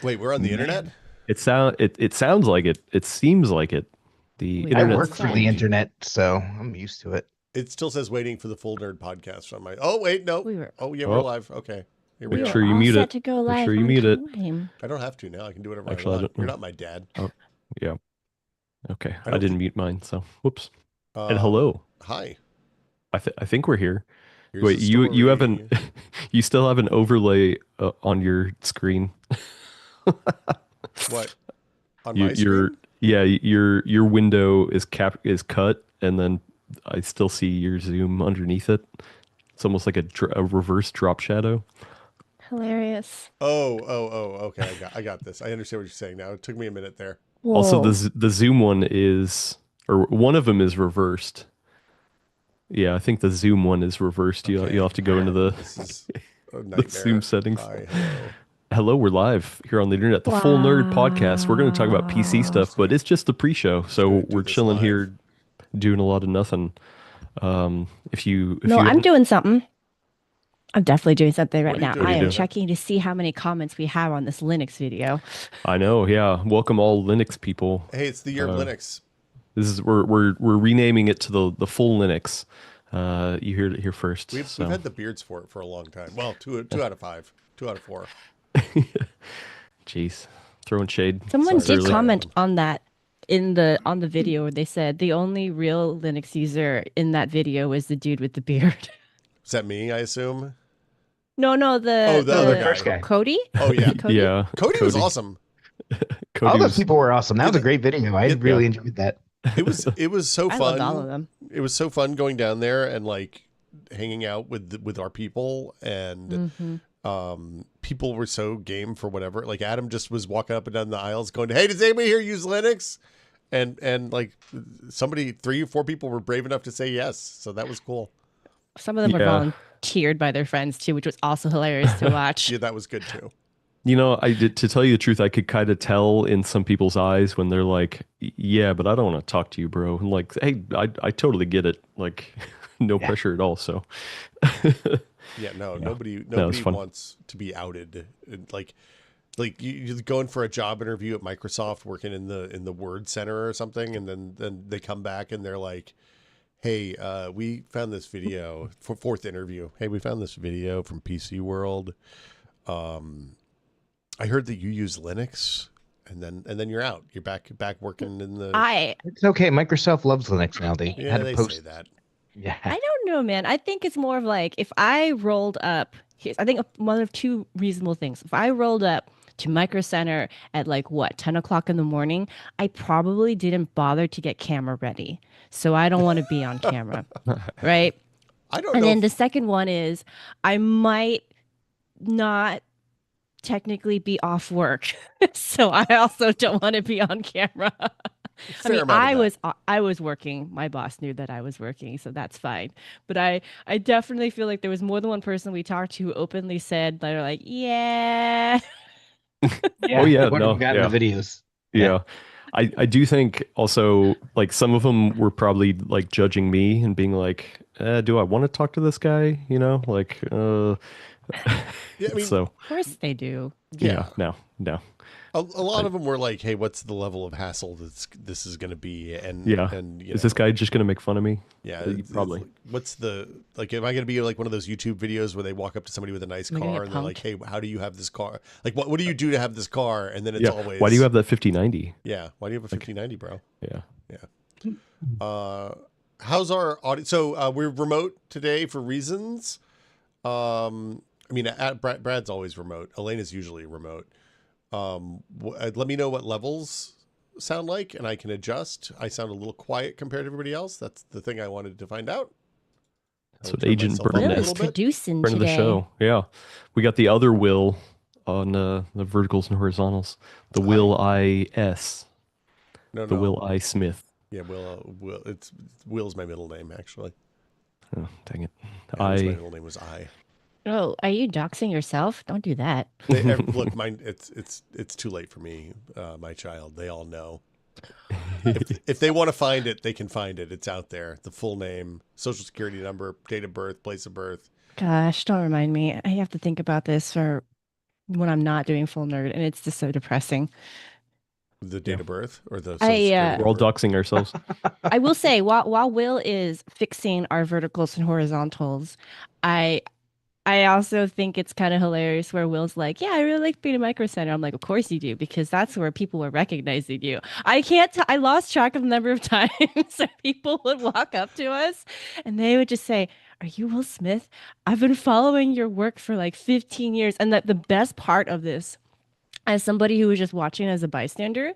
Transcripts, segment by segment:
Wait, we're on the internet? It sounds like it. It seems like it. The We I are internet's work for the set. internet, so I'm used to it. It still says waiting for the full nerd podcast on my. Oh wait, no. We were Oh yeah, we're Oh, live. Okay, here we make we are. were sure you all mute set it. to go Make sure live you on mute it. time. I don't have to now. I can do whatever I Actually, I want. don't You're know. not my dad. Oh, yeah. Okay, I I don't didn't think. mute mine. So, whoops. And hello. Hi. I think we're here. Here's Wait, the you haven't. story. You still have an overlay on your screen. What on You, my your screen? yeah, your window is cut, and then I still see your zoom underneath it. It's almost like a reverse drop shadow. Hilarious. Oh. Okay, I got this. I understand what you're saying now. It took me a minute there. Also, Whoa. the zoom one is, or one of them is reversed. Yeah, I think the zoom one is reversed. Okay. You'll have to go into This the is a the zoom nightmare. settings. Hi. Hello. Hello, we're live here on the internet, the Full Nerd Podcast. We're going to talk about PC Wow. stuff, but it's just the pre-show, Just gonna so do we're this chilling live. here, doing a lot of nothing. If No, you I'm haven't, doing something. I'm definitely doing something What right are you now. doing, I am do? Hannah? checking to see how many comments we have on this Linux video. I know, yeah. Welcome all Linux people. Hey, it's the year of Uh, Linux. This is we're renaming it to the full Linux. You heard it here first. We've So had the beards for it for a long time. Well, two out of five, 2 out of 4. jeez, throwing shade. Someone It's Sorry, did early. sorry. comment on that on the video where they said the only real Linux user in that video was the dude with the beard. Is that me? I assume. No, Oh, the the Oh, the other the first guy. guy. Cody? Oh Is yeah, it Cody? Yeah, Cody was awesome. All Cody those was people were awesome. That Yeah, was a great video. I yeah, really enjoyed that. it was so I loved all of fun. them. It was so fun going down there and like hanging out with our people and Hmm. people were so game for whatever. Like Adam just was walking up and down the aisles going, "Hey, does anybody here use Linux?" And like somebody 3 or 4 people were brave enough to say yes. So that was cool. Some of them were yeah. volunteered by their friends too, which was also hilarious to watch. Yeah, that was good too. You know, I did, to tell you the truth, I could kind of tell in some people's eyes when they're like, "Yeah, but I don't want to talk to you, bro." And like, hey, I totally get it. Like, no Yeah. pressure at all. So, Yeah, no, yeah, nobody that was nobody fun. wants to be outed. And, like you're going for a job interview at Microsoft, working in the Word Center or something, and then they come back and they're like, "Hey, we found this video for fourth interview. Hey, we found this video from PCWorld. I heard that you use Linux." And then you're out. You're back working in the. I It's okay. Microsoft loves Linux now. They Yeah, had a they say post. that. Yeah. I don't know, man. I think it's more of like if I rolled up. I think one of two reasonable things. If I rolled up to Micro Center at like what 10 o'clock in the morning, I probably didn't bother to get camera ready, so I don't want to be on camera, right? I don't And know. then the second one is I might not technically be off work, so I also don't want to be on camera. I Fair mean, amount of that. I was working. My boss knew that I was working, so that's fine. But I definitely feel like there was more than one person we talked to who openly said they're like, yeah. Oh Yeah. yeah, What have no, we got in yeah, the videos? Yeah. yeah. I do think also like some of them were probably like judging me and being like, do I want to talk to this guy? You know, like, Yeah, I mean, so Of course they do. yeah, yeah. no, A lot I, of them were like, "Hey, what's the level of hassle this is going to be?" yeah. And Is this guy just gonna make fun of me? yeah, Probably. like, what's the like? Am I going to be like one of those YouTube videos where they walk up to somebody with a nice Am I gonna car get and they're like, punked? "Hey, how do you have this car? Like, what do you do to have this car?" And then it's Yeah. always, Why do you have that 5090? yeah, why do you have a Like, 5090, bro? yeah. Yeah. How's our audience? So we're remote today for reasons. I mean, Brad's always remote. Elena's usually remote. Let me know what levels sound like, and I can adjust. I sound a little quiet compared to everybody else. That's the thing I wanted to find out. That's I'll what turn Agent myself up Burn a Will is little is. bit. producing Friend of the today. show. Yeah. We got the other Will on the verticals and horizontals. The Will I.S. No, The no. Will I. Smith. Yeah, Will. It's Will's my middle name actually. Oh, dang it. My I. middle name was I. Oh, are you doxing yourself? Don't do that. Look, mine. It's too late for me. My child. They all know. If they want to find it, they can find it. It's out there. The full name, social security number, date of birth, place of birth. Gosh, don't remind me. I have to think about this for when I'm not doing full nerd, and it's just so depressing. The date of birth or the social I security We're all number? doxing ourselves. I will say while Will is fixing our verticals and horizontals, I I also think it's kind of hilarious where Will's like, "Yeah, I really like being a Micro Center." I'm like, "Of course you do, because that's where people were recognizing you." I can't. I lost track of the number of times that people would walk up to us, and they would just say, "Are you Will Smith? I've been following your work for like 15 years." And that the best part of this, as somebody who was just watching as a bystander,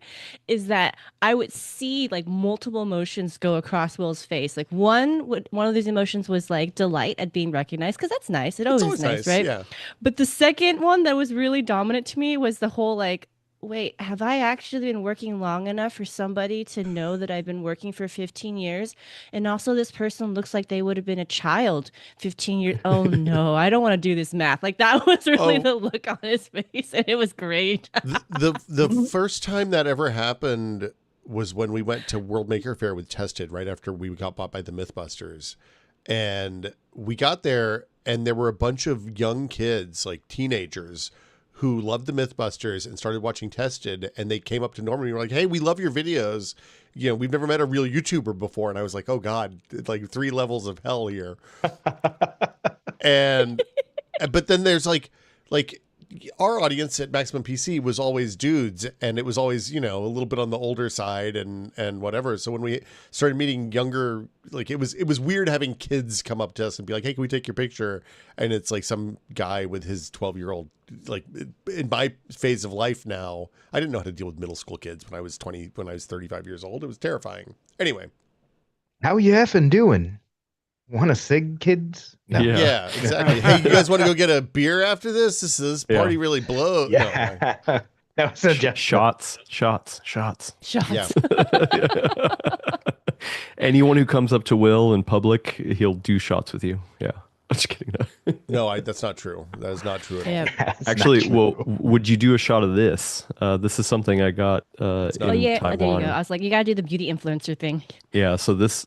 is that I would see like multiple emotions go across Will's face. Like one of these emotions was like delight at being recognized, because that's nice. It It's always is always nice, nice. right? Yeah. But the second one that was really dominant to me was the whole like, wait, have I actually been working long enough for somebody to know that I've been working for 15 years? And also, this person looks like they would have been a child 15 years. Oh no, I don't want to do this math. Like, that was really Oh, the look on his face, and it was great. the first time that ever happened was when we went to World Maker Faire with Tested right after we got bought by the Mythbusters. And we got there and there were a bunch of young kids, like teenagers, who loved the Mythbusters and started watching Tested, and they came up to Norman and were like, "Hey, we love your videos. You know, we've never met a real YouTuber before." And I was like, "Oh God, it's like 3 levels of hell here." And but then there's like our audience at Maximum PC was always dudes, and it was always, you know, a little bit on the older side and whatever. So when we started meeting younger, like it was weird having kids come up to us and be like, "Hey, can we take your picture?" And it's like some guy with his 12-year-old. Like, in my phase of life now, I didn't know how to deal with middle school kids when I was 35 years old. It was terrifying. Anyway, How you effing doing? Want a cig, kids? No. Yeah. yeah, exactly. Hey, you guys want to go get a beer after this? This Yeah. party really blows. Yeah. That was a joke. Shots. Shots. Yeah. Anyone who comes up to Will in public, he'll do shots with you. Yeah. I'm just kidding. No, that's not true. That is not true at all. Yeah. That's Actually, not well, true. would you do a shot of this? This is something I got in Oh yeah, there you Taiwan. go. I was like, you gotta do the beauty influencer thing. Yeah, so this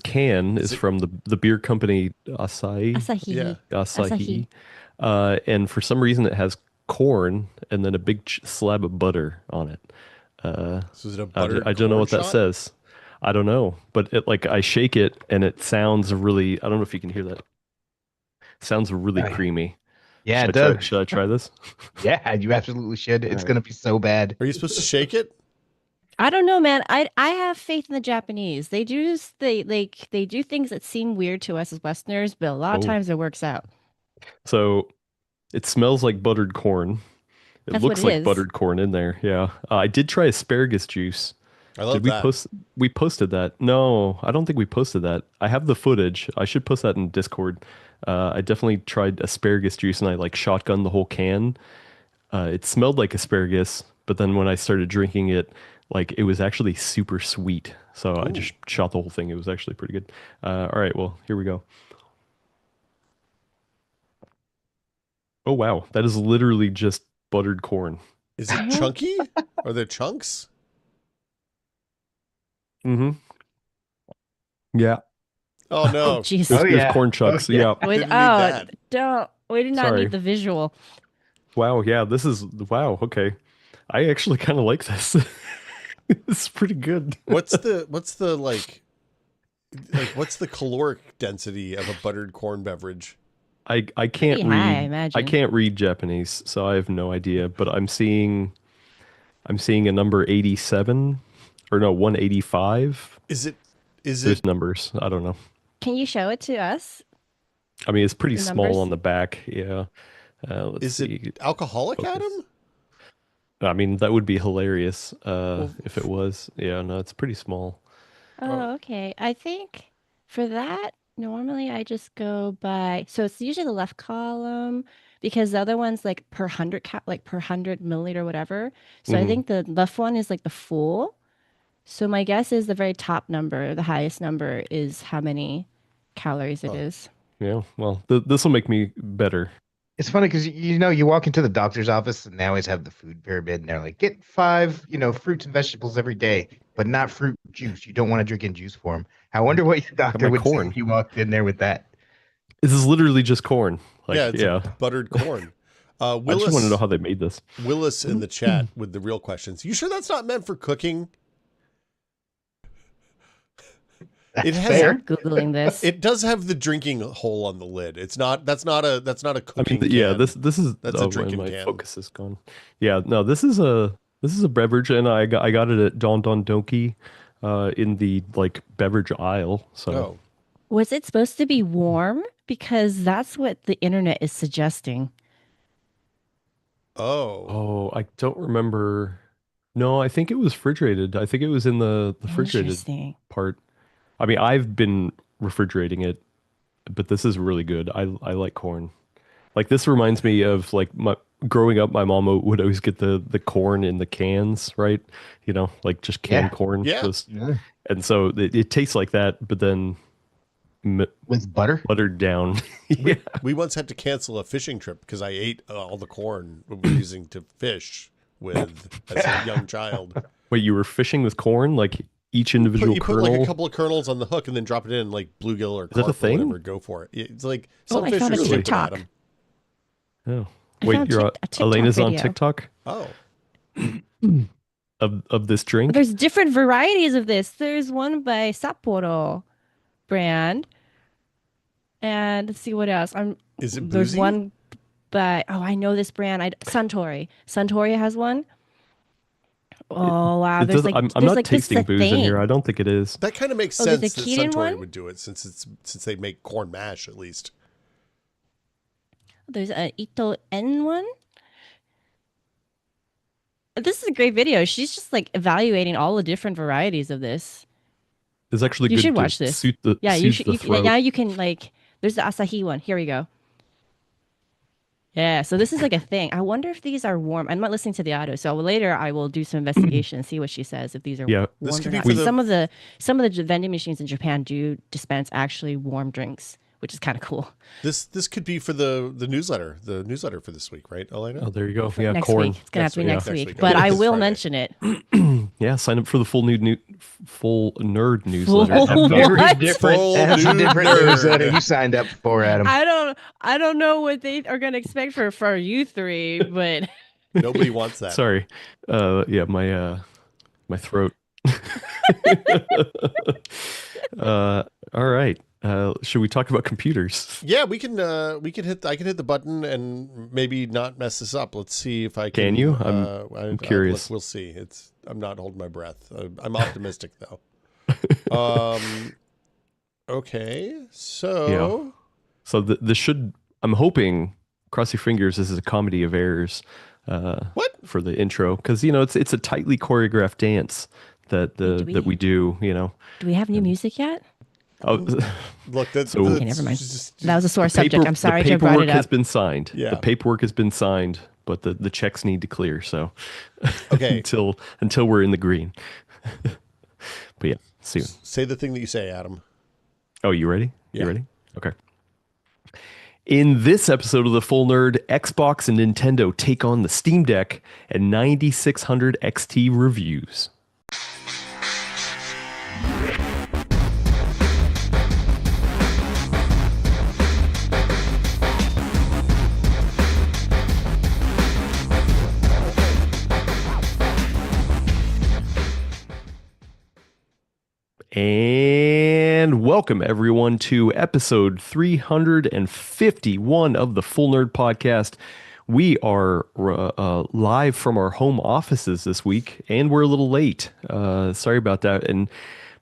can is from the beer company Asahi. Asahi. Yeah. Asahi. And for some reason it has corn and then a big slab of butter on it. So is it a buttered I don't know corn what that shot? says. I don't know, but it like I shake it and it sounds really. I don't know if you can hear that. Sounds really Oh, yeah. creamy. Yeah, it Should I try, does. should I try this? Yeah, you absolutely should. It's Alright. gonna be so bad. Are you supposed to shake it? I don't know, man. I have faith in the Japanese. They do they do things that seem weird to us as Westerners, but a lot of Oh. times it works out. So it smells like buttered corn. It That's what looks it like is. buttered corn in there. Yeah. I did try asparagus juice. I love Did we that. post? We posted that. No, I don't think we posted that. I have the footage. I should post that in Discord. I definitely tried asparagus juice and I like shotgunned the whole can. It smelled like asparagus, but then when I started drinking it, like it was actually super sweet. So I just shot the whole thing. It was actually pretty good. All right, well, here we go. Oh wow, that is literally just buttered corn. Is it chunky? Are there chunks? Mm-hmm. Yeah, Oh no. Oh jeez. there's, Oh, there's yeah. corn chunks. Oh, yeah. Yeah. Wait, Didn't need that. don't. We did not Sorry. need the visual. Wow. Yeah. This is wow. Okay. I actually kind of like this. It's pretty good. What's the like what's the caloric density of a buttered corn beverage? I can't Pretty high, I read. imagine. I can't read Japanese, so I have no idea. But I'm seeing a number 87, or no, 185. Is it There's numbers. I don't know. Can you show it to us? I mean, it's pretty The small numbers? on the back. Yeah. Let's is see. it alcoholic, Focus. Adam? I mean, that would be hilarious if it was. Yeah, no, it's pretty small. Oh, okay. I think for that, normally I just go by, so it's usually the left column, because the other one's like per 100 like per 100 milliliter, whatever. So I Mhm. think the left one is like the full. So my guess is the very top number, the highest number, is how many calories it Oh. is. Yeah. Well, this will make me better. It's funny because you walk into the doctor's office and they always have the food pyramid and they're like, get 5, fruits and vegetables every day, but not fruit juice. You don't want to drink in juice form. I wonder what your doctor my would corn. say if you walked in there with that. This is literally just corn. Like, Yeah, it's yeah. buttered corn. I just want to know how they made this. Willis in the chat with the real questions. You sure that's not meant for cooking? It has. I'm Googling this. It does have the drinking hole on the lid. It's not. That's not a cooking. Yeah, can. this is a drinking my can. focus is gone. Yeah, no, this is a beverage, and I got it at Don Donki, in the like beverage aisle. So. Oh. Was it supposed to be warm? Because that's what the internet is suggesting. Oh, I don't remember. No, I think it was refrigerated. I think it was in the refrigerated part. I mean, I've been refrigerating it, but this is really good. I like corn. Like this reminds me of like growing up. My mom would always get the corn in the cans, right? You know, like just canned corn. Yeah. And so it tastes like that, but then with butter buttered down. Yeah. We once had to cancel a fishing trip because I ate all the corn we were using to fish with as a young child. Wait, you were fishing with corn, like each individual kernel? You put like a couple of kernels on the hook and then drop it in like bluegill or carp or whatever. Go for it. It's like some fish are stupid at them. Oh, wait, Elena's on TikTok? Oh, of this drink? There's different varieties of this. There's one by Sapporo brand. And let's see what else. Is it boozy? There's one by, I know this brand. Suntory. Suntory has one. Oh, wow. I'm not tasting booze in here. I don't think it is. That kind of makes sense that Suntory would do it since they make corn mash at least. There's an Ito N one. This is a great video. She's just like evaluating all the different varieties of this. It's actually good. You should watch this. You should. Now you can like. There's the Asahi one. Here we go. Yeah, so this is like a thing. I wonder if these are warm. I'm not listening to the audio, so later I will do some investigation and see what she says if these are warm or not. Some of the vending machines in Japan do dispense actually warm drinks, which is kind of cool. This could be for the newsletter for this week, right, Elena? Oh, there you go. Yeah, next corn. Week. It's gonna have to be next week, but I will mention it. Yeah, sign up for the full nerd newsletter. That's a different newsletter you signed up for, Adam. I don't know what they are gonna expect for you three, but nobody wants that. Sorry. Yeah, my throat. All right. Should we talk about computers? Yeah, we can hit. I can hit the button and maybe not mess this up. Let's see if I can. Can you? I'm curious. We'll see. I'm not holding my breath. I'm optimistic though. Okay. So. Yeah. So this should. I'm hoping. Cross your fingers. This is a comedy of errors. What? For the intro? Because it's a tightly choreographed dance that we do. Do we have new music yet? Oh, look, okay, never mind. That was a sore subject. I'm sorry to brought it up. The paperwork has been signed. Yeah. The paperwork has been signed, but the checks need to clear. So, okay, until we're in the green. But yeah, soon. Say the thing that you say, Adam. Oh, you ready? Yeah. You ready? Okay. In this episode of The Full Nerd, Xbox and Nintendo take on the Steam Deck and 9600 XT reviews. And welcome everyone to episode 351 of the Full Nerd Podcast. We are live from our home offices this week, and we're a little late. Sorry about that.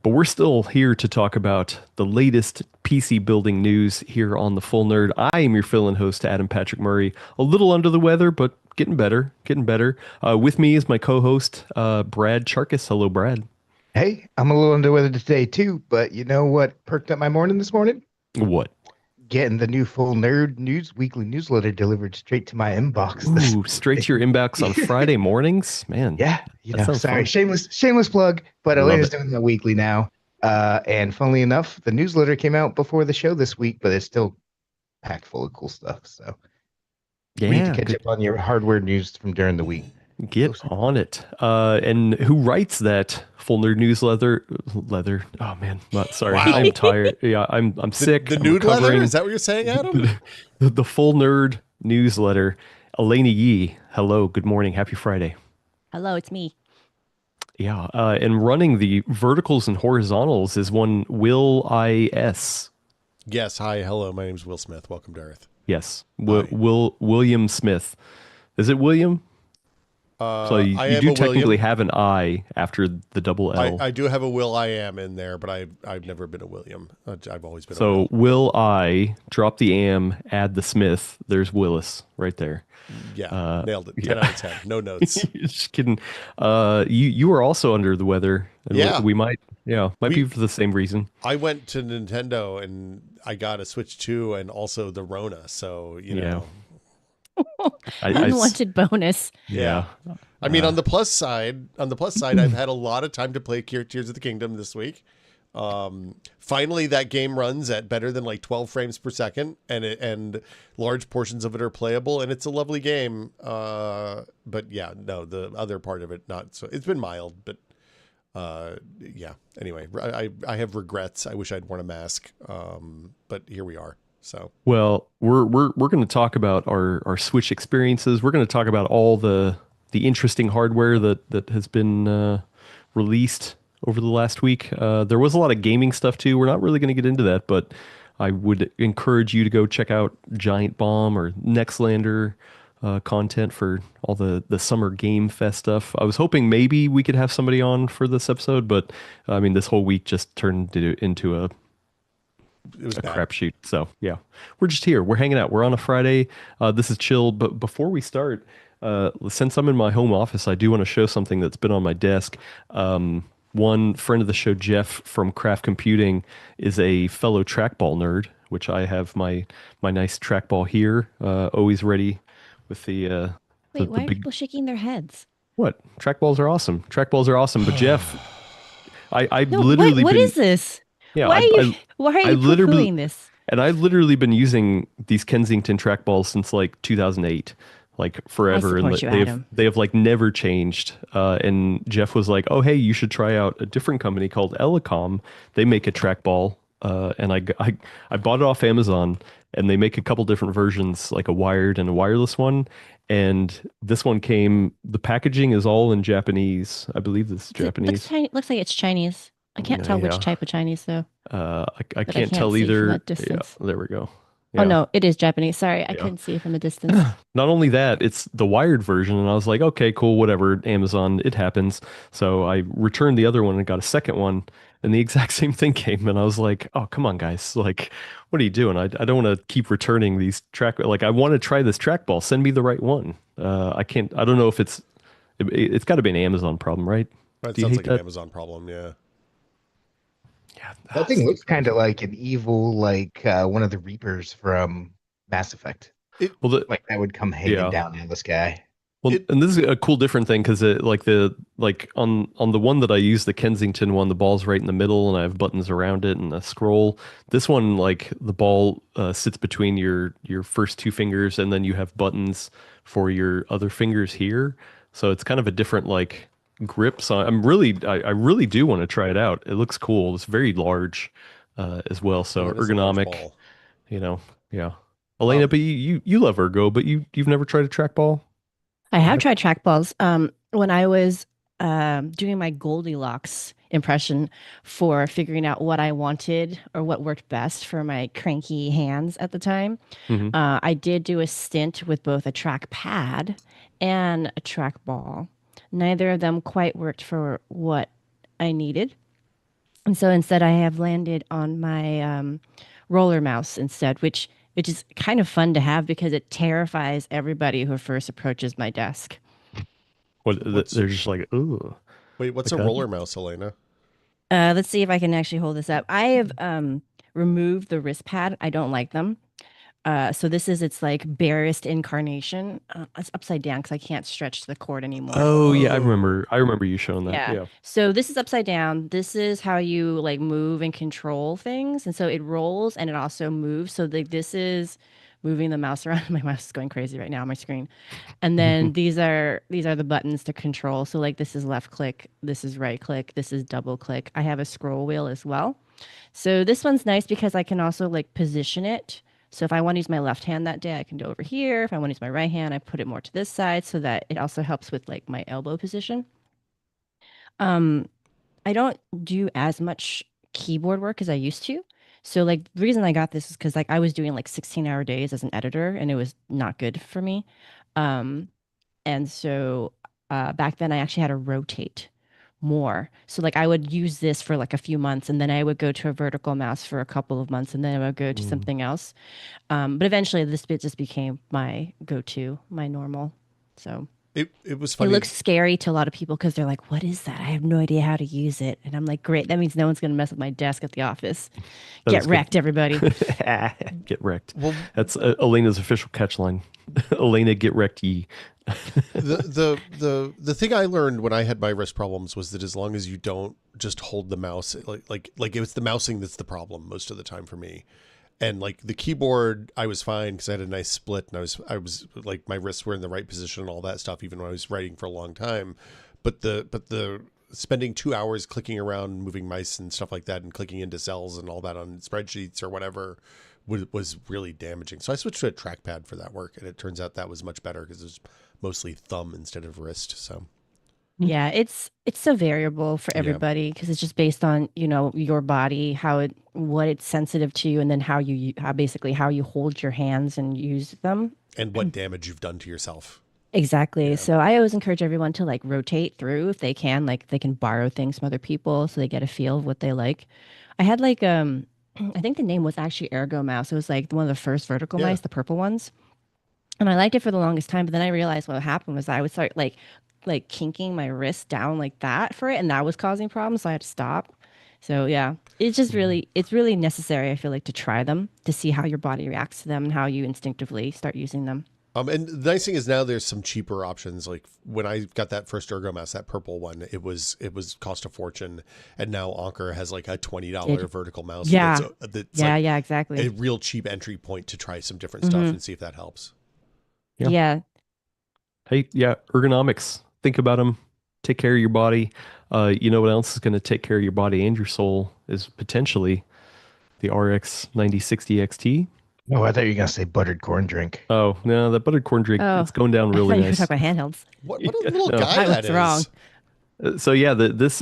But we're still here to talk about the latest PC building news here on the Full Nerd. I am your fill-in host, Adam Patrick Murray. A little under the weather, but getting better. With me is my co-host, Brad Charkis. Hello, Brad. Hey, I'm a little under the weather today too, but you know what perked up my morning this morning? What? Getting the new Full Nerd News weekly newsletter delivered straight to my inbox. Ooh, straight to your inbox on Friday mornings? Man. Yeah, sorry, fun. Shameless plug, but Elena's doing that weekly now. And funnily enough, the newsletter came out before the show this week, but it's still packed full of cool stuff. So read to catch up on your hardware news from during the week. Get on it. And who writes that Full Nerd newsletter? Oh man, sorry. Wow. I'm tired. Yeah, I'm sick. The nude letter? Is that what you're saying, Adam? The Full Nerd newsletter. Elena Yee, hello, good morning, happy Friday. Hello, it's me. Yeah, and running the verticals and horizontals is one Will I.S. Yes. Hi. Hello. My name's Will Smith. Welcome to Earth. Yes, Hi. William Smith. Is it William? So I you am do a technically William. have an I after the double L. I do have a Will I am in there, but I've never been a William. I've always been a So Will. Will I drop the am, add the Smith. There's Willis right there. Yeah. Nailed it. 10 Yeah, out of 10. No notes. just kidding. You were also under the weather, and Yeah. we might, yeah, might be We for the same reason. I went to Nintendo and I got a Switch 2 and also the Rona. So, Yeah, I Unwanted bonus. yeah. yeah. I mean, on the plus side, I've had a lot of time to play Tears of the Kingdom this week. Finally, that game runs at better than like 12 frames per second, and large portions of it are playable, and it's a lovely game. But yeah, no, the other part of it not so. It's been mild, but yeah. Anyway, I have regrets. I wish I'd worn a mask. But here we are. So Well, we're going to talk about our Switch experiences. We're going to talk about all the interesting hardware that has been released over the last week. There was a lot of gaming stuff too. We're not really going to get into that, but I would encourage you to go check out Giant Bomb or Nextlander content for all the summer game fest stuff. I was hoping maybe we could have somebody on for this episode, but I mean, this whole week just turned into it was a bad. crapshoot. So yeah, we're just here. We're hanging out. We're on a Friday. This is chill. But before we start, since I'm in my home office, I do want to show something that's been on my desk. One friend of the show, Jeff from Craft Computing, is a fellow trackball nerd, which I have my nice trackball here, always ready with Wait, the why are big. people shaking their heads? What? Trackballs are awesome. Trackballs are awesome. But Jeff, I've No, literally what been is this? yeah Why are you why are I you literally poo-pooing this? and I've literally been using these Kensington trackballs since like 2008, like I forever, and support you, they have Adam. they have like never changed. And Jeff was like, "Oh, hey, you should try out a different company called Elecom. They make a trackball." I bought it off Amazon, and they make a couple different versions, like a wired and a wireless one. And this one came. The packaging is all in Japanese. I believe this is Japanese. Looks like it's Chinese. I can't tell which Yeah. type of Chinese though, I but I can't can't tell see from either. that Yeah, distance. there we go. Oh Yeah. no, it is Japanese. Sorry, I Yeah. couldn't see it from a distance. Not only that, it's the wired version, and I was like, okay, cool, whatever, Amazon, it happens. So I returned the other one and got a second one, and the exact same thing came, and I was like, oh, come on, guys, like, what are you doing? I don't want to keep returning these like, I want to try this trackball. Send me the right one. I can't. I don't know if it's got to be an Amazon problem, right? That Do you sounds hate like an that? Amazon problem. Yeah. Yeah. That thing looks kind of like an evil, like one of the Reapers from Mass Effect. It Well, Like that would come hanging yeah. down out of the sky. Well, it and this is a cool different thing because it like on the one that I use, the Kensington one, the ball's right in the middle and I have buttons around it and a scroll. This one, like the ball sits between your first two fingers and then you have buttons for your other fingers here. So it's kind of a different like grip. So I really do want to try it out. It looks cool. It's very large as well. yeah, So it is a large ergonomic, ball. you know. Yeah. Elena, Um, but you love ergo, but you've never tried a trackball? I have tried trackballs. When I was doing my Goldilocks impression for figuring out what I wanted or what worked best for my cranky hands at the time, Hmm. I did do a stint with both a trackpad and a trackball. Neither of them quite worked for what I needed. And so instead, I have landed on my roller mouse instead, which is kind of fun to have because it terrifies everybody who first approaches my desk. What what's they're just like, ooh, wait? What's like a that. roller mouse, Elena? Let's see if I can actually hold this up. I have removed the wrist pad. I don't like them. So this is its like barest incarnation. It's upside down because I can't stretch the cord anymore. Oh yeah, I Oh, remember. I remember you showing that. Yeah. Yeah. So this is upside down. This is how you like move and control things. And so it rolls and it also moves. So like this is moving the mouse around. My mouse is going crazy right now on my screen. And then these are the buttons to control. So like this is left click, this is right click, this is double click. I have a scroll wheel as well. So this one's nice because I can also like position it So if I want to use my left hand that day, I can go over here. If I want to use my right hand, I put it more to this side so that it also helps with like my elbow position. Um, I don't do as much keyboard work as I used to. So like the reason I got this is because like I was doing like 16-hour days as an editor and it was not good for me. Um, and so back then I actually had to rotate more. So like I would use this for like a few months and then I would go to a vertical mouse for a couple of months and then I would go to Mm. something else. But eventually this bit just became my go-to, my normal. So It was it funny. looks scary to a lot of people because they're like, what is that? I have no idea how to use it. And I'm like, great. That means no one's going to mess with my desk at the office. That Get is good. wrecked, everybody. Get wrecked. Well, That's Elena's official catch line. Elena, get wrecked, ye. the thing I learned when I had my wrist problems was that as long as you don't just hold the mouse, like it's the mousing that's the problem most of the time for me. And like the keyboard, I was fine because I had a nice split and I was like my wrists were in the right position and all that stuff, even when I was writing for a long time. But the spending 2 hours clicking around, moving mice and stuff like that, and clicking into cells and all that on spreadsheets or whatever was really damaging. So I switched to a trackpad for that work, and it turns out that was much better because it was mostly thumb instead of wrist. So Yeah, it's so variable for yeah, everybody because it's just based on, you know, your body, what it's sensitive to, and then how basically how you hold your hands and use them. and what damage you've done to yourself. Exactly. Yeah, So I always encourage everyone to like rotate through if they can, like they can borrow things from other people so they get a feel of what they like. I had like I think the name was actually Ergo Mouse. It was like one of the first vertical yeah. mice, the purple ones. And I liked it for the longest time, but then I realized what happened was I would start like kinking my wrist down like that for it, and that was causing problems, so I had to stop. So yeah, it's really necessary, I feel like, to try them to see how your body reacts to them and how you instinctively start using them. And the nice thing is now there's some cheaper options. Like when I got that first Ergo mouse, that purple one, it was cost a fortune, and now Anker has like a $20 It, vertical mouse. yeah, That's yeah, like yeah, a exactly. real cheap entry point to try some different stuff Hmm. and see if that helps. Yeah. Yeah, Hey, yeah, ergonomics. Think about them. Take care of your body. You know what else is going to take care of your body and your soul is potentially the RX 9060 XT. Oh, I thought you were gonna say buttered corn drink. Oh, no, that buttered corn drink, oh, it's going down I really thought you were nice. talking about handhelds. What a little No. guy I that was wrong. is. So yeah, this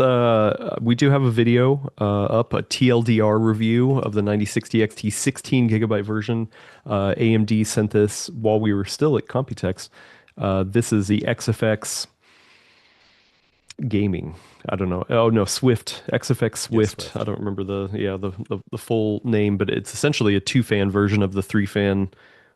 we do have a video up, a TLDR review of the 9060 XT 16 gigabyte version. AMD sent this while we were still at Computex. This is the XFX Gaming. I don't know. Oh no, Swift, XFX Swift. Swift. I don't remember the full name, but it's essentially a 2-fan version of the 3-fan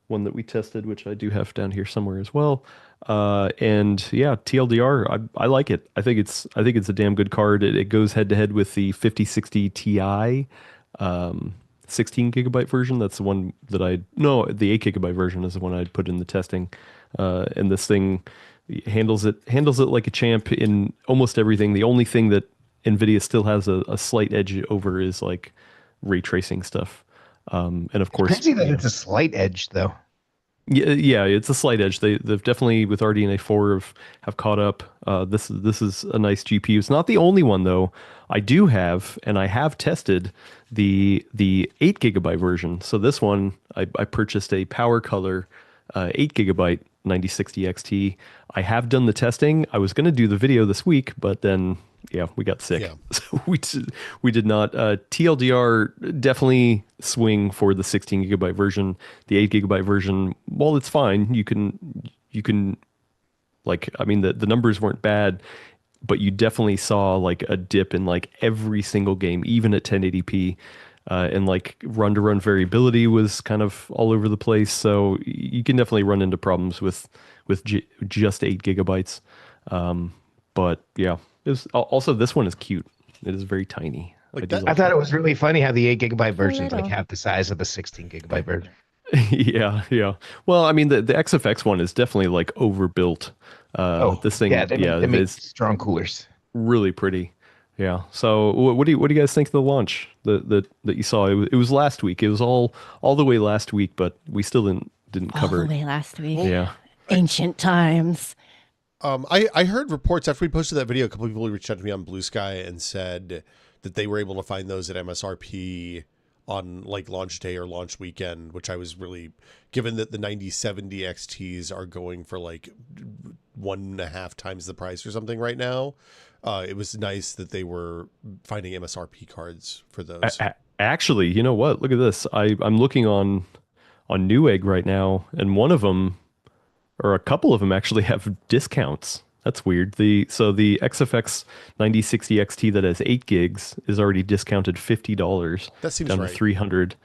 one that we tested, which I do have down here somewhere as well. And yeah, TLDR, I like it. I think it's a damn good card. It goes head to head with the 5060 Ti 16 gigabyte version. That's the one that no, the 8 gigabyte version is the one I'd put in the testing. And this thing handles it like a champ in almost everything. The only thing that NVIDIA still has a slight edge over is like ray tracing stuff. And of course, Crazy that it's a slight edge, though. yeah, it's a slight edge. They've definitely with RDNA 4 have caught up. This is a nice GPU. It's not the only one though. I do have, and I have tested the 8 gigabyte version. So this one I purchased a Power Color 8 gigabyte 9060 XT. I have done the testing. I was going to do the video this week, but then yeah, we got sick. Yeah. So we did not. TLDR definitely swing for the 16 gigabyte version. The 8 gigabyte version, while it's fine, you can like, I mean, the numbers weren't bad, but you definitely saw like a dip in like every single game, even at 1080p. And like run to run variability was kind of all over the place. So you can definitely run into problems with just 8 gigabytes. But yeah, it was also this one is cute. It is very tiny. Like I do that- I thought it was really funny how the 8 gigabyte version is like little. half the size of the 16 gigabyte version. Yeah. Well, I mean, the XFX one is definitely like overbuilt. This thing, yeah, they make it's strong coolers. really pretty. Yeah. So, what do you guys think of the launch that you saw? It was last week. It was all the way last week, but we still didn't All cover the it. way last week. Yeah. Ancient times. I heard reports after we posted that video. A couple of people reached out to me on Blue Sky and said that they were able to find those at MSRP on like launch day or launch weekend, which I was really, given that the 9070 XTs are going for like 1.5 times the price or something right now. It was nice that they were finding MSRP cards for those. Actually, you know what? Look at this. I'm looking on Newegg right now, and one of them, or a couple of them, actually have discounts. That's weird. The XFX 9060 XT that has 8 gigs is already discounted $50. That seems down right. to 300.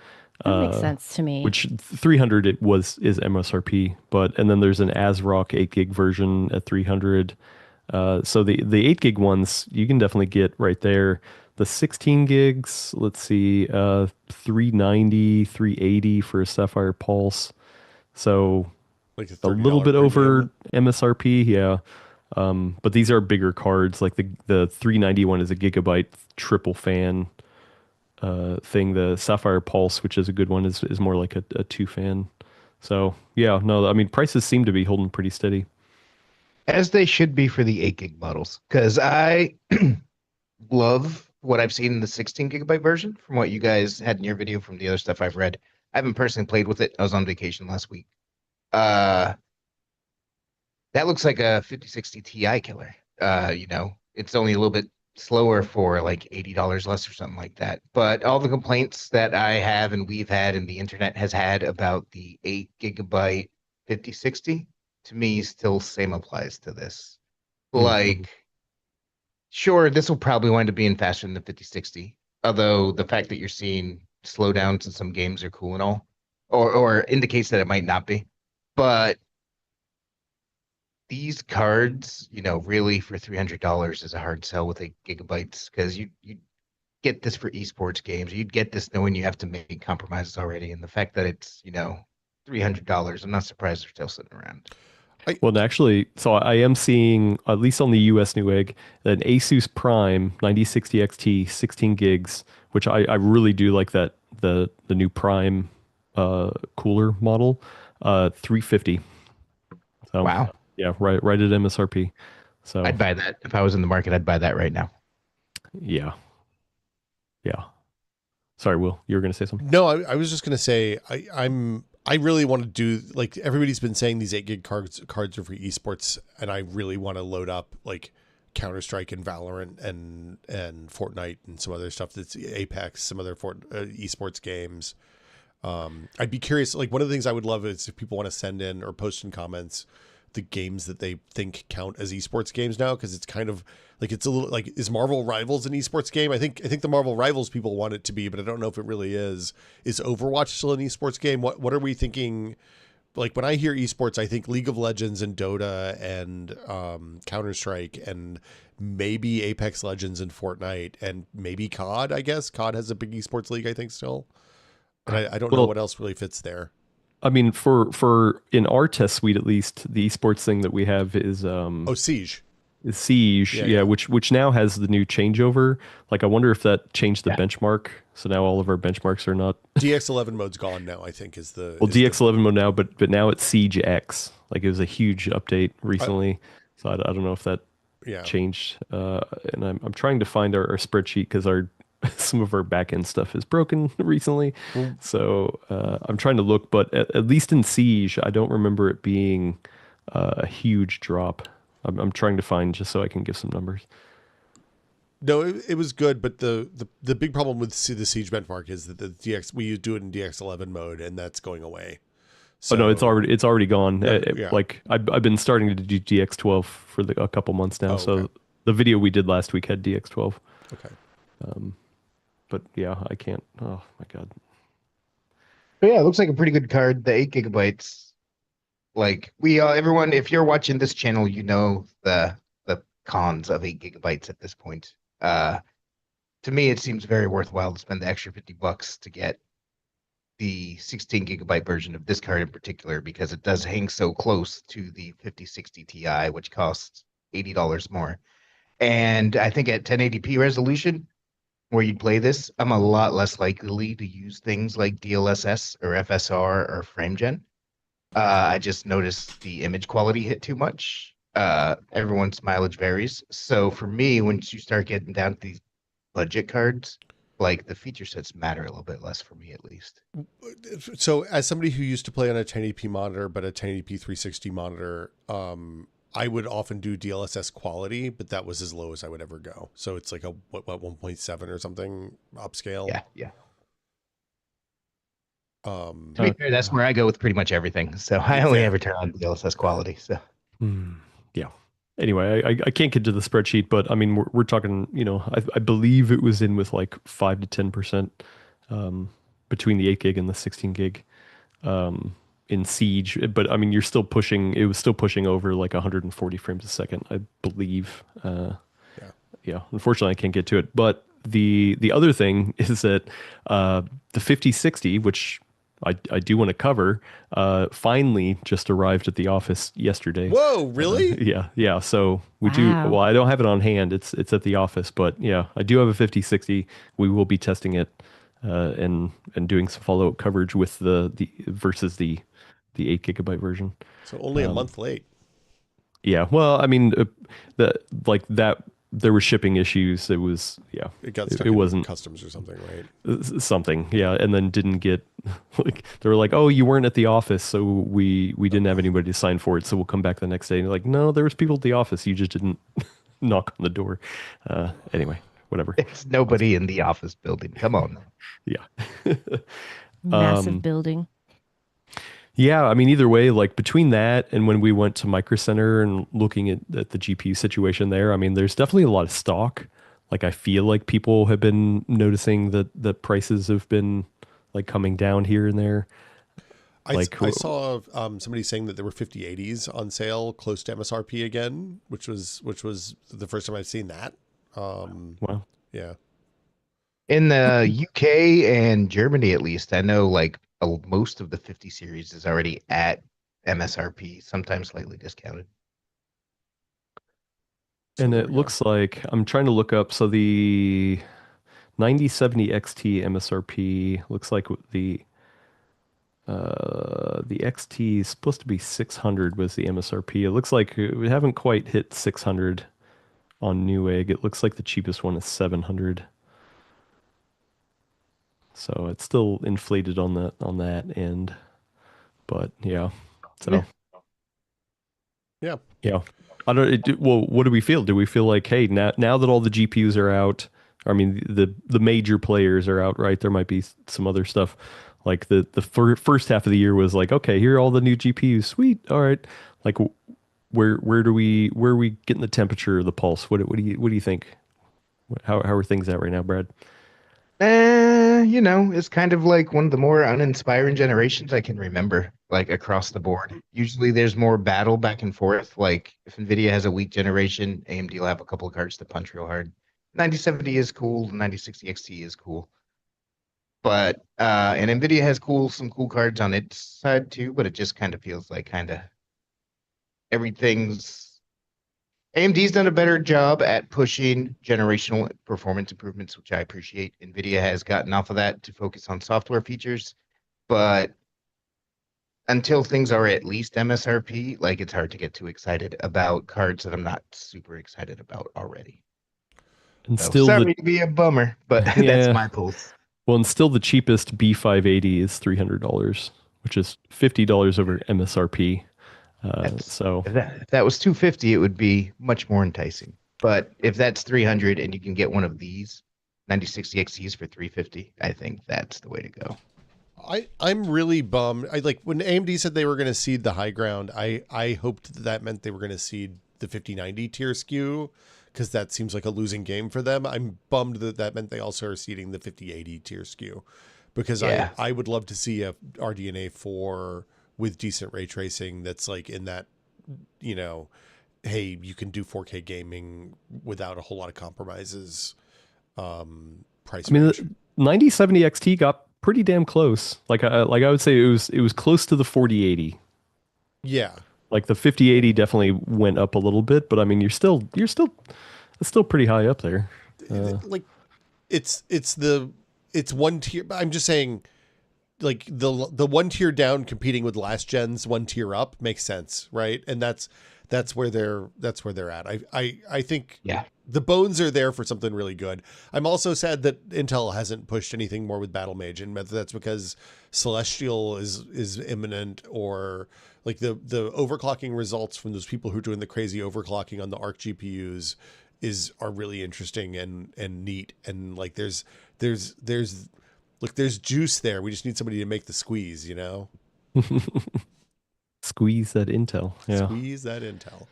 That makes sense to me. Which 300 is MSRP, and then there's an ASRock 8 gig version at 300. So the 8 gig ones you can definitely get right there. The 16 gigs, let's see, 390, 380 for a Sapphire Pulse. So Like a little bit over premium. MSRP, yeah. But these are bigger cards. Like the 390 one is a gigabyte triple fan thing. The Sapphire Pulse, which is a good one, is more like a 2 fan. So yeah, no, I mean prices seem to be holding pretty steady. As they should be for the 8 gig models, because I love what I've seen in the 16 gigabyte version from what you guys had in your video from the other stuff I've read. I haven't personally played with it. I was on vacation last week. That looks like a 5060 Ti killer. It's only a little bit slower for like $80 less or something like that. But all the complaints that I have and we've had and the internet has had about the 8 gigabyte 5060, to me, still same applies to this. Like, sure, this will probably wind up being faster than the 5060. Although the fact that you're seeing slowdowns in some games are cool and all, or indicates that it might not be. But these cards, really for $300 is a hard sell with 8 gigabytes, because you get this for esports games. You'd get this knowing you have to make compromises already, and the fact that it's $300, I'm not surprised they're still sitting around. Well, actually, so I am seeing, at least on the US Newegg, an Asus Prime 9060 XT 16 gigs, which I really do like that the new Prime cooler model, 350. So, Wow. Yeah, right at MSRP. So I'd buy that. If I was in the market, I'd buy that right now. Yeah. Yeah. Sorry, Will, you were going to say something? No, I was just going to say I really want to do, like, everybody's been saying these 8 gig cards are for esports, and I really want to load up like Counter-Strike and Valorant and Fortnite and some other stuff that's Apex, some other esports games. I'd be curious, like, one of the things I would love is if people want to send in or post in comments the games that they think count as esports games now, because it's kind of like, it's a little like, is Marvel Rivals an esports game? I think the Marvel Rivals people want it to be, but I don't know if it really is. Is Overwatch still an esports game? What are we thinking? Like, when I hear esports, I think League of Legends and Dota and Counter-Strike and maybe Apex Legends and Fortnite and maybe COD. I guess COD has a big esports league, I think, still. And I don't know what else really fits there. I mean, for in our test suite, at least, the esports thing that we have is Siege. Siege, yeah, which now has the new changeover. Like, I wonder if that changed the benchmark. So now all of our benchmarks are not. DX11 mode's gone now, I think, is the. Well, DX11 mode now, but now it's Siege X. Like, it was a huge update recently. So I don't know if that changed. And I'm trying to find our spreadsheet, because some of our backend stuff is broken recently. So I'm trying to look, but at least in Siege, I don't remember it being a huge drop. I'm trying to find just so I can give some numbers. No, it was good, but the big problem with the Siege benchmark is that we do it in DX11 mode, and that's going away. So, no, it's already gone. Like, I've been starting to do DX12 for a couple months now. So the video we did last week had DX12. Okay. But yeah, I can't. Oh my God. But yeah, it looks like a pretty good card. The 8 gigabytes. Like, everyone, if you're watching this channel, you know the cons of 8 gigabytes at this point. To me, it seems very worthwhile to spend the extra $50 to get the 16 gigabyte version of this card in particular, because it does hang so close to the 5060 Ti, which costs $80 more. And I think at 1080p resolution, where you'd play this, I'm a lot less likely to use things like DLSS or FSR or FrameGen. I just noticed the image quality hit too much. Everyone's mileage varies. So for me, once you start getting down to these budget cards, like the feature sets matter a little bit less for me, at least. So as somebody who used to play on a 1080p monitor, but a 1080p 360 monitor, I would often do DLSS quality, but that was as low as I would ever go. So it's like a what 1.7 or something upscale. Yeah. To To be fair, that's where I go with pretty much everything. So I only ever turn on DLSS quality. So yeah. Anyway, I can't get to the spreadsheet, but I mean, we're talking, I believe it was in with like 5 to 10% between the 8 gig and the 16 gig in Siege. But I mean, it was still pushing over like 140 frames a second, I believe. Yeah, unfortunately, I can't get to it. But the other thing is that the 5060, which I do want to cover, finally just arrived at the office yesterday. Whoa, really? Yeah. So we do. Wow. Well, I don't have it on hand. It's at the office, but yeah, I do have a 5060. We will be testing it and doing some follow up coverage with the versus the 8 GB version. So only a month late. Yeah. Well, I mean, that there were shipping issues. It was It got stuck it in wasn't customs or something, right? something. Yeah, and then didn't get like they were like, "Oh, you weren't at the office, so we didn't have anybody to sign for it, so we'll come back the next day." And you're like, "No, there was people at the office. You just didn't knock on the door." Anyway, whatever. it's nobody in the office building. Come on. Yeah. Massive building. Yeah, I mean, either way, like between that and when we went to Micro Center and looking at the GPU situation there, I mean, there's definitely a lot of stock. Like, I feel like people have been noticing that the prices have been like coming down here and there. I saw somebody saying that there were 5080s on sale close to MSRP again, which was the first time I've seen that. Wow. Yeah. In the UK and Germany, at least, I know like most of the 50 series is already at MSRP, sometimes slightly discounted. And it looks like I'm trying to look up. So the 9070 XT MSRP looks like the XT is supposed to be 600 was the MSRP. It looks like we haven't quite hit 600 on Newegg. It looks like the cheapest one is 700. So it's still inflated on that end. But yeah. So yeah. I don't. Well, what do we feel? Do we feel like, hey, now that all the GPUs are out, I mean, the major players are out, right? There might be some other stuff. Like the first half of the year was like, okay, here are all the new GPUs. Sweet, all right. Like, where are we getting the temperature, the pulse? What do you think? How are things at right now, Brad? It's kind of like one of the more uninspiring generations I can remember, like across the board. Usually there's more battle back and forth. Like if NVIDIA has a weak generation, AMD will have a couple of cards to punch real hard. 9070 is cool, 9060 XT is cool. But and NVIDIA has some cool cards on its side too, but it just kind of feels like everything's AMD's done a better job at pushing generational performance improvements, which I appreciate. NVIDIA has gotten off of that to focus on software features, but until things are at least MSRP, like it's hard to get too excited about cards that I'm not super excited about already. And So, still, sorry to be a bummer, but that's my pulse. Well, and still the cheapest B580 is $300, which is $50 over MSRP. So if that was 250, it would be much more enticing. But if that's 300 and you can get one of these 9060 XTs for 350, I think that's the way to go. I'm really bummed. I like when AMD said they were going to seed the high ground. I hoped that meant they were going to seed the 5090 tier SKU because that seems like a losing game for them. I'm bummed that meant they also are seeding the 5080 tier SKU because I would love to see a RDNA 4 with decent ray tracing that's like in that, hey, you can do 4K gaming without a whole lot of compromises. Price. I mean, the 9070 XT got pretty damn close. Like I would say it was close to the 4080. Yeah. Like the 5080 definitely went up a little bit, but I mean, it's still pretty high up there. Like it's one tier. I'm just saying, like the one tier down competing with last gen's one tier up makes sense, right? And that's where they're at. I think the bones are there for something really good. I'm also sad that Intel hasn't pushed anything more with Battle Mage, and whether that's because Celestial is imminent, or like the overclocking results from those people who are doing the crazy overclocking on the Arc GPUs are really interesting and neat, and like there's look, there's juice there. We just need somebody to make the squeeze, you know? Squeeze that Intel. Yeah. Squeeze that Intel.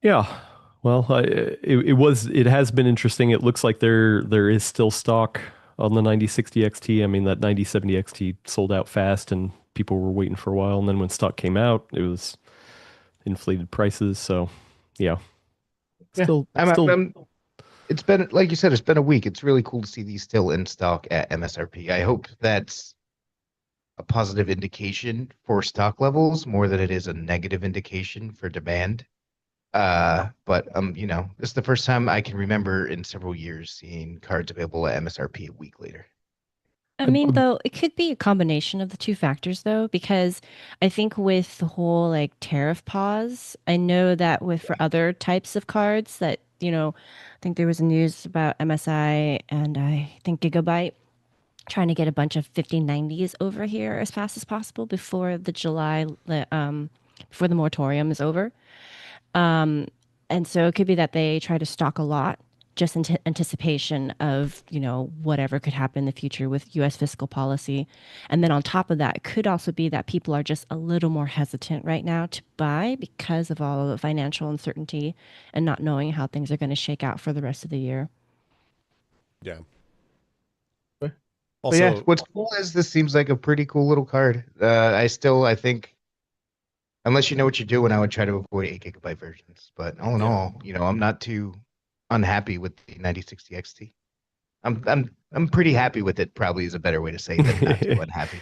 Yeah. Well, it has been interesting. It looks like there is still stock on the 9060 XT. I mean, that 9070 XT sold out fast and people were waiting for a while. And then when stock came out, it was inflated prices. So, yeah. Still, it's been, like you said, it's been a week. It's really cool to see these still in stock at MSRP. I hope that's a positive indication for stock levels more than it is a negative indication for demand. But you know, this is the first time I can remember in several years seeing cards available at MSRP a week later. I mean, though, it could be a combination of the two factors, though, because I think with the whole like tariff pause, I know that for other types of cards that, I think there was news about MSI and I think Gigabyte trying to get a bunch of 5090s over here as fast as possible before before the moratorium is over. And so it could be that they try to stock a lot just in anticipation of, whatever could happen in the future with US fiscal policy. And then on top of that, it could also be that people are just a little more hesitant right now to buy because of all of the financial uncertainty and not knowing how things are going to shake out for the rest of the year. Yeah. Also, yeah, what's cool is this seems like a pretty cool little card. I think, unless you know what you're doing, I would try to avoid 8 GB versions. But all in all, I'm not too unhappy with the 9060 XT. I'm pretty happy with it. Probably is a better way to say than not too unhappy.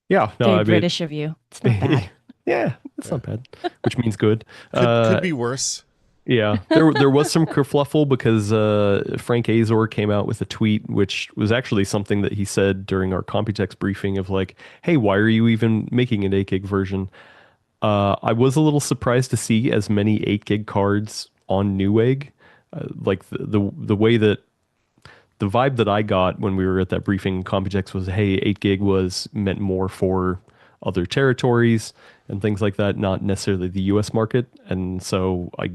Yeah, no, Very British of you. It's not bad. Yeah, it's not bad, which means good. Could be worse. Yeah, there was some kerfluffle because Frank Azor came out with a tweet, which was actually something that he said during our Computex briefing of like, hey, why are you even making an 8 GB version? I was a little surprised to see as many 8 GB cards on Newegg. Like the way that the vibe that I got when we were at that briefing, Computex, was, hey, 8 GB was meant more for other territories and things like that, not necessarily the US market. And so I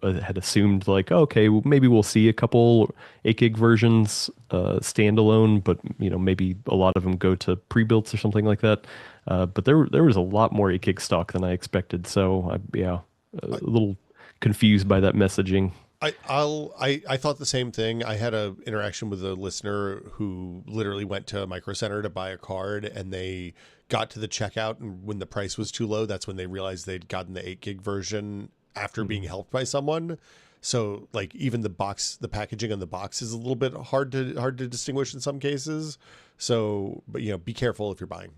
had assumed like, okay, well, maybe we'll see a couple 8 GB versions standalone, but maybe a lot of them go to pre-builts or something like that. But there was a lot more 8 GB stock than I expected. So a little confused by that messaging. I thought the same thing. I had an interaction with a listener who literally went to Micro Center to buy a card, and they got to the checkout, and when the price was too low, that's when they realized they'd gotten the 8 GB version after being helped by someone. So like even the packaging on the box is a little bit hard to distinguish in some cases. So, but be careful if you're buying.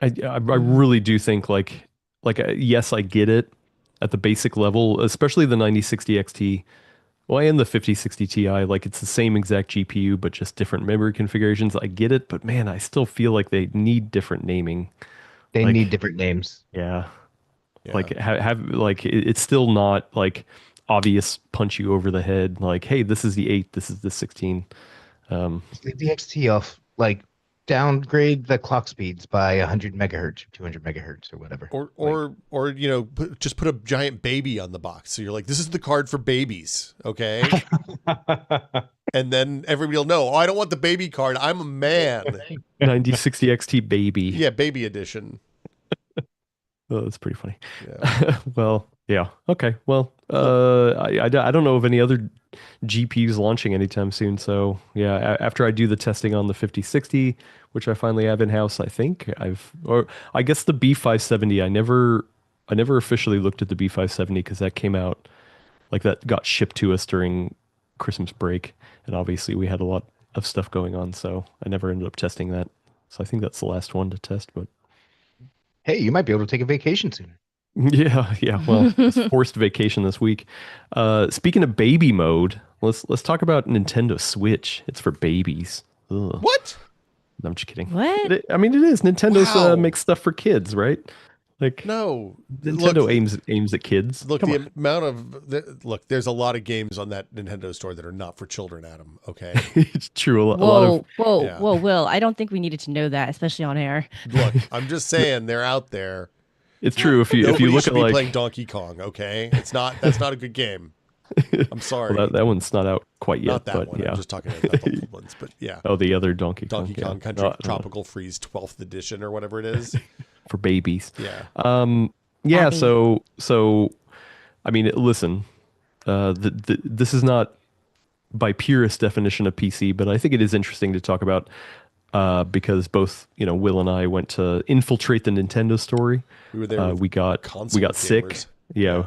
I really do think like yes, I get it at the basic level, especially the 9060 XT. Well, and the 5060 Ti, like it's the same exact GPU, but just different memory configurations. I get it, but man, I still feel like they need different naming. They need different names. Yeah. Like it's still not like obvious punch you over the head. Like, hey, this is the 8, this is the 16. Leave the XT off. Like downgrade the clock speeds by 100 megahertz, 200 megahertz, or whatever. Or just put a giant baby on the box. So you're like, this is the card for babies, okay? And then everybody will know. Oh, I don't want the baby card. I'm a man. 9060 XT baby. Yeah, baby edition. Oh, that's pretty funny. Yeah. Well, yeah. Okay. Well, I don't know of any other GPUs launching anytime soon. So yeah, after I do the testing on the 5060, which I finally have in house, I think I guess the B570. I never officially looked at the B570 because that came out, like that got shipped to us during Christmas break, and obviously we had a lot of stuff going on, so I never ended up testing that. So I think that's the last one to test, but. Hey, you might be able to take a vacation soon. Yeah. Well, it's forced vacation this week. Speaking of baby mode, let's talk about Nintendo Switch. It's for babies. Ugh. What? No, I'm just kidding. What? It is. Nintendo's makes stuff for kids, right? Like No, Nintendo look, aims at kids. look. Come The on. amount of look. There's a lot of games on that Nintendo store that are not for children, Adam. Okay. It's true. A lot of Whoa, whoa, Yeah. whoa, Will. I don't think we needed to know that, especially on air. Look, I'm just saying they're out there. it's true if you Nobody look should at be like playing Donkey Kong. Okay, that's not a good game. I'm sorry. well, that one's not out quite yet, Not that but one. yeah. I'm just talking about the old ones. But yeah, Oh, the other Donkey Kong. Donkey Yeah. Kong Country Tropical Freeze 12th edition or whatever it is. For babies. Yeah. Yeah. Abby. So I mean, listen. This is not by purest definition a PC, but I think it is interesting to talk about because both Will and I went to infiltrate the Nintendo store. We were there. We got console sick. gamers. Yeah.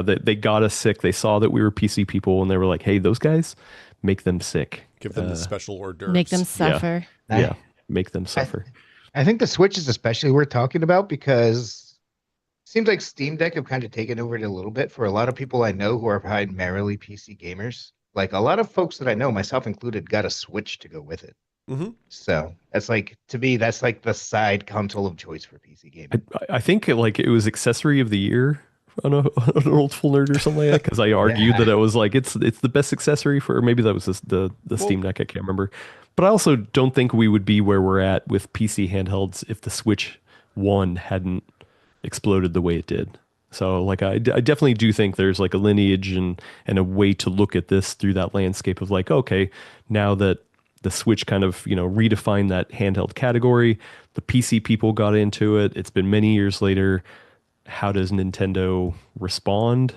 They got us sick. They saw that we were PC people, and they were like, "Hey, those guys, make them sick. Give them the special hors d'oeuvres. Make them suffer. Yeah, make them suffer." I think the Switch is especially worth talking about because it seems like Steam Deck have kind of taken over it a little bit for a lot of people I know who are primarily PC gamers. Like a lot of folks that I know, myself included, got a Switch to go with it. Mm-hmm. So that's like, to me, that's like the side console of choice for PC gaming. I think like it was accessory of the year on an old full nerd or something like that because I argued that it was like it's the best accessory for, or maybe that was the Steam Deck. I can't remember, but I also don't think we would be where we're at with PC handhelds if the Switch 1 hadn't exploded the way it did. So like I definitely do think there's like a lineage and a way to look at this through that landscape of like, okay, now that the Switch kind of redefined that handheld category, the PC people got into it. It's been many years later. How does Nintendo respond?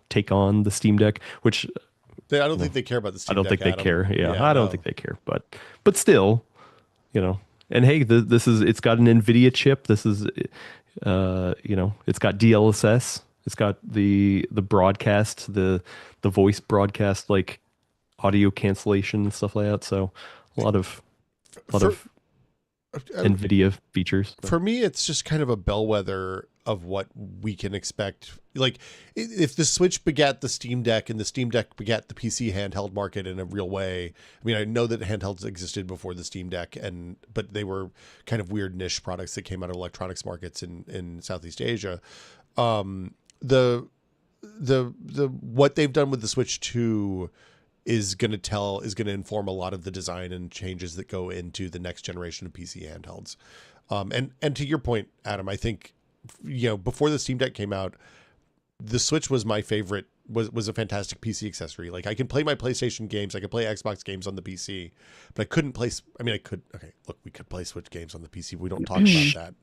Take on the Steam Deck, which I don't think they care about the Steam I don't Deck, think they Adam. care. Yeah, I no. don't think they care. But still, And hey, it's got an NVIDIA chip. This is, it's got DLSS. It's got the broadcast, the voice broadcast, like audio cancellation and stuff like that. So a lot of NVIDIA features. For me, it's just kind of a bellwether of what we can expect. Like if the Switch begat the Steam Deck and the Steam Deck begat the PC handheld market in a real way. I mean, I know that handhelds existed before the Steam Deck, but they were kind of weird niche products that came out of electronics markets in Southeast Asia. The what they've done with the Switch 2 is going to inform a lot of the design and changes that go into the next generation of PC handhelds. And to your point, Adam, I think, before the Steam Deck came out, the Switch was my favorite, was a fantastic PC accessory. Like I can play my PlayStation games, I can play Xbox games on the PC, but I couldn't play, we could play Switch games on the PC. We don't talk about that.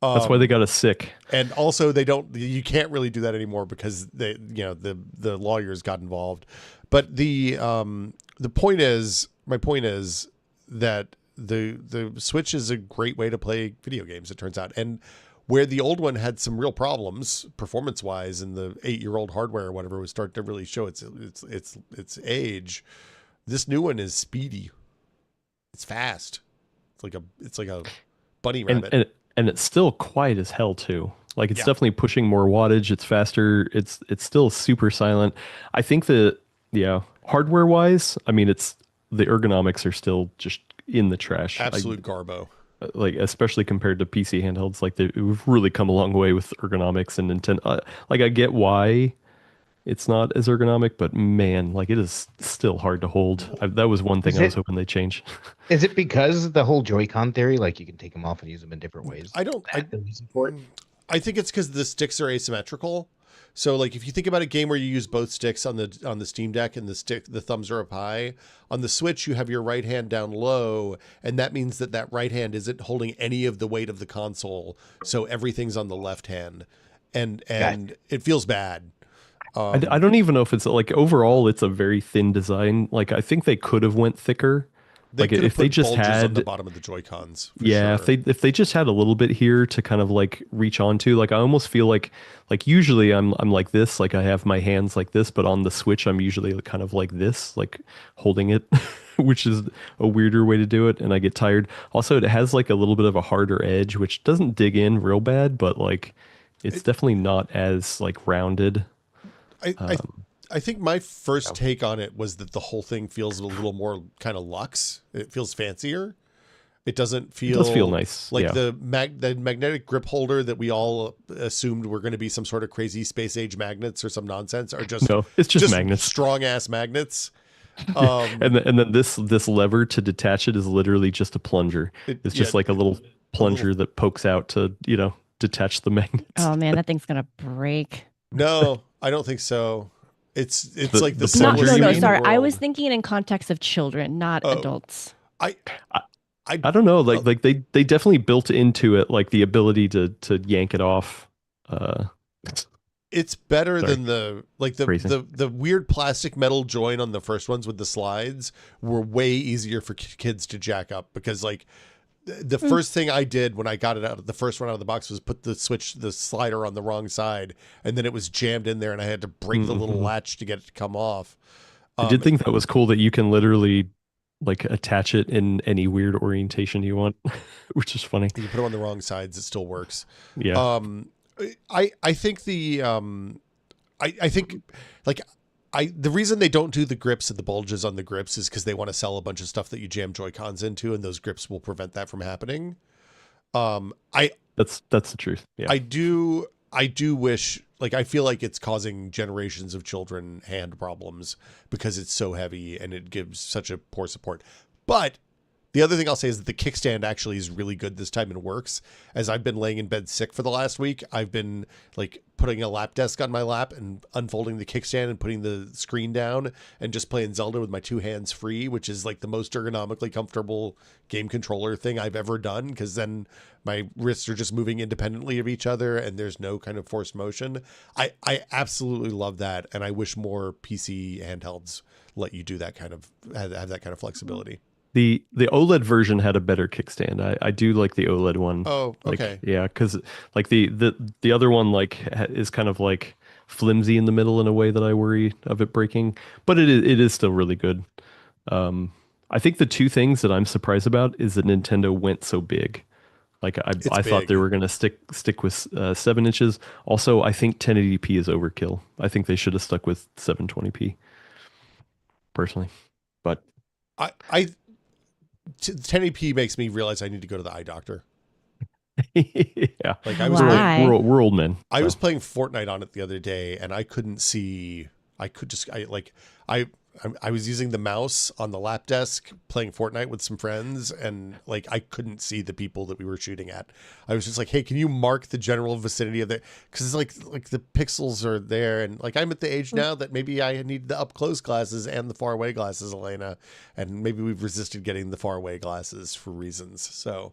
That's why they got us sick. And also you can't really do that anymore because the lawyers got involved. But my point is that the Switch is a great way to play video games, it turns out. And where the old one had some real problems performance wise and the 8-year-old hardware or whatever would start to really show its age, this new one is speedy. It's fast. It's like a bunny rabbit. And it's still quiet as hell too. Like it's definitely pushing more wattage. It's faster. It's still super silent. I think that hardware wise, I mean, it's the ergonomics are still just in the trash. Absolute garbo. Like especially compared to PC handhelds, like we've really come a long way with ergonomics and Nintendo. Like I get why it's not as ergonomic, but man, like it is still hard to hold. That was one thing I was hoping they change. Is it because the whole Joy-Con theory, like you can take them off and use them in different ways? I think it's because the sticks are asymmetrical. So like if you think about a game where you use both sticks on the Steam Deck and the thumbs are up high, on the Switch you have your right hand down low, and that means that right hand isn't holding any of the weight of the console, so everything's on the left hand, and it feels bad. I don't even know if it's like overall it's a very thin design. Like I think they could have went thicker. Like if they just had on the bottom of the Joy-Cons. Yeah, sure. if they just had a little bit here to kind of like reach onto, like I almost feel like usually I'm like this, like I have my hands like this, but on the Switch I'm usually kind of like this, like holding it, which is a weirder way to do it, and I get tired. Also, it has like a little bit of a harder edge, which doesn't dig in real bad, but like it's definitely not as like rounded. I think my first take on it was that the whole thing feels a little more kind of luxe. It feels fancier. It doesn't It does feel feel nice. like Yeah. the magnetic grip holder that we all assumed were going to be some sort of crazy space age magnets or some nonsense are just No, it's just magnets. strong ass magnets. And then this lever to detach it is literally just a plunger. It's just like a little plunger that pokes out to, detach the magnets. Oh man, that thing's gonna break. No, I don't think so. It's like the plunger, simplest you No, thing in mean? the sorry. I was world. thinking in context of children, not adults. I I don't know, like they definitely built into it like the ability to yank it off. It's better Sorry. than the Phrasing. the weird plastic metal join on the first ones with the slides were way easier for kids to jack up because like the first thing I did when I got it out, the first one out of the box was put the slider on the wrong side, and then it was jammed in there, and I had to break the little latch to get it to come off. I did think that was cool that you can literally like attach it in any weird orientation you want, which is funny. You put it on the wrong sides, it still works. Yeah. I think I think like the reason they don't do the grips and the bulges on the grips is because they want to sell a bunch of stuff that you jam Joy-Cons into, and those grips will prevent that from happening. That's the truth. Yeah. I do wish, like, I feel like it's causing generations of children hand problems because it's so heavy and it gives such a poor support. But the other thing I'll say is that the kickstand actually is really good this time and works. As I've been laying in bed sick for the last week, I've been like putting a lap desk on my lap and unfolding the kickstand and putting the screen down and just playing Zelda with my two hands free, which is like the most ergonomically comfortable game controller thing I've ever done, because then my wrists are just moving independently of each other and there's no kind of forced motion. I absolutely love that, and I wish more PC handhelds let you do that kind of have that kind of flexibility. The OLED version had a better kickstand. I do like the OLED one. Oh, Like, okay. yeah, because like the other one like is kind of like flimsy in the middle in a way that I worry of it breaking, but it is still really good. I think the two things that I'm surprised about is that Nintendo went so big. Like I thought big. they were gonna stick with 7 inches. Also, I think 1080p is overkill. I think they should have stuck with 720p. Personally, but 1080p makes me realize I need to go to the eye doctor. yeah, Like Why? we're old men. I so. was playing Fortnite on it the other day, and I couldn't see. I was using the mouse on the lap desk playing Fortnite with some friends, and like I couldn't see the people that we were shooting at. I was just like, "Hey, can you mark the general vicinity of the?" Because like the pixels are there, and like I'm at the age now that maybe I need the up close glasses and the far away glasses, Elena, and maybe we've resisted getting the far away glasses for reasons. So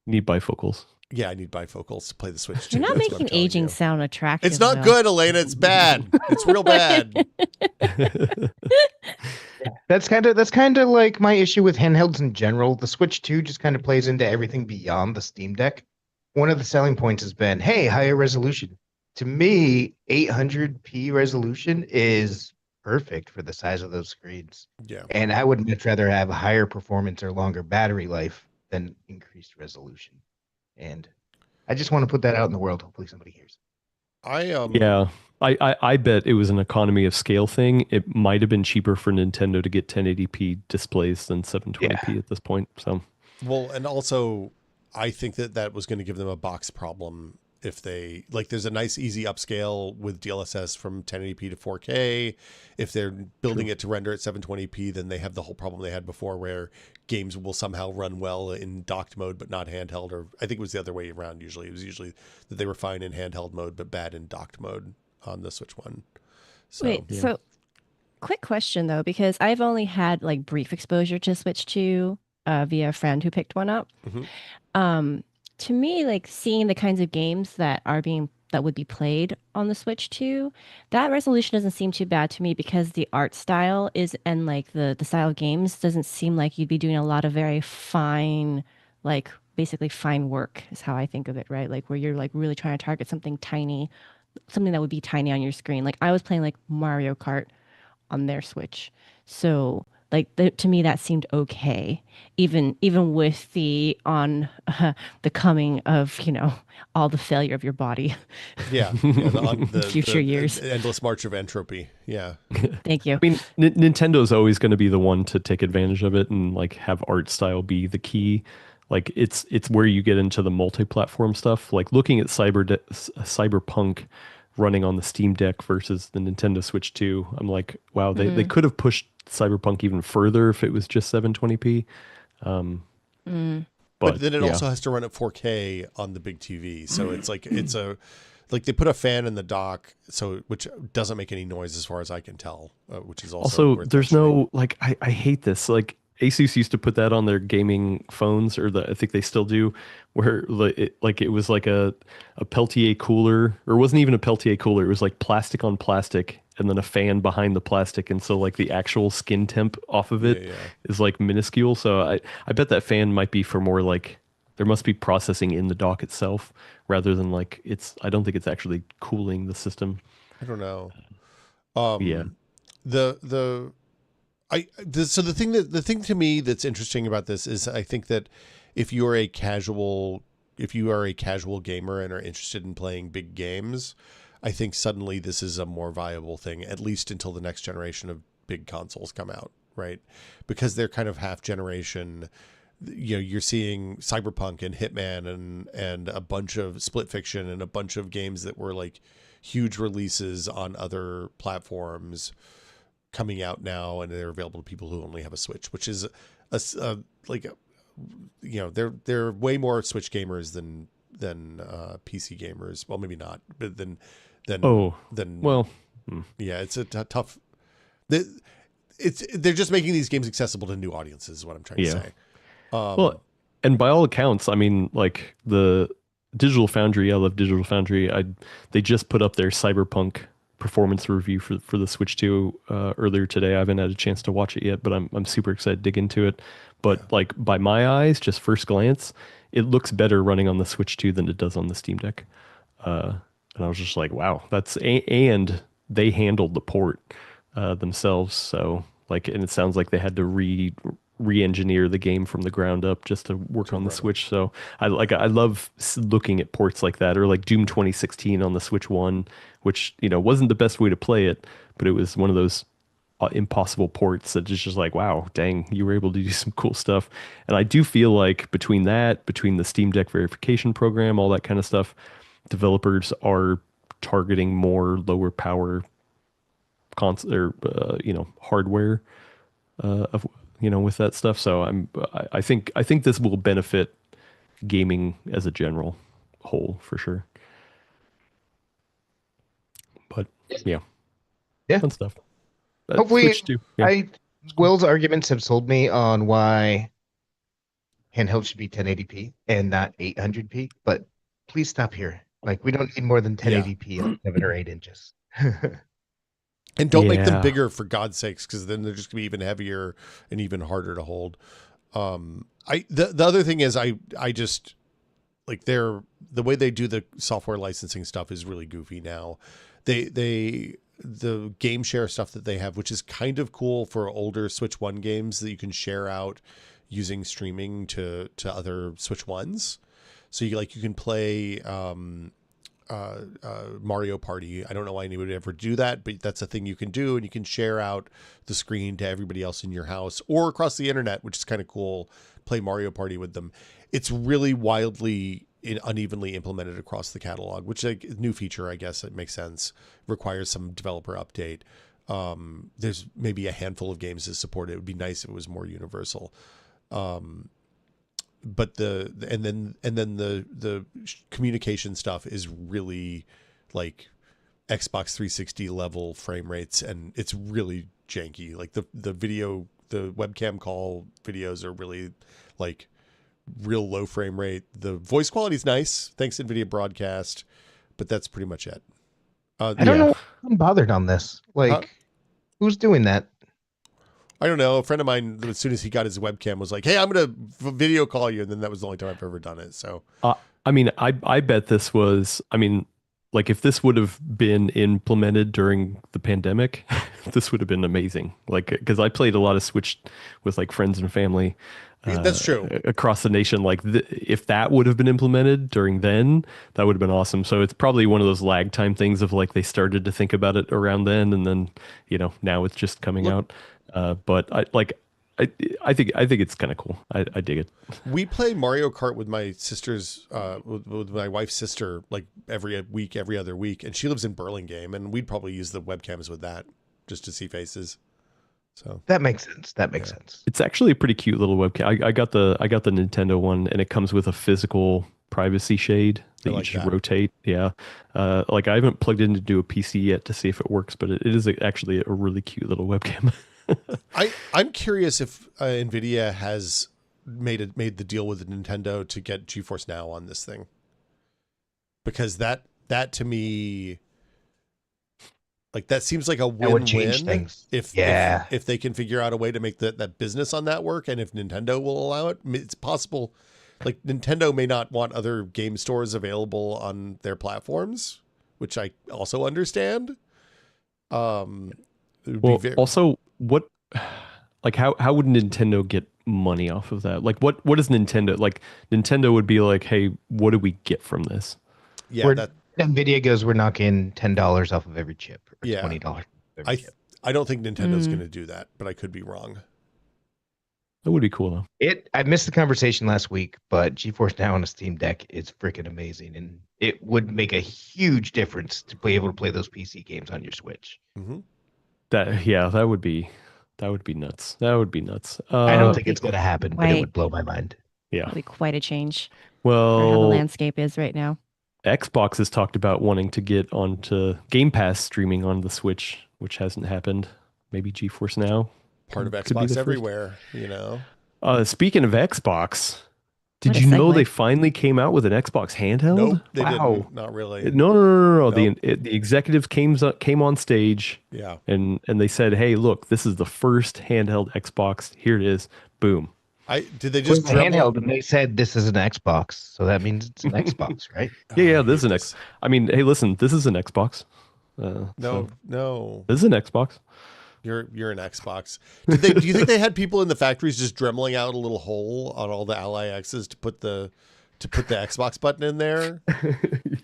Need bifocals. yeah, I need bifocals to play the Switch too. You're not That's what I'm making telling aging you. sound attractive. It's not though. good, Elena. It's bad. It's real bad. That's kind of like my issue with handhelds in general. The Switch 2 just kind of plays into everything beyond the Steam Deck. One of the selling points has been, hey, higher resolution. To me, 800p resolution is perfect for the size of those screens. Yeah. And I would much rather have higher performance or longer battery life than increased resolution. And I just want to put that out in the world. Hopefully somebody hears. Yeah. I bet it was an economy of scale thing. It might have been cheaper for Nintendo to get 1080p displays than 720p at this point. So, Well, and also, I think that was going to give them a box problem if they like. There's a nice easy upscale with DLSS from 1080p to 4K. If they're building it to render at 720p, then they have the whole problem they had before, where games will somehow run well in docked mode but not handheld. Or I think it was the other way around. Usually, it was usually that they were fine in handheld mode but bad in docked mode on the Switch One. So, Wait, so quick question though, because I've only had like brief exposure to Switch 2 via a friend who picked one up. To me, like seeing the kinds of games that would be played on the Switch 2, that resolution doesn't seem too bad to me because the art style is and like the style of games doesn't seem like you'd be doing a lot of very fine, like basically fine work is how I think of it, right? Like where you're like really trying to target something tiny, something that would be tiny on your screen. Like I was playing like Mario Kart on their Switch. So Like to me, that seemed okay, even with the the coming of all the failure of your body Yeah, in future years. the endless march of entropy. Yeah, Thank I you. mean, Nintendo's always going to be the one to take advantage of it and like have art style be the key. Like it's where you get into the multi-platform stuff. Like looking at Cyberpunk running on the Steam Deck versus the Nintendo Switch 2, I'm like, wow, they could have pushed Cyberpunk even further if it was just 720p. but But then it yeah, also has to run at 4K on the big TV. So it's like like they put a fan in the dock, so which doesn't make any noise as far as I can tell, which is also also, worth there's mentioning. no like I hate this. Like Asus used to put that on their gaming phones, or I think they still do, where it was like a Peltier cooler, or it wasn't even a Peltier cooler. It was like plastic on plastic, and then a fan behind the plastic, and so like the actual skin temp off of Yeah, it yeah. is like minuscule. So I bet that fan might be for more like there must be processing in the dock itself rather than like it's. I don't think it's actually cooling the system. I don't know. Yeah. The so the thing to me that's interesting about this is I think that if you are a casual gamer and are interested in playing big games, I think suddenly this is a more viable thing, at least until the next generation of big consoles come out, right? Because they're kind of half generation. You're seeing Cyberpunk and Hitman and a bunch of Split Fiction and a bunch of games that were like huge releases on other platforms coming out now, and they're available to people who only have a Switch, which is like they're way more Switch gamers than PC gamers. Well, maybe not, but Oh, than well, yeah, it's a tough. They're just making these games accessible to new audiences. Is what I'm trying to yeah. say. Well, and by all accounts, I mean, like the Digital Foundry, I love Digital Foundry. They just put up their Cyberpunk performance review for the Switch 2 earlier today. I haven't had a chance to watch it yet, but I'm super excited to dig into it. But like by my eyes, just first glance, it looks better running on the Switch 2 than it does on the Steam Deck. And I was just like, wow, and they handled the port themselves. So like, and it sounds like they had to re-engineer the game from the ground up just to work on the Switch. So I love looking at ports like that, or like Doom 2016 on the Switch 1, which wasn't the best way to play it, but it was one of those impossible ports that is just like, wow, dang, you were able to do some cool stuff. And I do feel like between the Steam Deck verification program, all that kind of stuff, developers are targeting more lower power hardware of with that stuff. So I think this will benefit gaming as a general whole for sure. But yeah, Yeah. fun stuff. Hopefully, Switch 2. Yeah. Will's arguments have sold me on why handheld should be 1080p and not 800p. But please stop here. Like, we don't need more than 1080p on 7 or 8 inches. And don't make them Yeah. bigger, for God's sakes, because then they're just gonna be even heavier and even harder to hold. The other thing is I just like the way they do the software licensing stuff is really goofy now. The game share stuff that they have, which is kind of cool for older Switch 1 games that you can share out using streaming to other Switch 1s. So you can play Mario Party. I don't know why anyone would ever do that, but that's a thing you can do, and you can share out the screen to everybody else in your house or across the internet, which is kind of cool. Play Mario Party with them. It's really wildly unevenly implemented across the catalog, which is a new feature, I guess. It makes sense. Requires some developer update. There's maybe a handful of games that support it. It would be nice if it was more universal. But the communication stuff is really like Xbox 360 level frame rates, and it's really janky. Like the webcam call videos are really like real low frame rate. The voice quality is nice, thanks to NVIDIA Broadcast, but that's pretty much it. I don't know why I'm bothered on this. Like, who's doing that? I don't know. A friend of mine, as soon as he got his webcam, was like, "Hey, I'm gonna video call you," and then that was the only time I've ever done it. So, I mean, I bet this was. I mean, like if this would have been implemented during the pandemic, this would have been amazing. Like, because I played a lot of Switch with like friends and family That's true. across the nation. Like, if that would have been implemented during then, that would have been awesome. So it's probably one of those lag time things of like they started to think about it around then, and then now it's just coming Look, out. But I think it's kind of cool. I dig it. we play Mario Kart with my sister's, with my wife's sister, like every week, every other week, and she lives in Burlingame, and we'd probably use the webcams with that just to see faces. So That makes sense. That makes sense. It's actually a pretty cute little webcam. I got the Nintendo one, and it comes with a physical privacy shade that I you like just that. rotate. Yeah. Like I haven't plugged in to do a PC yet to see if it works, but it is actually a really cute little webcam. I'm curious if Nvidia has made the deal with Nintendo to get GeForce Now on this thing, because that to me, like, that seems like a That would change win-win things. if Yeah. if they can figure out a way to make that business on that work, and if Nintendo will allow it. It's possible, like, Nintendo may not want other game stores available on their platforms, which I also understand. It would Well, be very, also, what, like, how would Nintendo get money off of that? Like, what is Nintendo like? Nintendo would be like, hey, what do we get from this? yeah, Where that NVIDIA goes, we're knocking $10 off of every chip, or Yeah. $20 off of every chip. I don't think Nintendo's going to do that, but I could be wrong. That would be cool though. I missed the conversation last week, but GeForce Now on a Steam Deck is freaking amazing, and it would make a huge difference to be able to play those PC games on your Switch. Mm-hmm. That would be nuts. That would be nuts. I don't think it's going to happen, but it Right. would blow my mind. Yeah. That'll be quite a change for how the Well, landscape is right now. Xbox has talked about wanting to get onto Game Pass streaming on the Switch, which hasn't happened. Maybe GeForce Now. Part of could be the Xbox first. everywhere, you know. Speaking of Xbox, did What a you know segue. they finally came out with an Xbox handheld? Nope, they Wow. didn't. Not really. No. Nope. The executive came on stage Yeah. and they said, "Hey, look, this is the first handheld Xbox. Here it is. Boom." Did they It was just a handheld, and they said this is an Xbox, so that means it's an Xbox, right? Yeah, this is an X. I mean, hey, listen, this is an Xbox. No, So no. this is an Xbox. You're an Xbox. Do you think they had people in the factories just dremeling out a little hole on all the Ally X's to put the Xbox button in there?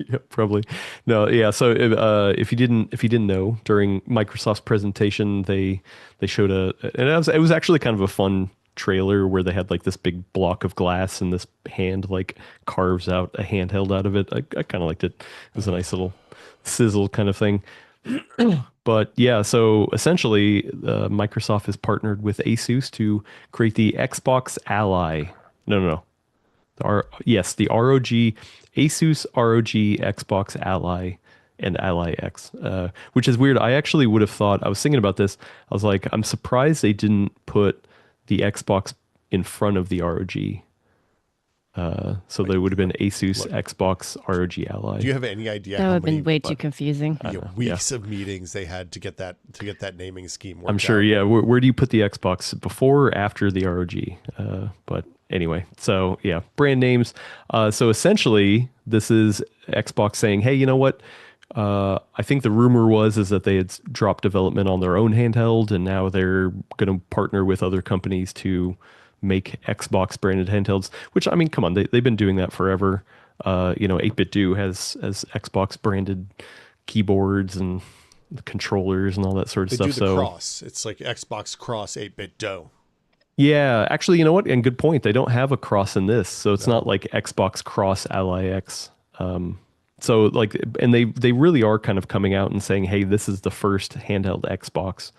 Yeah, probably. No, yeah. So if you didn't know, during Microsoft's presentation, they showed and it was actually kind of a fun trailer where they had like this big block of glass and this hand like carves out a handheld out of it. I kind of liked it. It was a nice little sizzle kind of thing. But yeah, so essentially, Microsoft has partnered with Asus to create the Xbox Ally. No. The ROG, Asus ROG Xbox Ally and Ally X, which is weird. I actually would have thought, I was thinking about this. I was like, I'm surprised they didn't put the Xbox in front of the ROG. So there would have been Asus Xbox ROG Ally. Do you have any idea That how would have many been way too confusing. weeks of meetings they had to get that naming scheme worked I'm sure, out? yeah. Where do you put the Xbox, before or after the ROG? But anyway, so yeah, brand names. So essentially, this is Xbox saying, hey, you know what? I think the rumor is that they had dropped development on their own handheld, and now they're going to partner with other companies to make Xbox branded handhelds. Which, I mean, come on, they've been doing that forever. 8BitDo has Xbox branded keyboards and controllers and all that sort of They stuff. do the So cross. It's like Xbox Cross 8BitDo. yeah, actually, you know what? And good point. They don't have a cross in this, so it's not like Xbox Cross Ally X. So like, and they really are kind of coming out and saying, hey, this is the first handheld Xbox.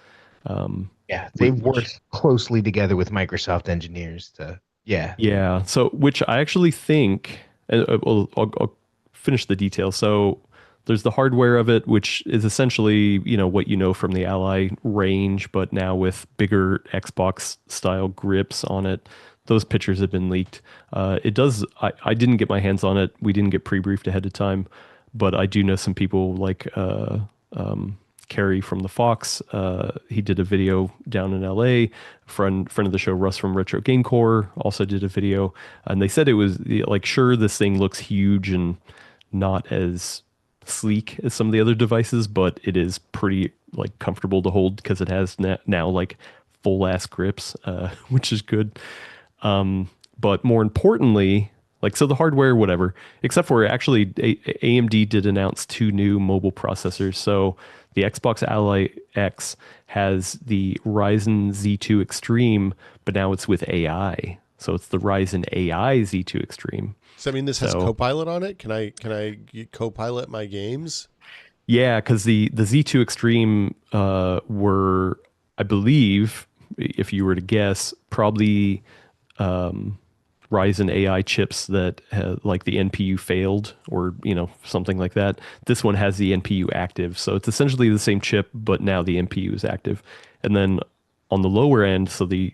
Yeah, they've worked closely together with Microsoft engineers to, Yeah. So, which I actually think, and I'll finish the details. So there's the hardware of it, which is essentially, what you know from the Ally range, but now with bigger Xbox style grips on it. Those pictures have been leaked. It does. I didn't get my hands on it. We didn't get pre-briefed ahead of time, but I do know some people like Kerry from the Fox. He did a video down in LA. Friend of the show, Russ from Retro Game Core, also did a video, and they said it was like, sure, this thing looks huge and not as sleek as some of the other devices, but it is pretty like comfortable to hold because it has now like full ass grips, which is good. But more importantly, like, so the hardware, whatever, except for actually AMD did announce two new mobile processors. So the Xbox Ally X has the Ryzen Z2 Extreme, but now it's with AI. So it's the Ryzen AI Z2 Extreme. Does that mean this has So Copilot on it? Can I Copilot my games? yeah, because the Z2 Extreme were, I believe, if you were to guess, probably Ryzen AI chips that like the NPU failed or something like that. This one has the NPU active, so it's essentially the same chip, but now the NPU is active. And then on the lower end, so the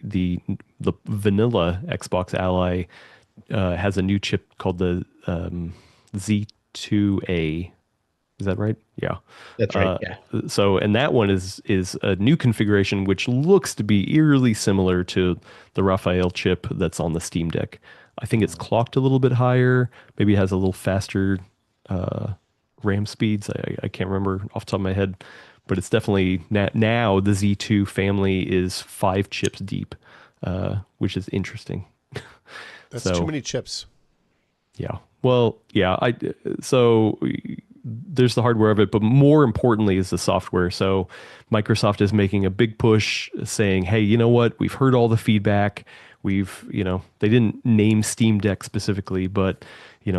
vanilla Xbox Ally has a new chip called the Z2A. Is that right? Yeah. That's right. Yeah. So, and that one is a new configuration which looks to be eerily similar to the Raphael chip that's on the Steam Deck. I think it's clocked a little bit higher. Maybe it has a little faster RAM speeds. I can't remember off the top of my head, but it's definitely now the Z2 family is 5 chips deep, which is interesting. That's So, too many chips. yeah. Well, yeah. So there's the hardware of it, but more importantly is the software. So Microsoft is making a big push saying, hey, you know what? We've heard all the feedback. They didn't name Steam Deck specifically, but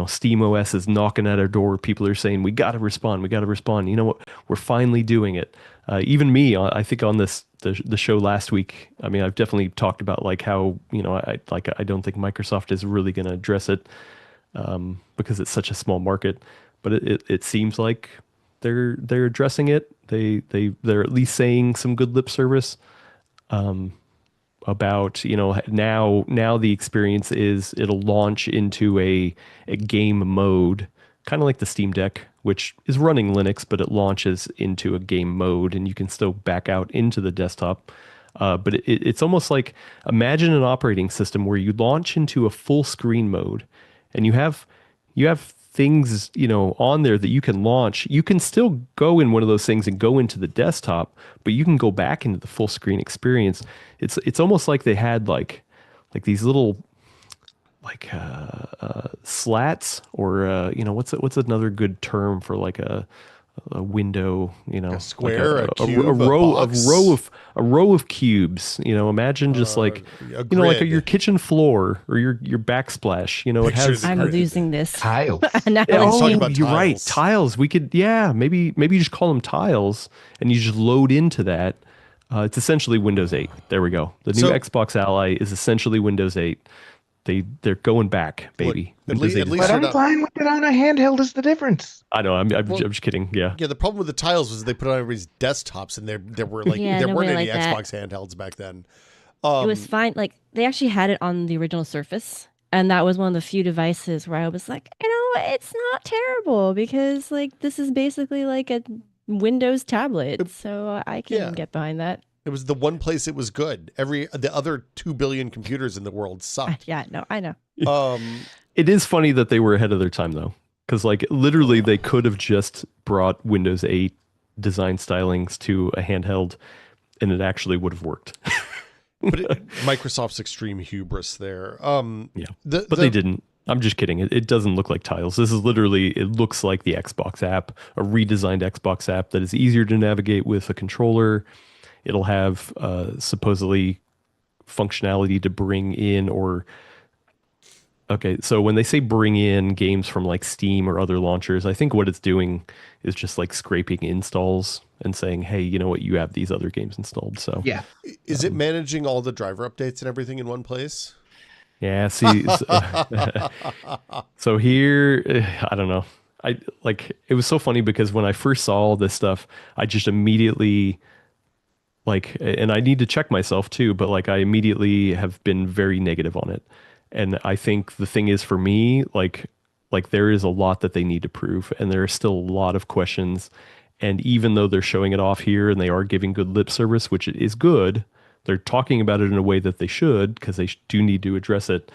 Steam OS is knocking at our door. People are saying, we got to respond. We got to respond. You know what? We're finally doing it. Even me, I think on the show last week, I mean, I've definitely talked about like how, I don't think Microsoft is really going to address it because it's such a small market. But it seems like they're addressing it. They're at least saying some good lip service about now the experience is it'll launch into a game mode, kind of like the Steam Deck, which is running Linux, but it launches into a game mode, and you can still back out into the desktop. But it's almost like, imagine an operating system where you launch into a full screen mode, and you have things on there that you can launch. You can still go in one of those things and go into the desktop, but you can go back into the full screen experience. It's almost like they had like these little like slats, or what's another good term for like a window, a square, like a cube, a box. a row of cubes. Imagine just like a like grid. your kitchen floor or your backsplash. It has. I'm losing this Tiles. analogy. I was talking about You're right. tiles. Tiles. We could, maybe you just call them tiles, and you just load into that. It's essentially Windows 8. There we go. The new So- Xbox Ally is essentially Windows 8. They're going back, baby. Look, Windows 8 at is least But they're I'm not- fine with it on a handheld is the difference. I know. I'm just kidding. Yeah. Yeah, the problem with the tiles was they put it on everybody's desktops, and there were like Yeah, there weren't nobody any liked Xbox handhelds back then. It was fine. Like, they actually had it on the original Surface, and that was one of the few devices where I was like, it's not terrible, because like this is basically like a Windows tablet, so I can Yeah. get behind that. It was the one place it was good. The other 2 billion computers in the world sucked. Yeah, no, I know. It is funny that they were ahead of their time, though, because like literally they could have just brought Windows 8 design stylings to a handheld, and it actually would have worked. But Microsoft's extreme hubris there. Yeah, but they didn't. I'm just kidding. It doesn't look like tiles. This is literally, it looks like the Xbox app, a redesigned Xbox app that is easier to navigate with a controller. It'll have supposedly functionality to bring in okay, so when they say bring in games from like Steam or other launchers, I think what it's doing is just like scraping installs and saying, hey, you know what, you have these other games installed. So Yeah. Is it managing all the driver updates and everything in one place? yeah, see, so here, I don't know. It was so funny because when I first saw all this stuff, I just immediately and I need to check myself too, but like I immediately have been very negative on it. And I think the thing is, for me, like there is a lot that they need to prove, and there are still a lot of questions. And even though they're showing it off here and they are giving good lip service, which is good, they're talking about it in a way that they should, because they do need to address it.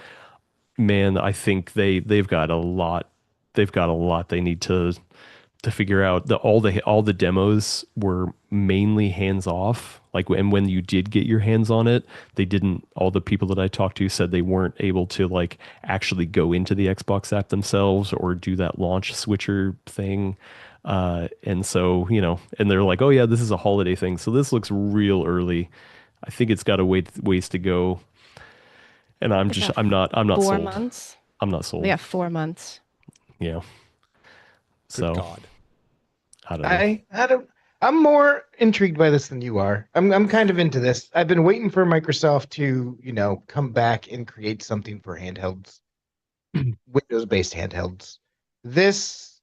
Man, I think they've got a lot. They've got a lot they need to to figure out all the demos were mainly hands off. Like, and when you did get your hands on it, they didn't. All the people that I talked to said they weren't able to like actually go into the Xbox app themselves or do that launch switcher thing. And so, and they're like, oh yeah, this is a holiday thing. So this looks real early. I think it's got a ways to go. And They got I'm not 4 sold. months. I'm not sold. We got 4 months. Yeah. Good So God. I don't know. I don't. I'm more intrigued by this than you are. I'm kind of into this. I've been waiting for Microsoft to, come back and create something for handhelds, Windows-based handhelds. This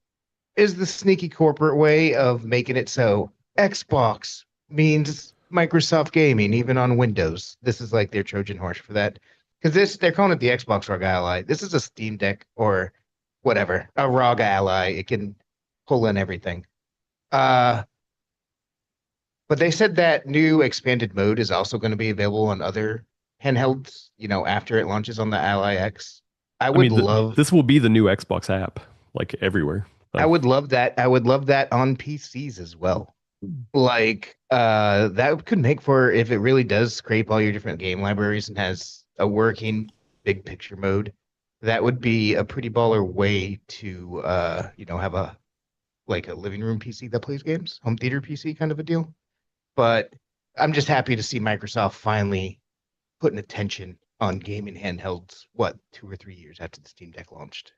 is the sneaky corporate way of making it so Xbox means Microsoft gaming, even on Windows. This is like their Trojan horse for that. Because they're calling it the Xbox ROG Ally. This is a Steam Deck or whatever, a ROG Ally. It can pull in everything. But they said that new expanded mode is also going to be available on other handhelds, after it launches on the Ally X. I I would mean, love this will be the new Xbox app, like everywhere. I So, would love that. I would love that on PCs as well. Like, that could make for, if it really does scrape all your different game libraries and has a working big picture mode, that would be a pretty baller way to, have a living room PC that plays games, home theater PC kind of a deal. But I'm just happy to see Microsoft finally putting attention on gaming handhelds, 2 or 3 years after the Steam Deck launched.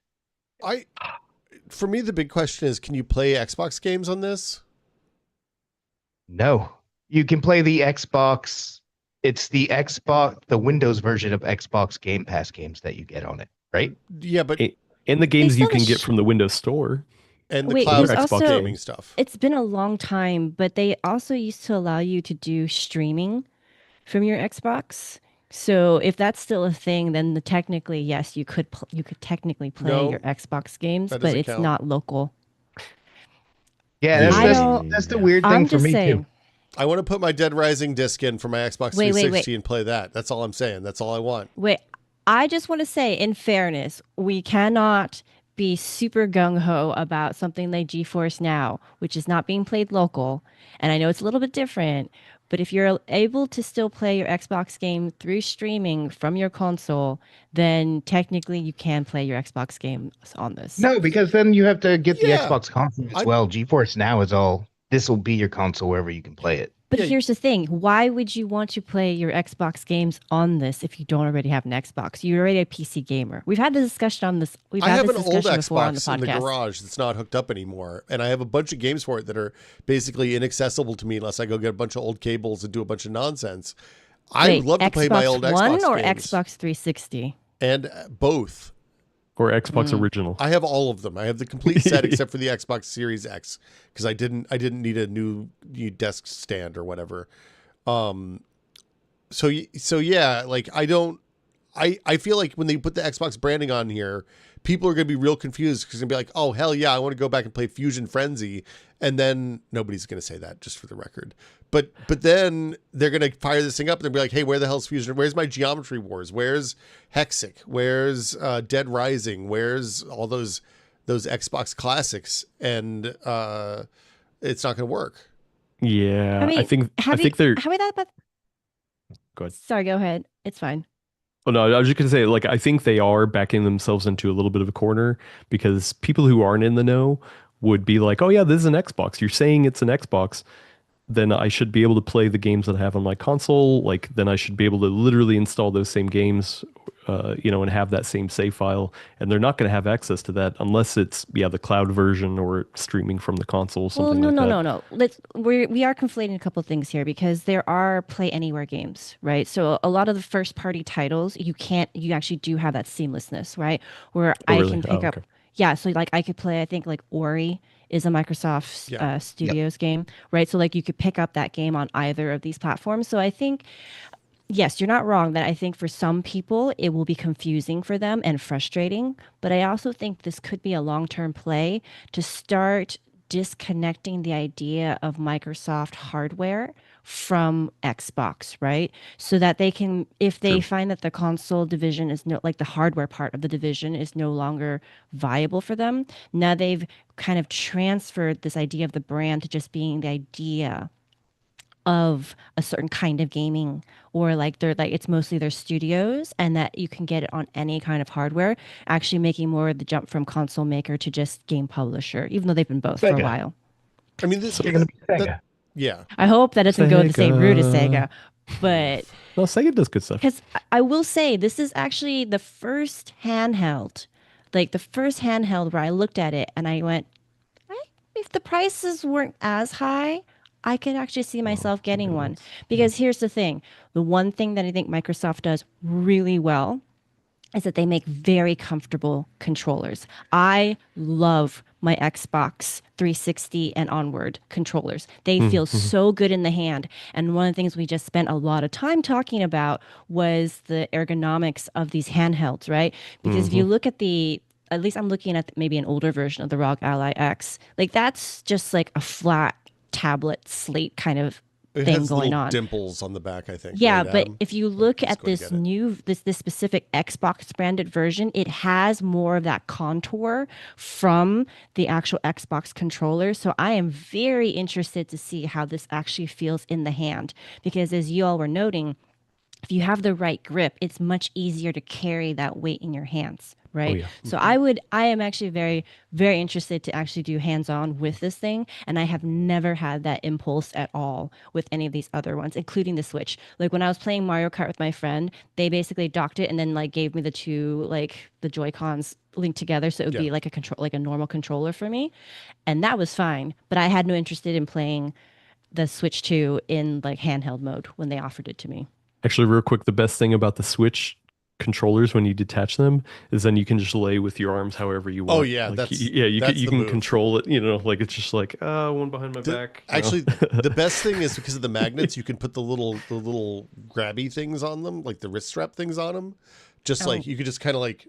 For me, the big question is, can you play Xbox games on this? No, you can play the Xbox. It's the Windows version of Xbox Game Pass games that you get on it, right? Yeah, but and the games you still can sh- get from the Windows Store. and the Wait, cloud there's Xbox also gaming stuff. it's been a long time, but they also used to allow you to do streaming from your Xbox. So if that's still a thing, then technically, yes, you could technically play your No, Xbox games, that but doesn't it's count. not local. Yeah, I don't. that's the weird thing I'm for just me too. saying. I want to put my Dead Rising disc in for my Xbox Wait, 360 and play that. That's all I'm saying. That's all I want. wait. I just want to say, in fairness, we cannot be super gung ho about something like GeForce Now, which is not being played local. And I know it's a little bit different, but if you're able to still play your Xbox game through streaming from your console, then technically you can play your Xbox games on this. No, because then you have to get the Yeah. Xbox console as I- well. GeForce Now is all. This will be your console wherever you can play it. But Yeah. here's the thing. Why would you want to play your Xbox games on this if you don't already have an Xbox? You're already a PC gamer. We've had this discussion on this. We've I had have this an old discussion before on the Xbox in the podcast. garage that's not hooked up anymore, and I have a bunch of games for it that are basically inaccessible to me unless I go get a bunch of old cables and do a bunch of nonsense. I Wait, would love to play my old Xbox Xbox One or games. Xbox 360? And both. Or Xbox Original. I have all of them. I have the complete set except for the Xbox Series X because I didn't need a new desk stand or whatever. So yeah, like I feel like when they put the Xbox branding on here, people are going to be real confused because they're going to be like, oh, hell yeah, I want to go back and play Fusion Frenzy. And then nobody's going to say that, just for the record. But then they're going to fire this thing up and they'll be like, hey, where the hell's Fusion? Where's my Geometry Wars? Where's Hexic? Where's Dead Rising? Where's all those Xbox classics? And it's not going to work. Yeah, I think they're. How that? Go ahead. Sorry, go ahead. It's fine. Oh no, I was just gonna say, like, I think they are backing themselves into a little bit of a corner because people who aren't in the know would be like, "Oh yeah, this is an Xbox. You're saying it's an Xbox, then I should be able to play the games that I have on my console. Like, then I should be able to literally install those same games, and have that same save file. And they're not going to have access to that unless it's the cloud version or streaming from the console, something like that. No. We are conflating a couple things here because there are Play Anywhere games, right? So a lot of the first party titles, you actually do have that seamlessness, right? Where Oh, I really? can pick up, Okay. yeah. So like I could play, I think like Ori is a Microsoft Yeah. Studios game, right? So like you could pick up that game on either of these platforms. So I think, yes, you're not wrong that I think for some people it will be confusing for them and frustrating. But I also think this could be a long-term play to start disconnecting the idea of Microsoft hardware from Xbox, right? So that they can, if they True. find that the console division is no, like the hardware part of the division is no longer viable for them, now they've kind of transferred this idea of the brand to just being the idea of a certain kind of gaming, or like they're like it's mostly their studios and that you can get it on any kind of hardware, actually making more of the jump from console maker to just game publisher, even though they've been both for a Sega. while. I mean, this You're gonna be that Sega. yeah. I hope that doesn't go the same route as Sega. Sega, but No, Sega does good stuff. because I will say this is actually the first handheld, like the first handheld where I looked at it and I went, if the prices weren't as high, I could actually see myself getting one. Because here's the thing, the one thing that I think Microsoft does really well is that they make very comfortable controllers. I love my Xbox 360 and onward controllers. They feel so good in the hand. And one of the things we just spent a lot of time talking about was the ergonomics of these handhelds, right? Because if you look at at least I'm looking at maybe an older version of the ROG Ally X, like that's just like a flat tablet slate kind of It thing has going little on. dimples on the back, I think. Yeah, right, but Adam? if you Like, look just at go to this get it. new this specific Xbox branded version, it has more of that contour from the actual Xbox controller. So I am very interested to see how this actually feels in the hand, because as you all were noting, if you have the right grip, it's much easier to carry that weight in your hands, Oh right? yeah. So I am actually very, very interested to actually do hands-on with this thing. And I have never had that impulse at all with any of these other ones, including the Switch. Like when I was playing Mario Kart with my friend, they basically docked it and then like gave me the two, like the Joy-Cons linked together. So it would Yeah. be like like a normal controller for me. And that was fine. But I had no interest in playing the Switch 2 in like handheld mode when they offered it to me. Actually, real quick, the best thing about the Switch controllers when you detach them is then you can just lay with your arms however you want. Oh, yeah, Like, that's yeah, you that's you the can move. control it. Like it's just like one behind my back. Actually, the best thing is because of the magnets, you can put the little grabby things on them, like the wrist strap things on them. Just like you could just kind of like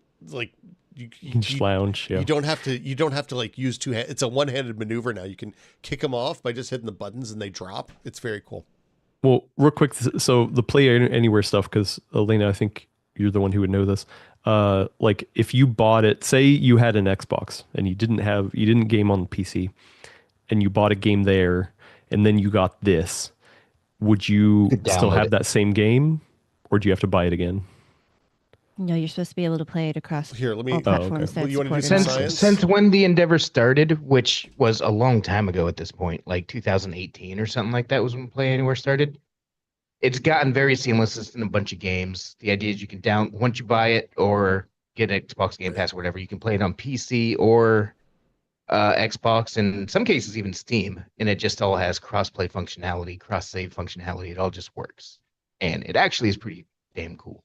You can just lounge. Yeah. you don't have to like use two hands. It's a one-handed maneuver now. You can kick them off by just hitting the buttons and they drop. It's very cool. Well, real quick, so the Play Anywhere stuff, because Elena, I think you're the one who would know this. Like if you bought it, say you had an Xbox and you didn't game on the PC, and you bought a game there, and then you got this, would you could still download have it. that same game, or do you have to buy it again? No, you're supposed to be able to play it across Here, let me- all Oh, platforms okay. that Well, you wanna do support some it. science? Since when the endeavor started, which was a long time ago at this point, like 2018 or something like that was when Play Anywhere started. It's gotten very seamless. It's in a bunch of games. The idea is you can once you buy it or get an Xbox Game Pass or whatever, you can play it on PC or Xbox, and in some cases even Steam, and it just all has cross-play functionality, cross-save functionality. It all just works, and it actually is pretty damn cool.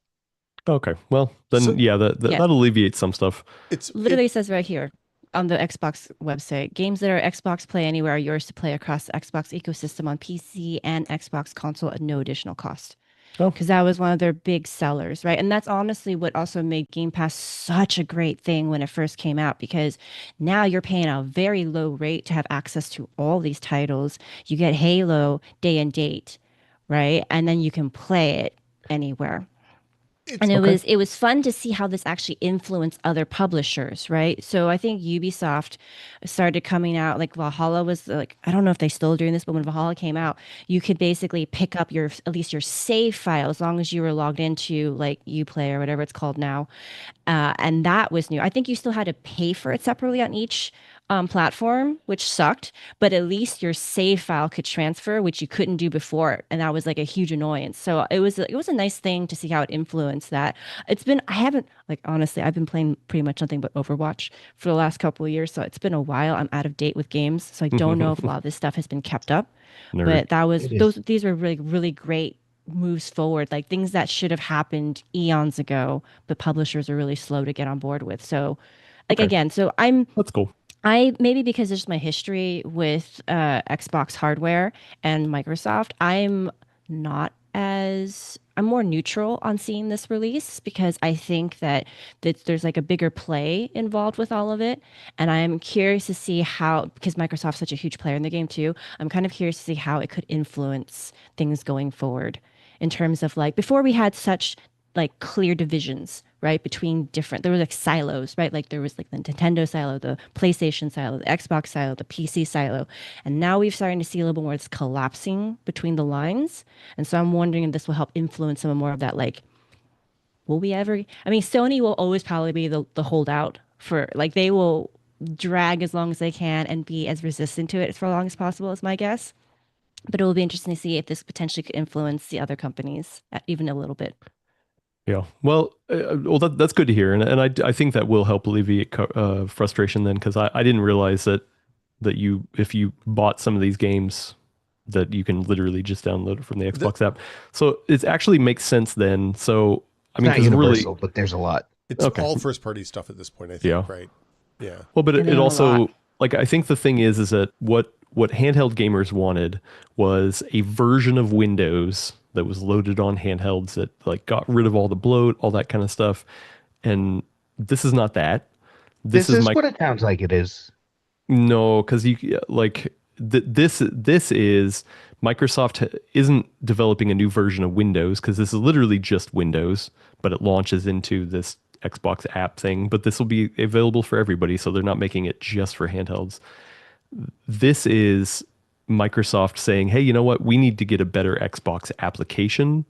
Okay, well then, So- yeah, Yeah. that alleviates some stuff. It's Literally says right here on the Xbox website, games that are Xbox Play Anywhere are yours to play across the Xbox ecosystem on PC and Xbox console at no additional cost. Oh. Because that was one of their big sellers, right? And that's honestly what also made Game Pass such a great thing when it first came out, because now you're paying a very low rate to have access to all these titles. You get Halo day and date, right? And then you can play it anywhere. And it was fun to see how this actually influenced other publishers, right? So I think Ubisoft started coming out, like Valhalla was like, I don't know if they still doing this, but when Valhalla came out, you could basically pick up at least your save file as long as you were logged into like Uplay or whatever it's called now. And that was new. I think you still had to pay for it separately on each platform, which sucked, but at least your save file could transfer, which you couldn't do before, and that was like a huge annoyance. So it was a nice thing to see how it influenced that. I haven't, like, honestly, I've been playing pretty much nothing but Overwatch for the last couple of years, so it's been a while. I'm out of date with games, so I don't know if a lot of this stuff has been kept up. Nerd. But these were really, really great moves forward, like things that should have happened eons ago, but publishers are really slow to get on board with. So like, Okay. again, so That's cool. I maybe because there's my history with Xbox hardware and Microsoft, I'm not as I'm more neutral on seeing this release because I think that there's like a bigger play involved with all of it. And I'm curious to see how, because Microsoft's such a huge player in the game too, I'm kind of curious to see how it could influence things going forward in terms of like before we had such like clear divisions, right? Between different, there was like silos, right? Like there was like the Nintendo silo, the PlayStation silo, the Xbox silo, the PC silo. And now we've starting to see a little bit more it's collapsing between the lines. And so I'm wondering if this will help influence some more of that. Like, will we ever, I mean, Sony will always probably be the holdout for like, they will drag as long as they can and be as resistant to it for as long as possible, is my guess. But it will be interesting to see if this potentially could influence the other companies even a little bit. Yeah. Well, that's good to hear, and I think that will help alleviate frustration then, because I didn't realize that you if you bought some of these games that you can literally just download it from the Xbox app. So it actually makes sense then. So I It's mean, not because universal, really, but there's a lot. It's okay. all first party stuff at this point, I think, Yeah. right? Yeah. Well, but And it they own a lot. also like I think the thing is that what handheld gamers wanted was a version of Windows that was loaded on handhelds that like got rid of all the bloat, all that kind of stuff. And this is not that. This This is is my what it sounds like it is. no, because you like this is Microsoft isn't developing a new version of Windows because this is literally just Windows, but it launches into this Xbox app thing. But this will be available for everybody, so they're not making it just for handhelds. This is Microsoft saying, hey, you know what? We need to get a better Xbox application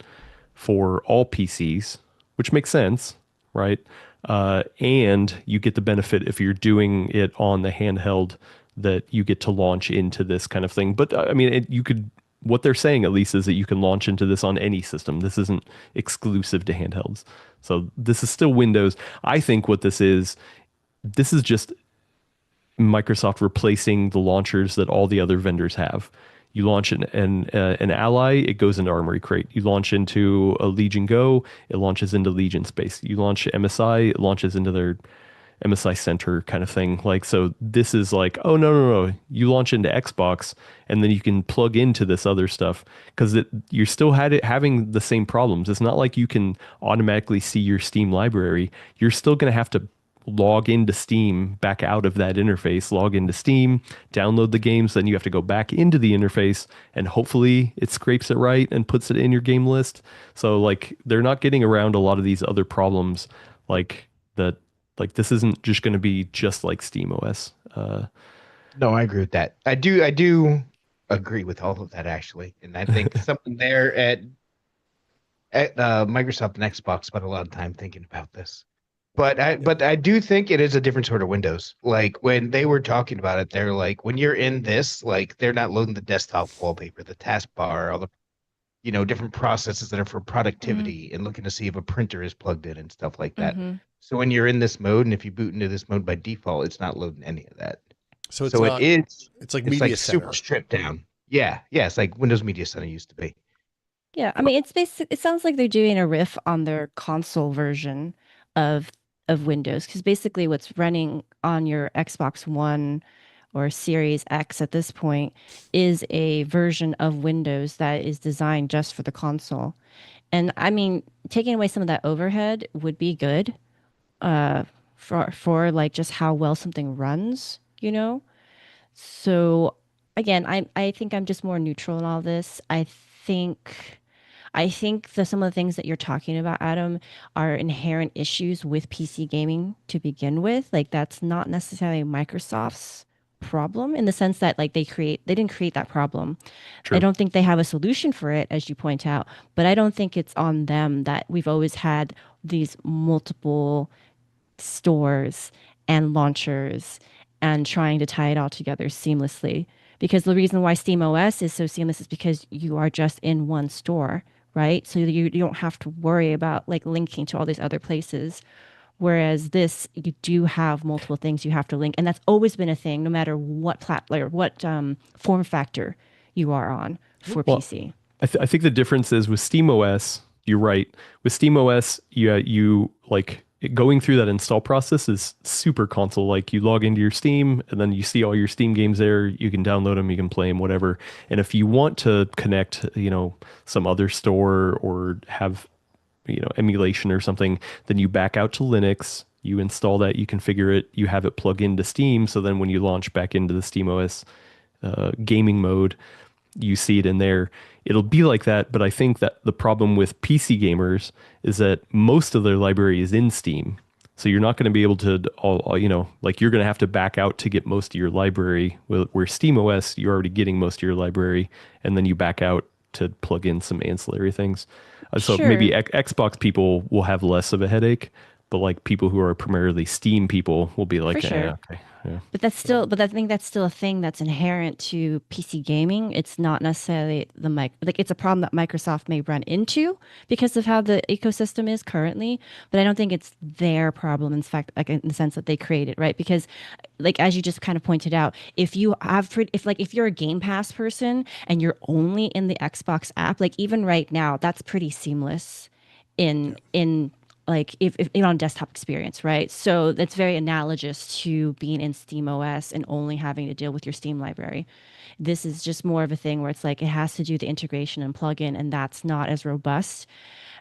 for all PCs, which makes sense, right? And you get the benefit if you're doing it on the handheld that you get to launch into this kind of thing. But I mean, you could, what they're saying at least is that you can launch into this on any system. This isn't exclusive to handhelds. So this is still Windows. I think what this is just Microsoft replacing the launchers that all the other vendors have. You launch an Ally, it goes into Armory Crate. You launch into a Legion Go, it launches into Legion Space. You launch MSI, it launches into their MSI Center kind of thing. Like, so this is like, oh, no. You launch into Xbox and then you can plug into this other stuff because you're still having the same problems. It's not like you can automatically see your Steam library. You're still going to have to log into Steam, back out of that interface, log into Steam, download the games, then you have to go back into the interface and hopefully it scrapes it right and puts it in your game list. So like they're not getting around a lot of these other problems like that. Like this isn't just going to be just like Steam OS. No, I agree with that. I do agree with all of that actually, and I think something there at Microsoft and Xbox spent a lot of time thinking about this. But I do think it is a different sort of Windows. Like when they were talking about it, they're like, when you're in this, like they're not loading the desktop wallpaper, the taskbar, all the different processes that are for productivity and looking to see if a printer is plugged in and stuff like that. Mm-hmm. So when you're in this mode, and if you boot into this mode by default, it's not loading any of that. So it's So not, it's like Media Center. super stripped down. Yeah, it's like Windows Media Center used to be. Yeah, I mean, it sounds like they're doing a riff on their console version of Windows because basically what's running on your Xbox One or Series X at this point is a version of Windows that is designed just for the console. And I mean, taking away some of that overhead would be good for like just how well something runs, you know? So again, I think I'm just more neutral in all this. I think some of the things that you're talking about, Adam, are inherent issues with PC gaming to begin with. Like that's not necessarily Microsoft's problem in the sense that like they didn't create that problem. I True. don't think they have a solution for it, as you point out, but I don't think it's on them that we've always had these multiple stores and launchers and trying to tie it all together seamlessly. Because the reason why SteamOS is so seamless is because you are just in one store, right? So you don't have to worry about like linking to all these other places. Whereas this, you do have multiple things you have to link, and that's always been a thing, no matter what form factor you are on for Well, PC. I think the difference is with SteamOS, you're right. With SteamOS, you like going through that install process is super console like. You log into your Steam and then you see all your Steam games there. You can download them, you can play them, whatever. And if you want to connect, some other store or have, emulation or something, then you back out to Linux, you install that, you configure it, you have it plug into Steam. So then when you launch back into the SteamOS gaming mode, you see it in there. It'll be like that, but I think that the problem with PC gamers is that most of their library is in Steam. So you're not going to be able to, like you're going to have to back out to get most of your library. Where SteamOS, you're already getting most of your library, and then you back out to plug in some ancillary things. So maybe Sure. Xbox people will have less of a headache, but like people who are primarily Steam people will be For like, sure. okay, yeah, But that's still, but I think that's still a thing that's inherent to PC gaming. It's not necessarily the mic, like it's a problem that Microsoft may run into because of how the ecosystem is currently. But I don't think it's their problem. In fact, like in the sense that they create it, right? Because, like as you just kind of pointed out, if you're a Game Pass person and you're only in the Xbox app, like even right now, that's pretty seamless in like if on desktop experience, right? So that's very analogous to being in Steam OS and only having to deal with your Steam library. This is just more of a thing where it's like it has to do the integration and plugin, and that's not as robust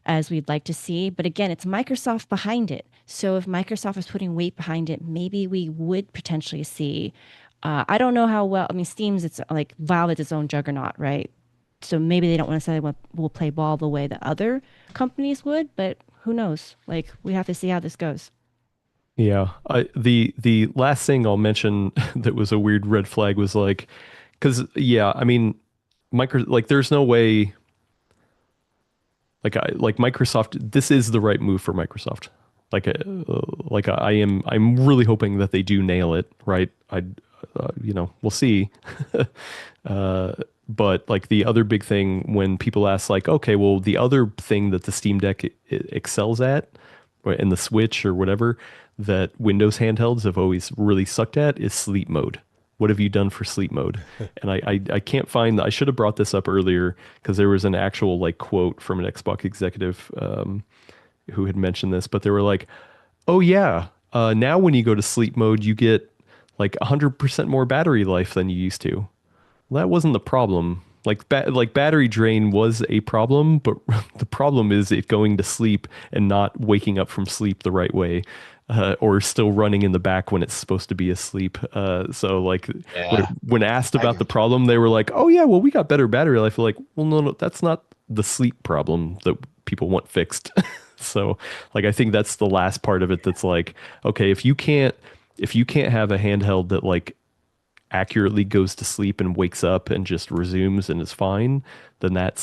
as we'd like to see. But again, it's Microsoft behind it. So if Microsoft is putting weight behind it, maybe we would potentially see. I don't know how well. I mean, Steam's it's like Valve is its own juggernaut, right? So maybe they don't necessarily will play ball the way that other companies would, but who knows? Like we have to see how this goes. yeah. The last thing I'll mention that was a weird red flag was like, because yeah, I mean, there's no way like Microsoft. This is the right move for Microsoft. I'm really hoping that they do nail it, right? We'll see. uh, but like the other big thing when people ask like, okay, well, the other thing that the Steam Deck excels at, or in the Switch or whatever, that Windows handhelds have always really sucked at is sleep mode. What have you done for sleep mode? And I can't find, I should have brought this up earlier because there was an actual like quote from an Xbox executive who had mentioned this, but they were like, oh yeah, now when you go to sleep mode, you get like 100% more battery life than you used to. Well, that wasn't the problem. Like battery drain was a problem, but the problem is it going to sleep and not waking up from sleep the right way, or still running in the back when it's supposed to be asleep. So like Yeah, when asked I about the got problem, they were like, "Oh yeah, well we got better battery life." Like, well, no, that's not the sleep problem that people want fixed. So like I think that's the last part of it. That's like, okay, if you can't have a handheld that like accurately goes to sleep and wakes up and just resumes and is fine, then that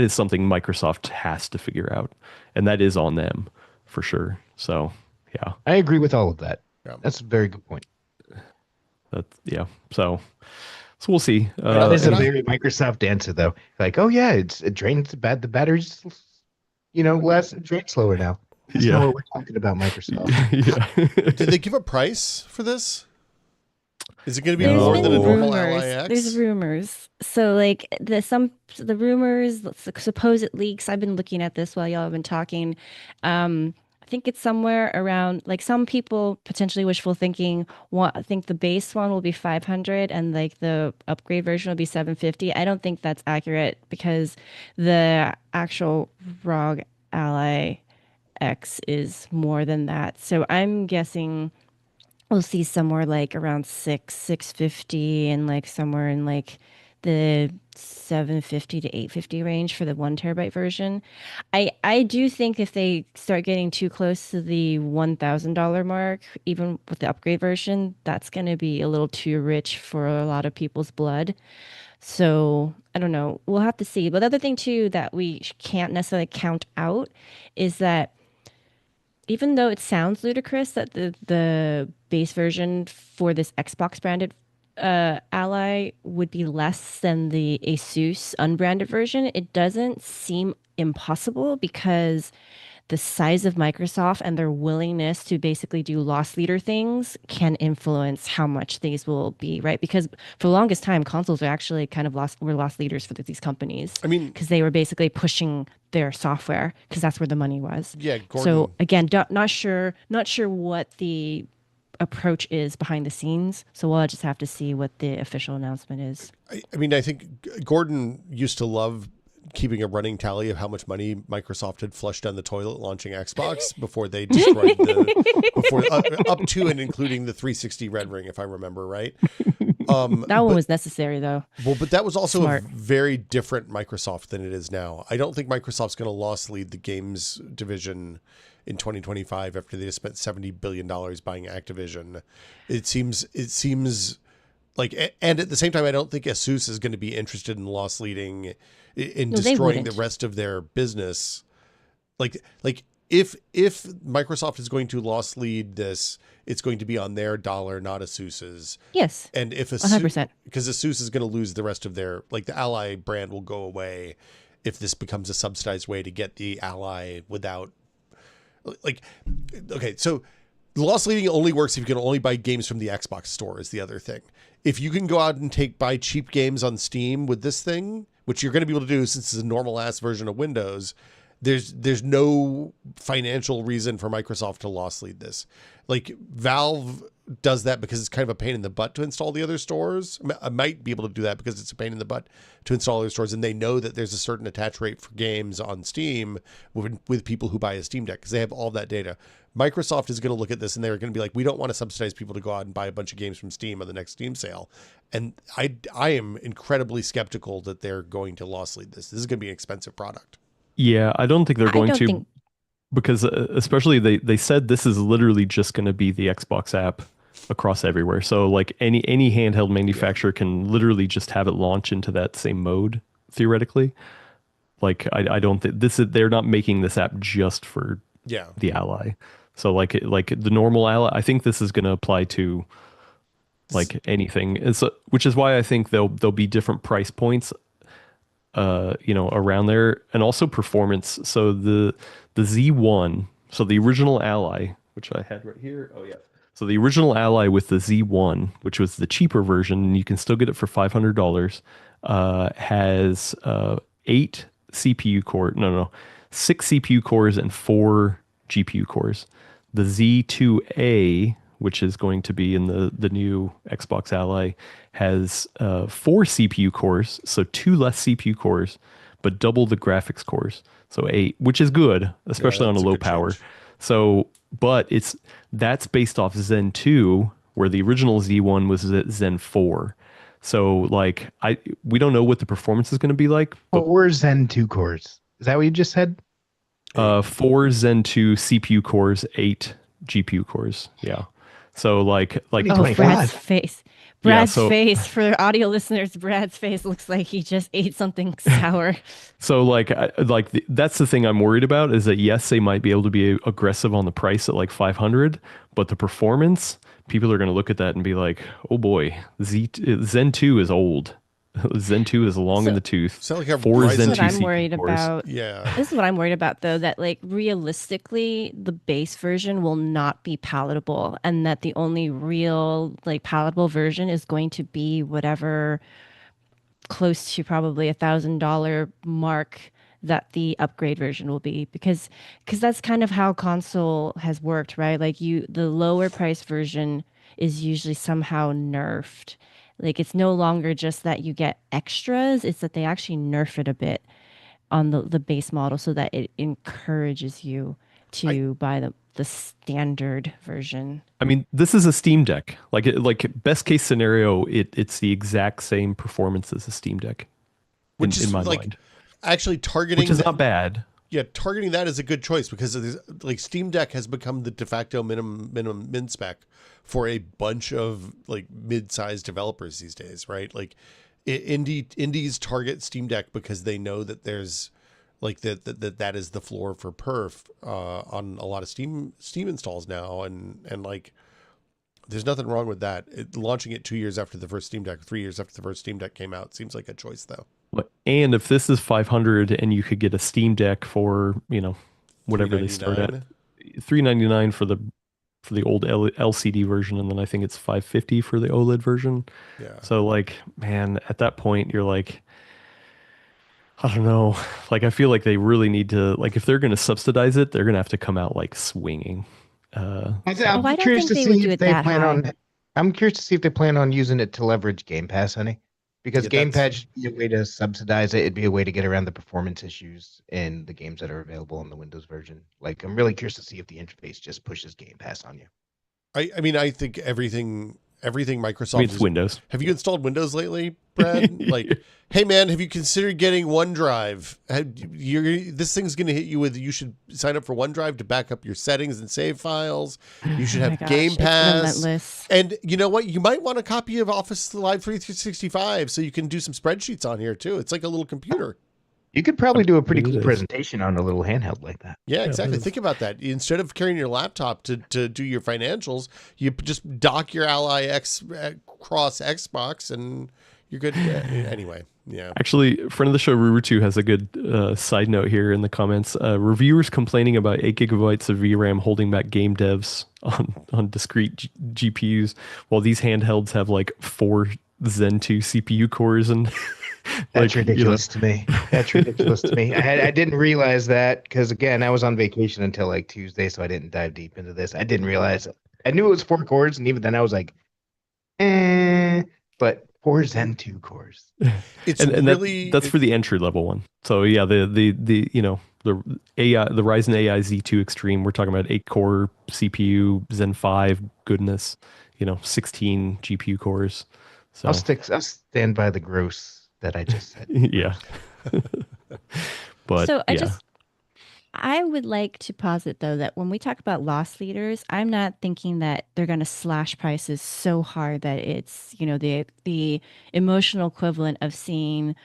is something Microsoft has to figure out. And that is on them for sure. So yeah, I agree with all of that. Yeah. That's a very good point. yeah. So we'll see. That is a And I, very Microsoft answer, though. Like, oh yeah, it drains bad. The batteries, less drain slower now. That's not Yeah. what we're talking about, Microsoft. Yeah. did they give a price for this? Is it going to be There's more than a been No. normal Ally rumors. There's X? rumors. So like the rumors, the supposed leaks. I've been looking at this while y'all have been talking. I think it's somewhere around like some people potentially wishful thinking. I think the base one will be 500 and like the upgrade version will be 750. I don't think that's accurate because the actual ROG Ally X is more than that. So I'm guessing we'll see somewhere like around 650 and like somewhere in like the 750 to 850 range for the 1 terabyte version. I do think if they start getting too close to the $1,000 mark, even with the upgrade version, that's going to be a little too rich for a lot of people's blood. So I don't know. We'll have to see. But the other thing too that we can't necessarily count out is that even though it sounds ludicrous that the base version for this Xbox branded Ally would be less than the Asus unbranded version, it doesn't seem impossible because the size of Microsoft and their willingness to basically do loss leader things can influence how much these will be, right? Because for the longest time, consoles are actually kind of were loss leaders for these companies. I mean, because they were basically pushing their software because that's where the money was. yeah, So Gordon. again, not sure what the approach is behind the scenes. So we'll just have to see what the official announcement is. I mean, I think Gordon used to love keeping a running tally of how much money Microsoft had flushed down the toilet launching Xbox before they destroyed up to and including the 360 Red Ring, if I remember right. That one was necessary though. Well, but that was also Smart. a very different Microsoft than it is now. I don't think Microsoft's going to loss lead the games division in 2025 after they just spent $70 billion buying Activision. It seems like, and at the same time, I don't think Asus is going to be interested in loss leading, in destroying the rest of their business. Like if Microsoft is going to loss lead this, it's going to be on their dollar, not Asus's. Yes. And if 100%, because Asus is going to lose the rest of their, like the Ally brand will go away if this becomes a subsidized way to get the Ally without, like, okay, so loss leading only works if you can only buy games from the Xbox store is the other thing. If you can go out and buy cheap games on Steam with this thing, which you're going to be able to do since it's a normal ass version of Windows, there's no financial reason for Microsoft to loss lead this. Like Valve does that because it's kind of a pain in the butt to install the other stores. I might be able to do that because it's a pain in the butt to install other stores, and they know that there's a certain attach rate for games on Steam with people who buy a Steam Deck because they have all that data. Microsoft is going to look at this and they're going to be like, we don't want to subsidize people to go out and buy a bunch of games from Steam on the next Steam sale. And I am incredibly skeptical that they're going to loss lead this. This is going to be an expensive product. Yeah, I don't think they're going to, because especially they said this is literally just going to be the Xbox app across everywhere. So like any handheld manufacturer can literally just have it launch into that same mode theoretically. Like I don't think they're not making this app just for the Ally. So like the normal Ally, I think this is going to apply to like anything. Which is why I think there'll be different price points around there, and also performance. So the Z1, so the original Ally, which I had right here. Oh yeah. So the original Ally with the Z1, which was the cheaper version, and you can still get it for $500, has 6 CPU cores and 4 GPU cores. The Z2A, which is going to be in the new Xbox Ally, has 4 CPU cores, so 2 less CPU cores, but double the graphics cores, so 8, which is good, especially on a low power. Change. So, but that's based off Zen 2, where the original Z1 was Zen 4. So, like, we don't know what the performance is going to be like. But 4 Zen 2 cores. Is that what you just said? 4 Zen 2 CPU cores, 8 GPU cores. Yeah. So like Brad's face. Brad's face, for audio listeners, Brad's face looks like he just ate something sour. So that's the thing I'm worried about, is that yes, they might be able to be aggressive on the price at like 500, but the performance, people are going to look at that and be like, oh boy, Zen 2 is old. Zen 2 is long in the tooth. Sound like 4 Zen 2 This is what I'm worried about. Yeah. This is what I'm worried about, though, that like realistically, the base version will not be palatable, and that the only real like palatable version is going to be whatever close to probably $1,000 mark that the upgrade version will be, because that's kind of how console has worked, right? Like the lower price version is usually somehow nerfed. Like it's no longer just that you get extras, it's that they actually nerf it a bit on the base model so that it encourages you to buy the standard version. I mean, this is a Steam Deck. Like best case scenario, it's the exact same performance as a Steam Deck. Which is in my mind. Actually targeting, which is not bad. Yeah, targeting that is a good choice, because like Steam Deck has become the de facto minimum min spec for a bunch of like mid-sized developers these days, right? Like indies target Steam Deck because they know that there's like that is the floor for perf on a lot of Steam installs now, and like there's nothing wrong with that. Launching it 2 years after the first Steam Deck, 3 years after the first Steam Deck came out seems like a choice though. And if this is 500 and you could get a Steam Deck for, whatever they start at. $399. $399 for the old LCD version, and then I think it's $550 for the OLED version. Yeah. So like, man, at that point you're like, I don't know. Like I feel like they really need to, like if they're going to subsidize it, they're going to have to come out like swinging. Oh, I I'm don't curious think to they would see do if it they that plan high. on. I'm curious to see if they plan on using it to leverage Game Pass, honey. Because Yeah, Game that's Pass should be a way to subsidize it. It'd be a way to get around the performance issues in the games that are available on the Windows version. Like, I'm really curious to see if the interface just pushes Game Pass on you. I mean, I think everything I mean, Microsoft it's is. Windows. Have you installed Windows lately, Brad? Like, hey man, have you considered getting OneDrive? This thing's going to hit you with. You should sign up for OneDrive to back up your settings and save files. You should Oh my have gosh, Game it's Pass. relentless. And you know what? You might want a copy of Office Live 365 so you can do some spreadsheets on here too. It's like a little computer. You could probably do a pretty It cool is. presentation on a little handheld like that. Yeah, Yeah, exactly. it is. Think about that. Instead of carrying your laptop to do your financials, you just dock your Ally X cross Xbox and you're good. Anyway, yeah. Actually, friend of the show, Rurutu, has a good side note here in the comments. Reviewers complaining about 8 gigabytes of VRAM holding back game devs on discrete GPUs, while these handhelds have like 4 Zen 2 CPU cores and That's like, ridiculous to me. That's ridiculous to me. I didn't realize that because again, I was on vacation until like Tuesday, so I didn't dive deep into this. I didn't realize it. I knew it was 4 cores, and even then I was like, but 4 Zen 2 cores. It's and really that's for the entry level one. So yeah, the you know the Ryzen AI Z2 Extreme. We're talking about 8 core CPU, Zen 5 goodness. 16 GPU cores. So I'll stand by the gross that I just said. yeah. But So yeah, I would like to posit though that when we talk about loss leaders, I'm not thinking that they're going to slash prices so hard that it's, the emotional equivalent of seeing,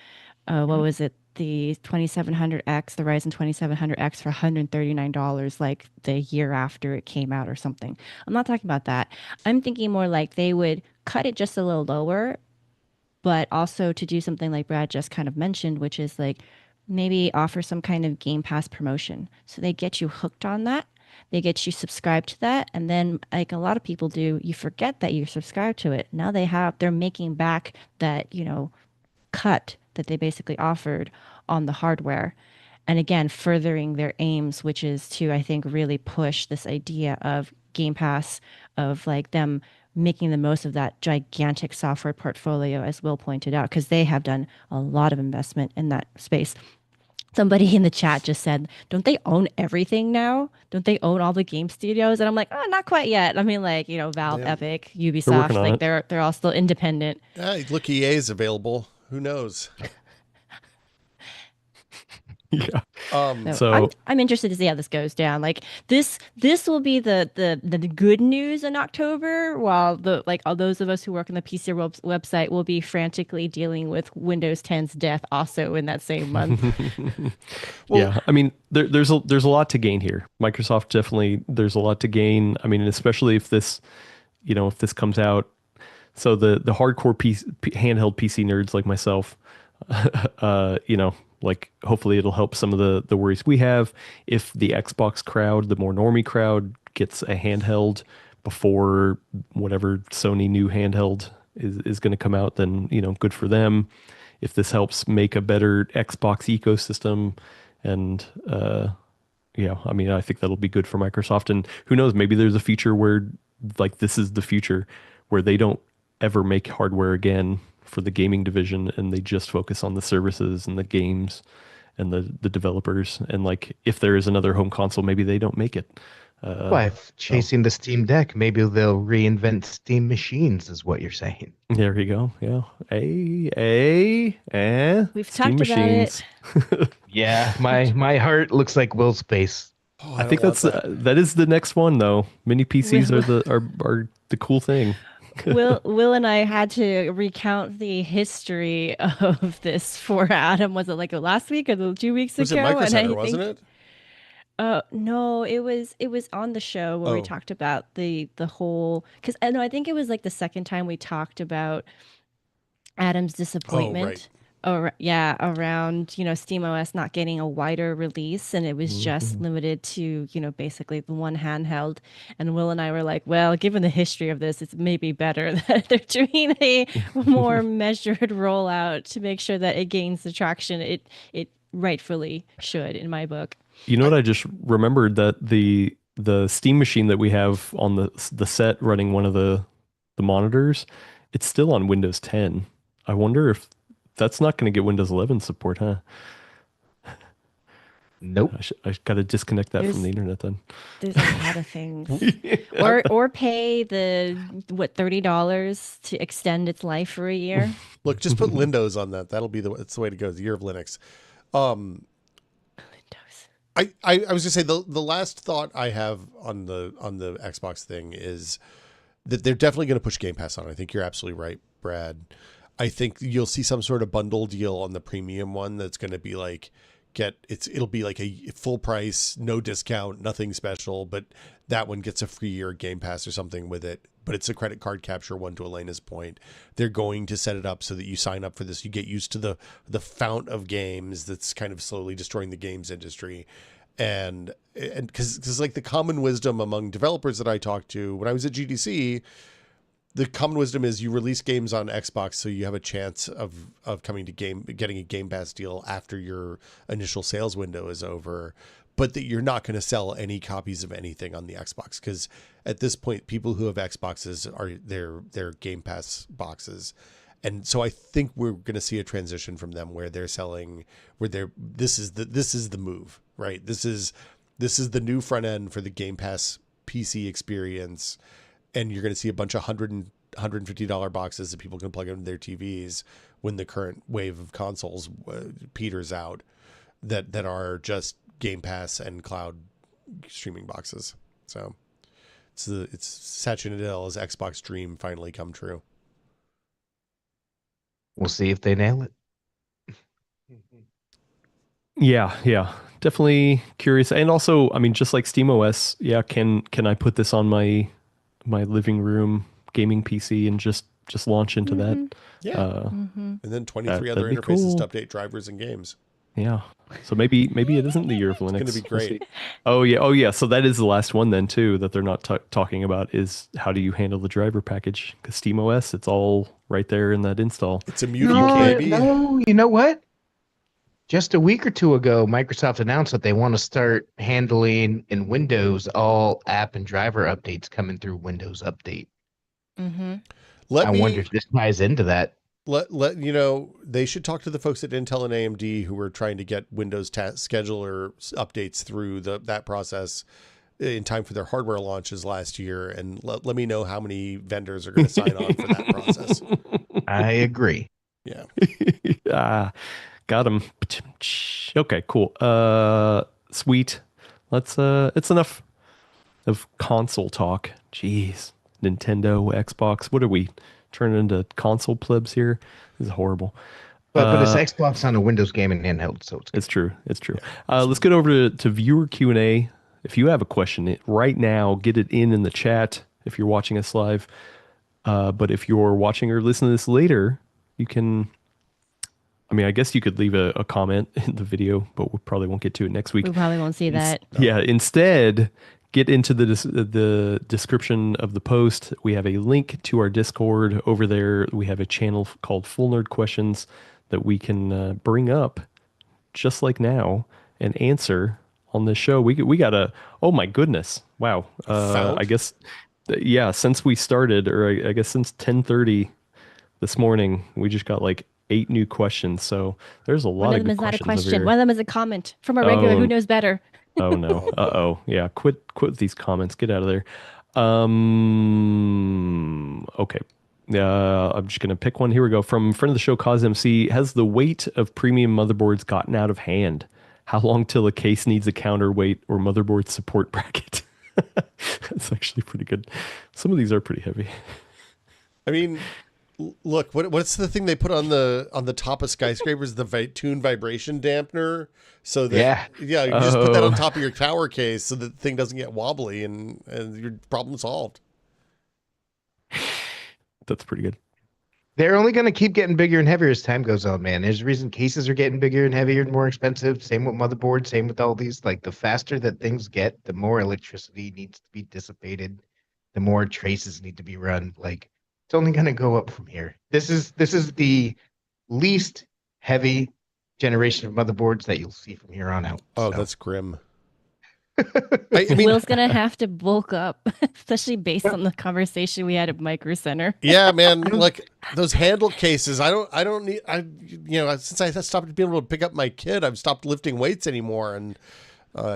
what was it, the 2700X, the Ryzen 2700X for $139 like the year after it came out or something. I'm not talking about that. I'm thinking more like they would cut it just a little lower, but also to do something like Brad just kind of mentioned, which is like maybe offer some kind of Game Pass promotion. So they get you hooked on that. They get you subscribed to that. And then, like a lot of people do, you forget that you're subscribed to it. Now they're making back that, cut that they basically offered on the hardware. And again, furthering their aims, which is to, I think, really push this idea of Game Pass, of like them making the most of that gigantic software portfolio, as Will pointed out, because they have done a lot of investment in that space. Somebody in the chat just said, don't they own everything now? Don't they own all the game studios? And I'm like, oh, not quite yet. I mean, like, Valve, Yeah. Epic, they're working Ubisoft, on like it. they're all still independent. look, EA is available. Who knows? Yeah. So So I'm interested to see how this goes down. Like this will be the good news in October, while all those of us who work on the PCWorld website will be frantically dealing with Windows 10's death also in that same month. yeah, I mean, there's a lot to gain here. Microsoft definitely, there's a lot to gain. I mean, especially if this, if this comes out. So the hardcore handheld PC nerds like myself, like hopefully it'll help some of the worries we have. If the Xbox crowd, the more normie crowd, gets a handheld before whatever Sony new handheld is going to come out, then good for them. If this helps make a better Xbox ecosystem, and yeah, I mean, I think that'll be good for Microsoft. And who knows, maybe there's a future where like this is the future where they don't ever make hardware again for the gaming division and they just focus on the services and the games and the developers. And like if there is another home console, maybe they don't make it. Why, chasing the Steam Deck, maybe they'll reinvent Steam machines, is what you're saying. There you go. Yeah. We've Steam talked about machines. Yeah, my heart looks like Will's face. Oh, I don't think want that is the next one though. Mini PCs Will- are the cool thing. Will and I had to recount the history of this for Adam. Was it like last week or the 2 weeks Was it ago? Micro And Center, I wasn't think it? no, it was on the show where we Oh. talked about the whole, because I know I think it was like the second time we talked about Adam's Oh, disappointment right. around, SteamOS not getting a wider release, and it was just Mhm. limited to, basically the one handheld. And Will and I were like, well, given the history of this, it's maybe better that they're doing a more measured rollout to make sure that it gains the traction it rightfully should, in my book. You know I, what? I just remembered that the Steam machine that we have on the set running one of the monitors, it's still on Windows 10. I wonder if that's not going to get Windows 11 support, huh? Nope. I got to disconnect that from the There's internet then. there's a lot of things. I, Or pay the what, $30 to extend its life for a year. look, just put Windows on that. That'll be it's the way to go. The year of Linux. Um, Windows. I was gonna say the last thought I have on the Xbox thing is that they're definitely going to push Game Pass on. I think you're absolutely right, Brad. I think you'll see some sort of bundle deal on the premium one that's going to be like it'll be like a full price, no discount, nothing special, but that one gets a free year Game Pass or something with it. But it's a credit card capture one, to Elena's point. They're going to set it up so that you sign up for this. You get used to the fount of games that's kind of slowly destroying the games industry. And because like the common wisdom among developers that I talked to when I was at GDC, the common wisdom is you release games on Xbox so you have a chance of getting a Game Pass deal after your initial sales window is over, but that you're not going to sell any copies of anything on the Xbox, because at this point people who have Xboxes are their Game Pass boxes. And so I think we're going to see a transition from them where they're selling this is the move, right? This is the new front end for the Game Pass PC experience, and you're going to see a bunch of $150 boxes that people can plug into their TVs when the current wave of consoles peters out, that are just Game Pass and cloud streaming boxes. So it's Satya Nadella's Xbox dream finally come true. We'll see if they nail it. Yeah, definitely curious. And also, I mean, just like SteamOS, yeah, can I put this on my living room gaming PC and just launch into that? Yeah. And then 23 other that'd be interfaces cool. to update drivers and games. Yeah. So maybe it isn't the year of Linux. It's going to be We'll great. see. Oh yeah. So that is the last one then too that they're not talking about is how do you handle the driver package? Because SteamOS, it's all right there in that install. It's immutable, No, baby. no, you know what? Just a week or two ago, Microsoft announced that they want to start handling in Windows all app and driver updates coming through Windows Update. Mm-hmm. Let I me wonder if this ties into that. let you know, they should talk to the folks at Intel and AMD who were trying to get Windows scheduler updates through that process in time for their hardware launches last year, and let me know how many vendors are going to sign on for that process. I agree. Yeah. Ah, got him. Okay, cool. Sweet. It's enough of console talk. Jeez. Nintendo, Xbox. What are we turning into console plebs here? This is horrible. But it's Xbox on a Windows gaming handheld, so it's good. It's true. It's true. Let's get over to viewer Q&A. If you have a question right now, get it in the chat if you're watching us live. But if you're watching or listening to this later, you can, I mean, I guess you could leave a comment in the video, but we probably won't get to it next week. We probably won't see that. Yeah, instead, get into the description of the post. We have a link to our Discord over there. We have a channel called Full Nerd Questions that we can bring up just like now and answer on this show. We got a, oh my goodness. Wow. I guess, yeah, since we started, or I guess since 10:30 this morning, we just got like 8 new questions. So there's a lot of good questions. One of them is not a over question. here. One of them is a comment from a regular who knows better. Oh no. Uh-oh. Yeah, quit with these comments. Get out of there. Okay. I'm just gonna pick one. Here we go. From friend of the show, Cause MC. Has the weight of premium motherboards gotten out of hand? How long till a case needs a counterweight or motherboard support bracket? That's actually pretty good. Some of these are pretty heavy. I mean, look, what's the thing they put on the top of skyscrapers? The tune vibration dampener. So that you just put that on top of your tower case so that the thing doesn't get wobbly, and your problem solved. That's pretty good. They're only going to keep getting bigger and heavier as time goes on, man. There's a reason cases are getting bigger and heavier and more expensive. Same with motherboards, same with all these. Like the faster that things get, the more electricity needs to be dissipated, the more traces need to be run. Like it's only going to go up from here. This is the least heavy generation of motherboards that you'll see from here on out. Oh, So that's grim. I mean, Will's gonna have to bulk up, especially based on the conversation we had at Micro Center. yeah, man, like those handle cases. I don't need. Since I stopped being able to pick up my kid, I've stopped lifting weights anymore. And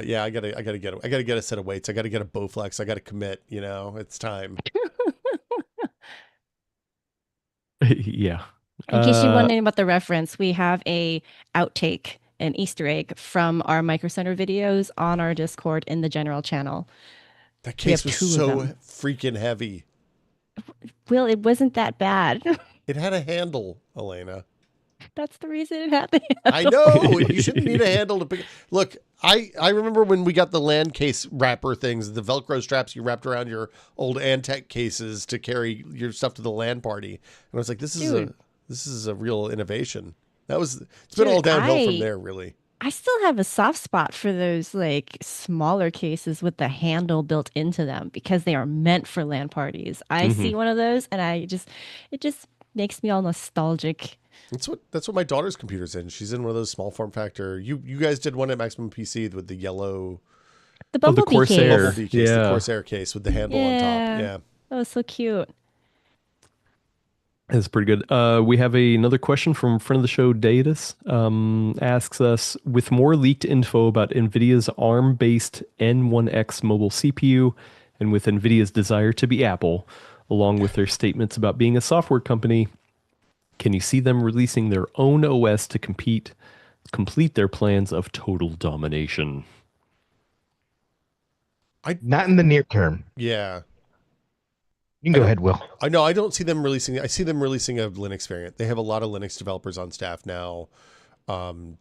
yeah, I gotta get a set of weights. I gotta get a Bowflex. I gotta commit. It's time. Yeah. In case you're wondering about the reference, we have a outtake, an Easter egg from our Micro Center videos on our Discord in the general channel. That We have case was 2 of so them. freaking heavy. Will, it wasn't that bad. It had a handle, Elena. That's the reason it had the I know you shouldn't need a handle to pick. Look, I remember when we got the LAN case wrapper things, the Velcro straps you wrapped around your old Antec cases to carry your stuff to the LAN party, and I was like, this is a real innovation. It's been all downhill from there, really. I still have a soft spot for those like smaller cases with the handle built into them because they are meant for LAN parties. I see one of those and it just makes me all nostalgic. That's what my daughter's computer's in. She's in one of those small form factor. You guys did one at Maximum PC with the yellow The Bumblebee Corsair. case. Bumblebee case, Yeah. the Corsair case with the handle on top. Yeah. That was so cute. That's pretty good. We have another question from friend of the show, Datus. Asks us, with more leaked info about NVIDIA's ARM-based N1X mobile CPU and with NVIDIA's desire to be Apple, along with their statements about being a software company, can you see them releasing their own OS to complete their plans of total domination? not in the near term. Yeah. You can go ahead, Will. I know I don't see them releasing. I see them releasing a Linux variant. They have a lot of Linux developers on staff now,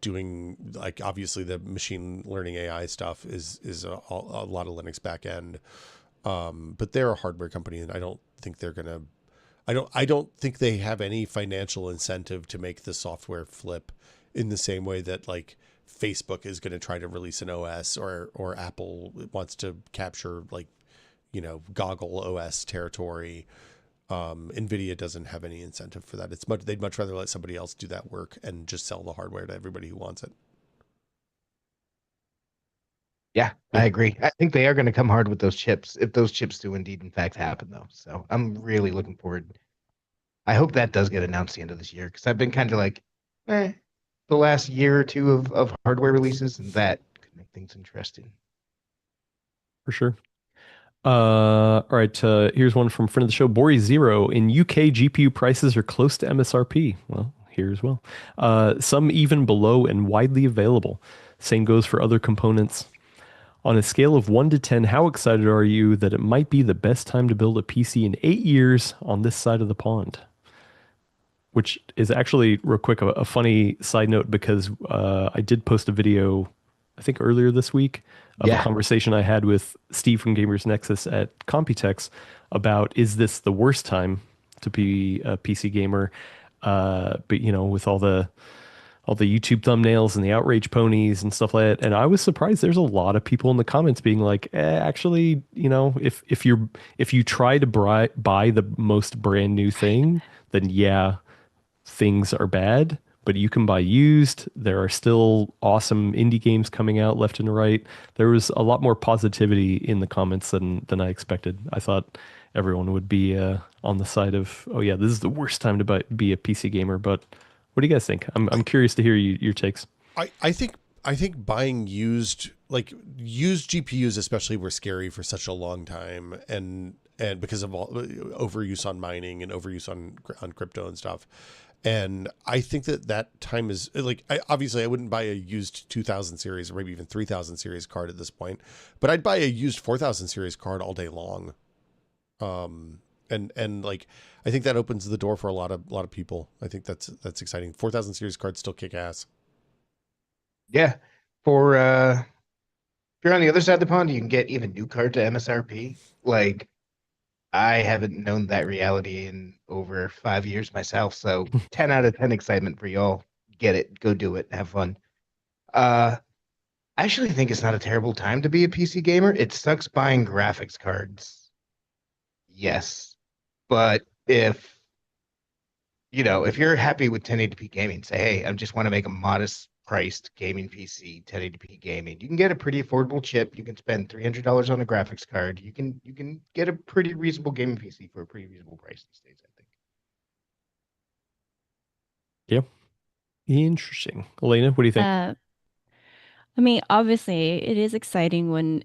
doing like obviously the machine learning AI stuff is a lot of Linux backend. But they're a hardware company, and I don't think they're gonna. I don't think they have any financial incentive to make the software flip in the same way that like Facebook is going to try to release an OS or Apple wants to capture like goggle OS territory. NVIDIA doesn't have any incentive for that. They'd much rather let somebody else do that work and just sell the hardware to everybody who wants it. Yeah, I agree. I think they are going to come hard with those chips if those chips do indeed, in fact, happen, though. So I'm really looking forward. I hope that does get announced the end of this year because I've been kind of like, the last year or two of hardware releases, and that could make things interesting. For sure. All right. Here's one from friend of the show, Bori Zero. In UK, GPU prices are close to MSRP. Well, here as well. Some even below and widely available. Same goes for other components. On a scale of 1 to 10, how excited are you that it might be the best time to build a PC in 8 years on this side of the pond? Which is actually, real quick, a funny side note because I did post a video, I think earlier this week, of a conversation I had with Steve from Gamers Nexus at Computex about, is this the worst time to be a PC gamer? But with all the YouTube thumbnails and the outrage ponies and stuff like that. And I was surprised there's a lot of people in the comments being like, actually, if you try to buy the most brand new thing, then yeah, things are bad, but you can buy used. There are still awesome indie games coming out left and right. There was a lot more positivity in the comments than I expected. I thought everyone would be on the side of, oh yeah, this is the worst time to be a PC gamer. But what do you guys think? I'm curious to hear your takes. I think buying used GPUs especially were scary for such a long time, and because of all overuse on mining and overuse on crypto and stuff. And I think that time is like, obviously I wouldn't buy a used 2000 series or maybe even 3000 series card at this point, but I'd buy a used 4000 series card all day long. And like, I think that opens the door for a lot of people. I think that's exciting. 4000 series cards still kick ass. Yeah. For if you're on the other side of the pond, you can get even new card to MSRP. Like I haven't known that reality in over 5 years myself. So 10 out of 10 excitement for y'all. Get it, go do it, have fun. Uh, I actually think it's not a terrible time to be a PC gamer. It sucks buying graphics cards. Yes. But if you're happy with 1080p gaming, say, hey, I just want to make a modest priced gaming PC, 1080p gaming. You can get a pretty affordable chip. You can spend $300 on a graphics card. You can get a pretty reasonable gaming PC for a pretty reasonable price these days, I think. Yeah. Interesting. Elena, what do you think? I mean, obviously, it is exciting when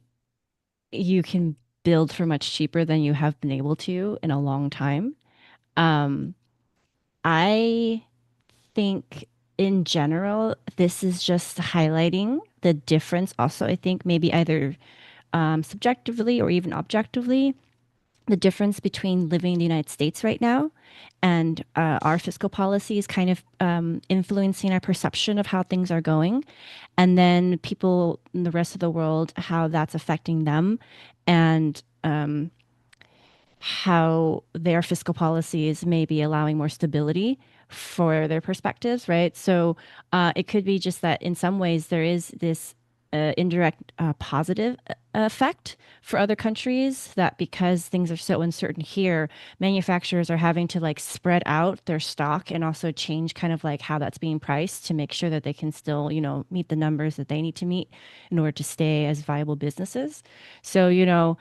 you can build for much cheaper than you have been able to in a long time. Um, I think in general, this is just highlighting the difference. Also, I think maybe either subjectively or even objectively, the difference between living in the United States right now and our fiscal policies kind of influencing our perception of how things are going, and then people in the rest of the world, how that's affecting them, and how their fiscal policies may be allowing more stability for their perspectives, right? So it could be just that in some ways there is this indirect positive effect for other countries, that because things are so uncertain here, manufacturers are having to like spread out their stock and also change kind of like how that's being priced to make sure that they can still, meet the numbers that they need to meet in order to stay as viable businesses. So,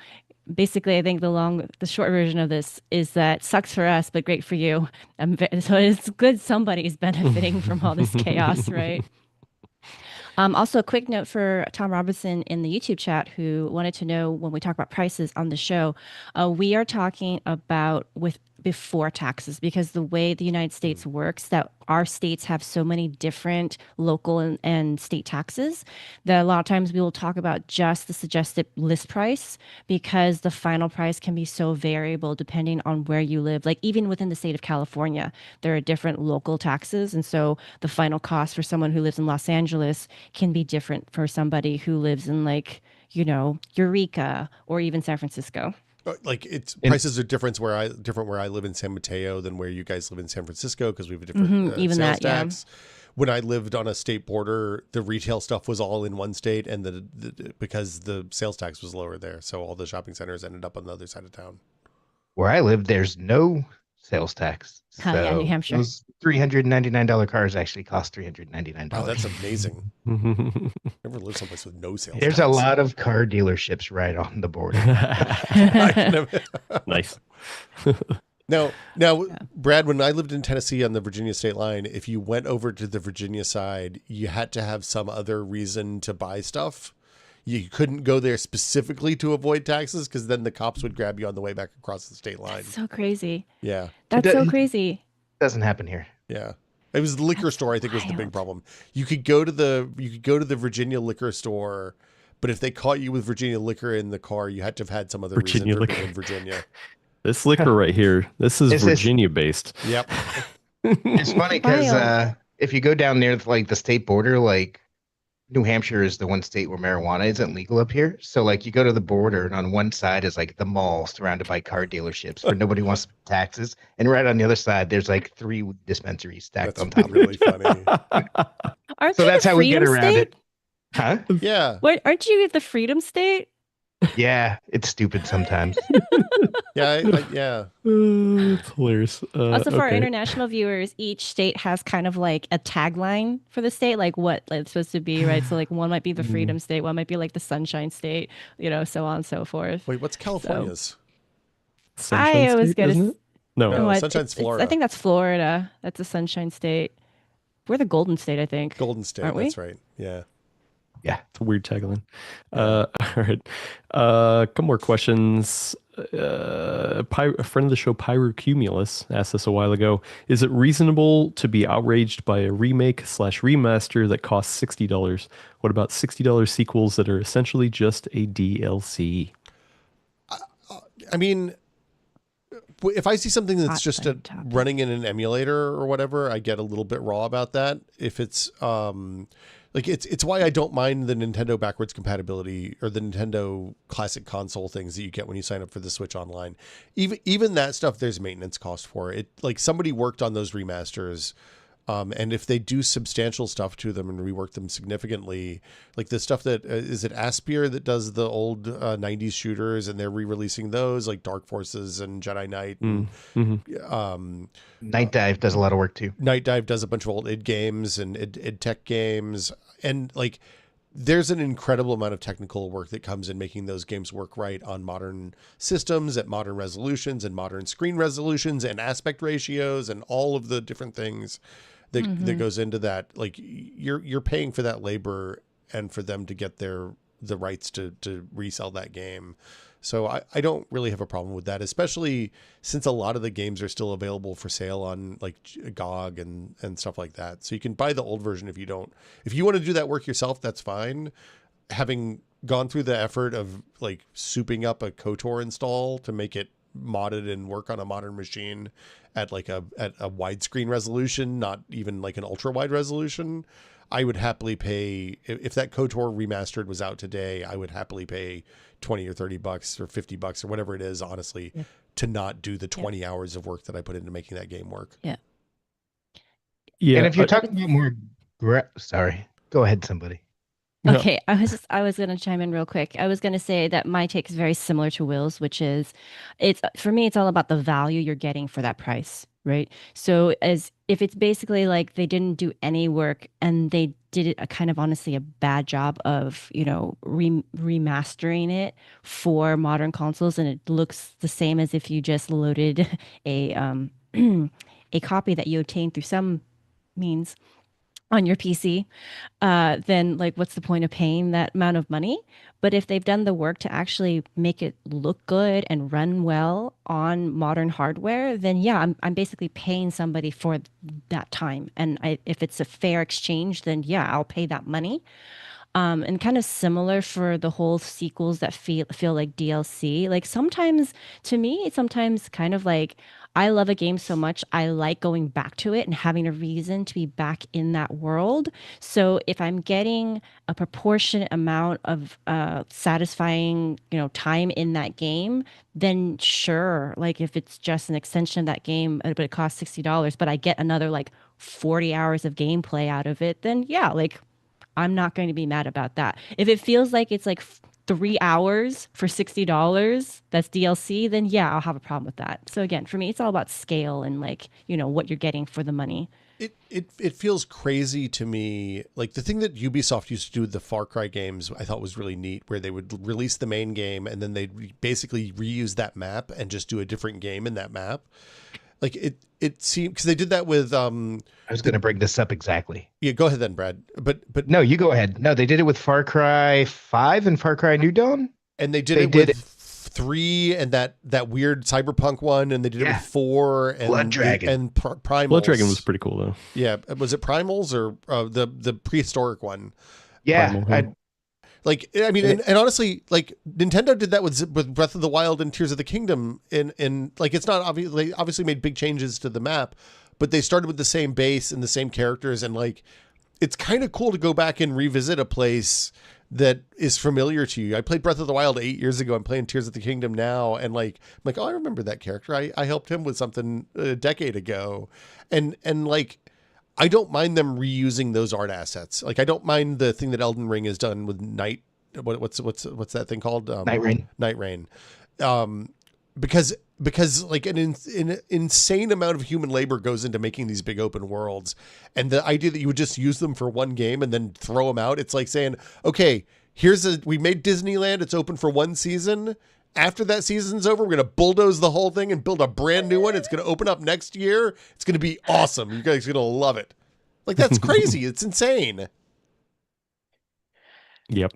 basically, I think the short version of this is that sucks for us, but great for you. So it's good somebody's benefiting from all this chaos, right? Also, a quick note for Tom Robinson in the YouTube chat who wanted to know when we talk about prices on the show, we are talking about with before taxes, because the way the United States works, that our states have so many different local and state taxes that a lot of times we will talk about just the suggested list price, because the final price can be so variable depending on where you live. Like even within the state of California, there are different local taxes. And so the final cost for someone who lives in Los Angeles can be different for somebody who lives in like, Eureka or even San Francisco. Like it's And prices are different where I live in San Mateo than where you guys live in San Francisco, because we have a different Even sales that, yeah. tax. When I lived on a state border, the retail stuff was all in one state, and because the sales tax was lower there, so all the shopping centers ended up on the other side of town. where I live, there's no sales tax. Yeah, New So Hampshire. those $399 cars actually cost $399. Wow, that's amazing. Never lived someplace with no sales There's tax. a lot of car dealerships right on the border. Nice. Now, Brad, when I lived in Tennessee on the Virginia state line, if you went over to the Virginia side, you had to have some other reason to buy stuff. You couldn't go there specifically to avoid taxes, because then the cops would grab you on the way back across the state line. So crazy. Yeah. That's so crazy. Doesn't happen here. Yeah. It was the liquor That's store, I think, was the big wild. problem. You could go to the Virginia liquor store, but if they caught you with Virginia liquor in the car, you had to have had some other Virginia reason for liquor. being in Virginia. This liquor right here, this is Virginia based. Yep. It's funny because Wild. if you go down near like the state border, like New Hampshire is the one state where marijuana isn't legal up here. So like you go to the border and on one side is like the mall surrounded by car dealerships where nobody wants to pay taxes. And right on the other side, there's like 3 dispensaries stacked That's on top really funny. Aren't So you that's the how we get Freedom around State? it. Huh? Yeah. What, aren't you the Freedom State? Yeah, it's stupid sometimes. Yeah. Yeah. It's hilarious. Also, for our Okay. international viewers, each state has kind of like a tagline for the state, like what like, it's supposed to be, right? So, like, one might be the Freedom State, one might be like the Sunshine State, so on and so forth. Wait, what's California's? Sunshine I was State, gonna. isn't it? No. No, Sunshine's Florida. I think that's Florida. That's a Sunshine State. We're the Golden State, I think. Golden State. Aren't we? That's right. Yeah. Yeah. It's a weird tagline. All right. A couple more questions. A friend of the show, Pyrocumulus, asked us a while ago, is it reasonable to be outraged by a remake/remaster that costs $60? What about $60 sequels that are essentially just a DLC? I mean, if I see something that's just topic. running in an emulator or whatever, I get a little bit raw about that. If it's like it's why I don't mind the Nintendo backwards compatibility or the Nintendo classic console things that you get when you sign up for the Switch Online. Even that stuff, there's maintenance cost for it. Like somebody worked on those remasters. And if they do substantial stuff to them and rework them significantly, like the stuff that is it Aspyr that does the old 90s shooters, and they're re-releasing those like Dark Forces and Jedi Knight. And, Night Dive does a lot of work too. Night Dive does a bunch of old id games and id tech games, and like there's an incredible amount of technical work that comes in making those games work right on modern systems at modern resolutions and modern screen resolutions and aspect ratios and all of the different things that goes into that. Like you're paying for that labor and for them to get the rights to resell that game. So I don't really have a problem with that, especially since a lot of the games are still available for sale on like GOG and stuff like that. So you can buy the old version if you want to do that work yourself, that's fine. Having gone through the effort of like souping up a KOTOR install to make it modded and work on a modern machine at like a widescreen resolution, not even like an ultra wide resolution, I would happily pay, if that KOTOR remastered was out today, I would happily pay $20 or $30 or $50 or whatever it is, honestly, to not do the 20 hours of work that I put into making that game work. Yeah. Yeah. And if you're talking about more, sorry, go ahead, somebody. No. Okay, I was gonna chime in real quick. I was gonna say that my take is very similar to Will's, which is for me it's all about the value you're getting for that price, right? So as if it's basically like they didn't do any work and they did it a kind of honestly a bad job of, remastering it for modern consoles, and it looks the same as if you just loaded a a copy that you obtained through some means on your PC, then like what's the point of paying that amount of money? But if they've done the work to actually make it look good and run well on modern hardware, then yeah, I'm basically paying somebody for that time. And if it's a fair exchange, then yeah, I'll pay that money. And kind of similar for the whole sequels that feel like DLC. Like sometimes, to me, it's sometimes kind of like I love a game so much, I like going back to it and having a reason to be back in that world. So if I'm getting a proportionate amount of satisfying, time in that game, then sure. Like if it's just an extension of that game, but it costs $60, but I get another like 40 hours of gameplay out of it, then yeah, like I'm not going to be mad about that. If it feels like it's like 3 hours for $60, that's DLC, then yeah, I'll have a problem with that. So again, for me, it's all about scale and like, what you're getting for the money. It feels crazy to me. Like the thing that Ubisoft used to do with the Far Cry games, I thought was really neat, where they would release the main game and then they'd basically reuse that map and just do a different game in that map. Like it seemed, because they did that with I was going to bring this up exactly. Yeah, go ahead then, Brad. But no, you go ahead. No, they did it with Far Cry 5 and Far Cry New Dawn, and they did it with 3 and that weird cyberpunk one, and they did it with 4 and Blood Dragon and Primals. Blood Dragon was pretty cool though. Yeah, was it Primals or the prehistoric one? Yeah, like I mean, and honestly, like Nintendo did that with Breath of the Wild and Tears of the Kingdom, and like it's not obviously made big changes to the map, but they started with the same base and the same characters, and like it's kind of cool to go back and revisit a place that is familiar to you. I played Breath of the Wild 8 years ago. I'm playing Tears of the Kingdom now, and like I'm like, oh, I remember that character. I helped him with something a decade ago, and like. I don't mind them reusing those art assets. Like I don't mind the thing that Elden Ring has done with Night. What's that thing called? Night Rain. Night Rain. Because like an insane amount of human labor goes into making these big open worlds, and the idea that you would just use them for one game and then throw them out. It's like saying, okay, we made Disneyland. It's open for one season. After that season's over, we're going to bulldoze the whole thing and build a brand new one. It's going to open up next year. It's going to be awesome. You guys are going to love it. Like, that's crazy. It's insane. Yep.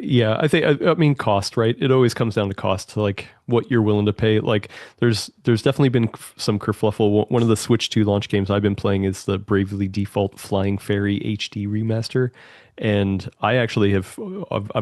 Yeah, I mean cost, right? It always comes down to cost, to like what you're willing to pay. Like there's definitely been some kerfluffle. One of the Switch 2 launch games I've been playing is the Bravely Default Flying Fairy HD remaster. And I actually I've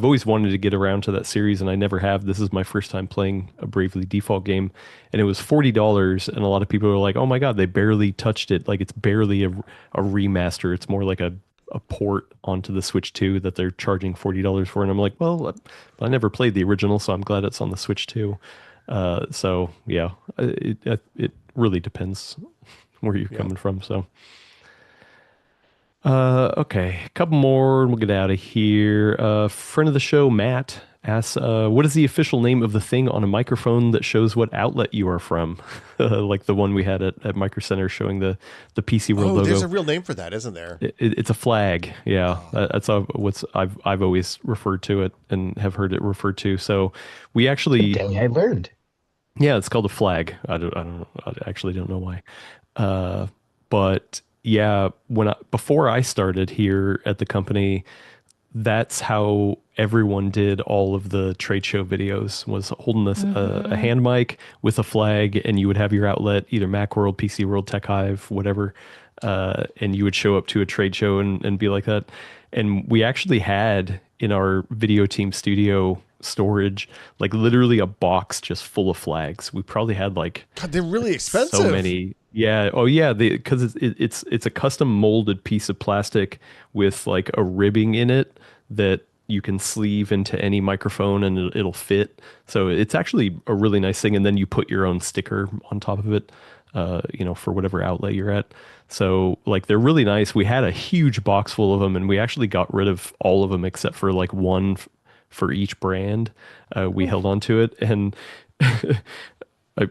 always wanted to get around to that series, and I never have. This is my first time playing a Bravely Default game, and it was $40, and a lot of people are like, oh my God, they barely touched it. Like it's barely a remaster. It's more like a a port onto the Switch 2 that they're charging $40 for, and I'm like, well, I never played the original, so I'm glad it's on the Switch 2. So yeah, it really depends where you're Yeah. coming from. So okay, a couple more and we'll get out of here. Friend of the show, Matt, asks, what is the official name of the thing on a microphone that shows what outlet you are from? Like the one we had at Micro Center showing the PC World Oh, there's logo. a real name for that, isn't there? It's a flag. Yeah, Oh. that's what I've always referred to it and have heard it referred to. So we actually, Today I learned. yeah, it's called a flag. I actually don't know why. But yeah, before I started here at the company, that's how everyone did all of the trade show videos, was holding a hand mic with a flag, and you would have your outlet, either Macworld, PC World, Tech Hive, whatever, and you would show up to a trade show and be like that. And we actually had in our video team studio storage, like literally a box just full of flags. We probably had like God, they're really expensive. so many. Yeah. Oh yeah. Because it's a custom molded piece of plastic with like a ribbing in it that you can sleeve into any microphone and it'll fit. So it's actually a really nice thing. And then you put your own sticker on top of it, for whatever outlet you're at. So like they're really nice. We had a huge box full of them, and we actually got rid of all of them except for like one for each brand. We held on to it, and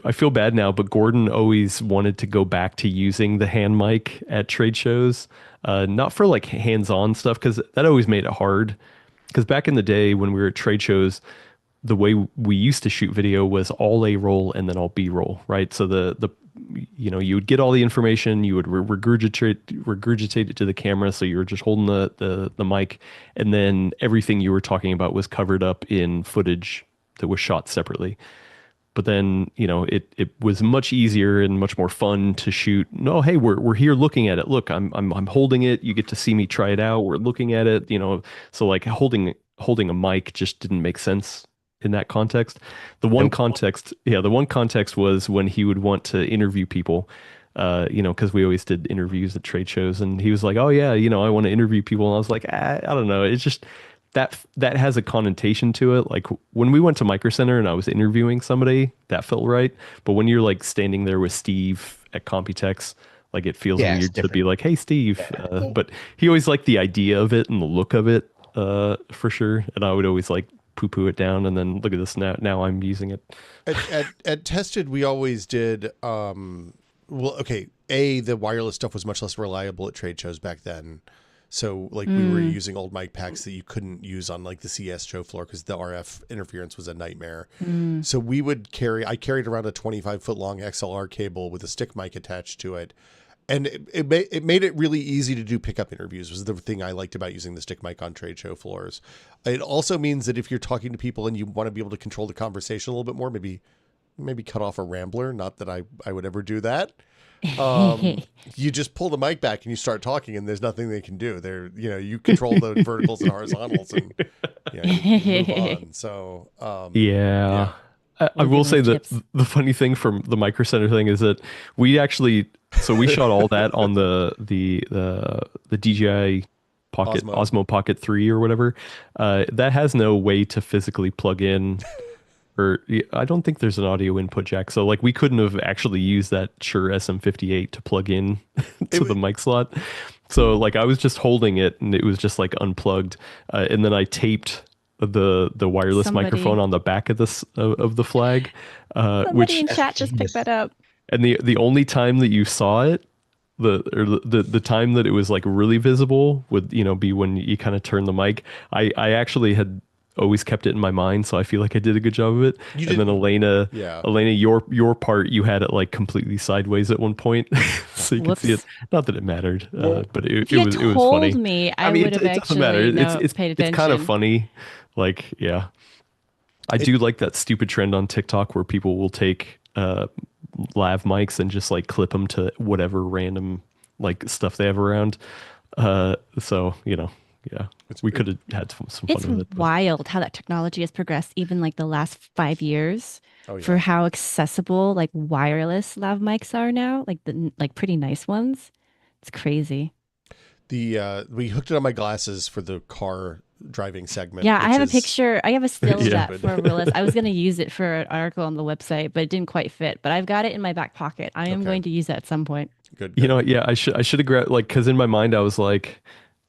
I feel bad now, but Gordon always wanted to go back to using the hand mic at trade shows, not for like hands-on stuff, because that always made it hard. Because back in the day when we were at trade shows, the way we used to shoot video was all A roll and then all B roll, right? So the you would get all the information, you would regurgitate it to the camera, so you were just holding the mic, and then everything you were talking about was covered up in footage that was shot separately. But then, it was much easier and much more fun to shoot. No, hey, we're here looking at it. Look, I'm holding it. You get to see me try it out. We're looking at it, So like holding a mic just didn't make sense in that context. Nope. The one context was when he would want to interview people, because we always did interviews at trade shows, and he was like, "Oh yeah, I want to interview people." And I was like, I don't know. It's just that has a connotation to it. Like when we went to Micro Center and I was interviewing somebody, that felt right. But when you're like standing there with Steve at Computex, like it feels Yeah, it's weird to be different. like, "Hey, Steve." But he always liked the idea of it and the look of it, for sure. And I would always like poo-poo it down, and then look at this now. Now I'm using it. At Tested, we always did. Well, okay. The wireless stuff was much less reliable at trade shows back then. So like we were using old mic packs that you couldn't use on like the CS show floor because the RF interference was a nightmare. So I carried around a 25-foot long XLR cable with a stick mic attached to it. And it made it really easy to do pickup interviews, was the thing I liked about using the stick mic on trade show floors. It also means that if you're talking to people and you want to be able to control the conversation a little bit more, maybe cut off a rambler. Not that I would ever do that. You just pull the mic back and you start talking, and there's nothing they can do. You control the verticals and horizontals, and you move on. So Yeah. I will say that the funny thing from the Micro Center thing is that we shot all that on the DJI Pocket Osmo Pocket 3 or whatever. That has no way to physically plug in, or I don't think there's an audio input jack. So like we couldn't have actually used that Shure SM58 to plug in to the mic slot. So like I was just holding it and it was just like unplugged. And then I taped the wireless microphone on the back of the flag, Somebody in chat just picked that up. And the only time that you saw it, the time that it was like really visible would be when you kind of turn the mic. I actually had always kept it in my mind, so I feel like I did a good job of it. Then Elena, your part, you had it like completely sideways at one point, so you could see it. Not that it mattered, but it was funny. Me, I mean, it doesn't matter. It's paid attention. It's kind of funny. Like, yeah, I do like that stupid trend on TikTok where people will take lav mics and just like clip them to whatever random like stuff they have around. So yeah, we could have had some fun with it. It's wild how that technology has progressed, even like the last 5 years, for how accessible like wireless lav mics are now, like pretty nice ones. It's crazy. we hooked it on my glasses for the car driving segment. Yeah, I which have a is- picture. I have a still of Yeah. that for a realist. I was going to use it for an article on the website, but it didn't quite fit. But I've got it in my back pocket. I am Okay. going to use that at some point. Good. You know, yeah, I should have grabbed, like, because in my mind I was like,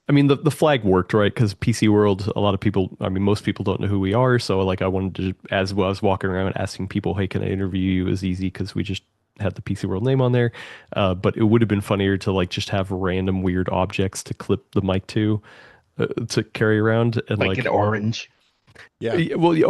I mean, the flag worked, right? Because PC World, a lot of people, I mean, most people don't know who we are. So, like, I wanted to, as I was walking around asking people, hey, can I interview you? It was easy because we just had the PC World name on there. But it would have been funnier to, like, just have random weird objects to clip the mic to carry around. And, Like an orange. Yeah. well,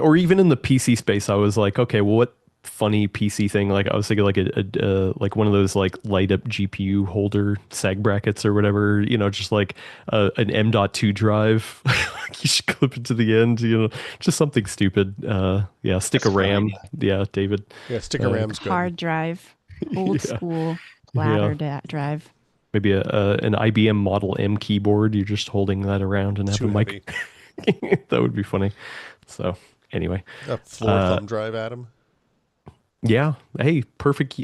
or even in the PC space, I was like, okay, well, what funny PC thing? Like, I was thinking like a like one of those like light up GPU holder sag brackets or whatever, you know, just like an M.2 drive. You should clip it to the end, you know, just something stupid. Yeah, stick That's a RAM. funny. Yeah, David. Yeah. Sticker ram's good. Hard drive, old Yeah. school ladder drive. Maybe an IBM Model M keyboard. You're just holding that around and have Too a mic. heavy. That would be funny. So anyway. A floor thumb drive, Adam. Yeah. Hey, perfect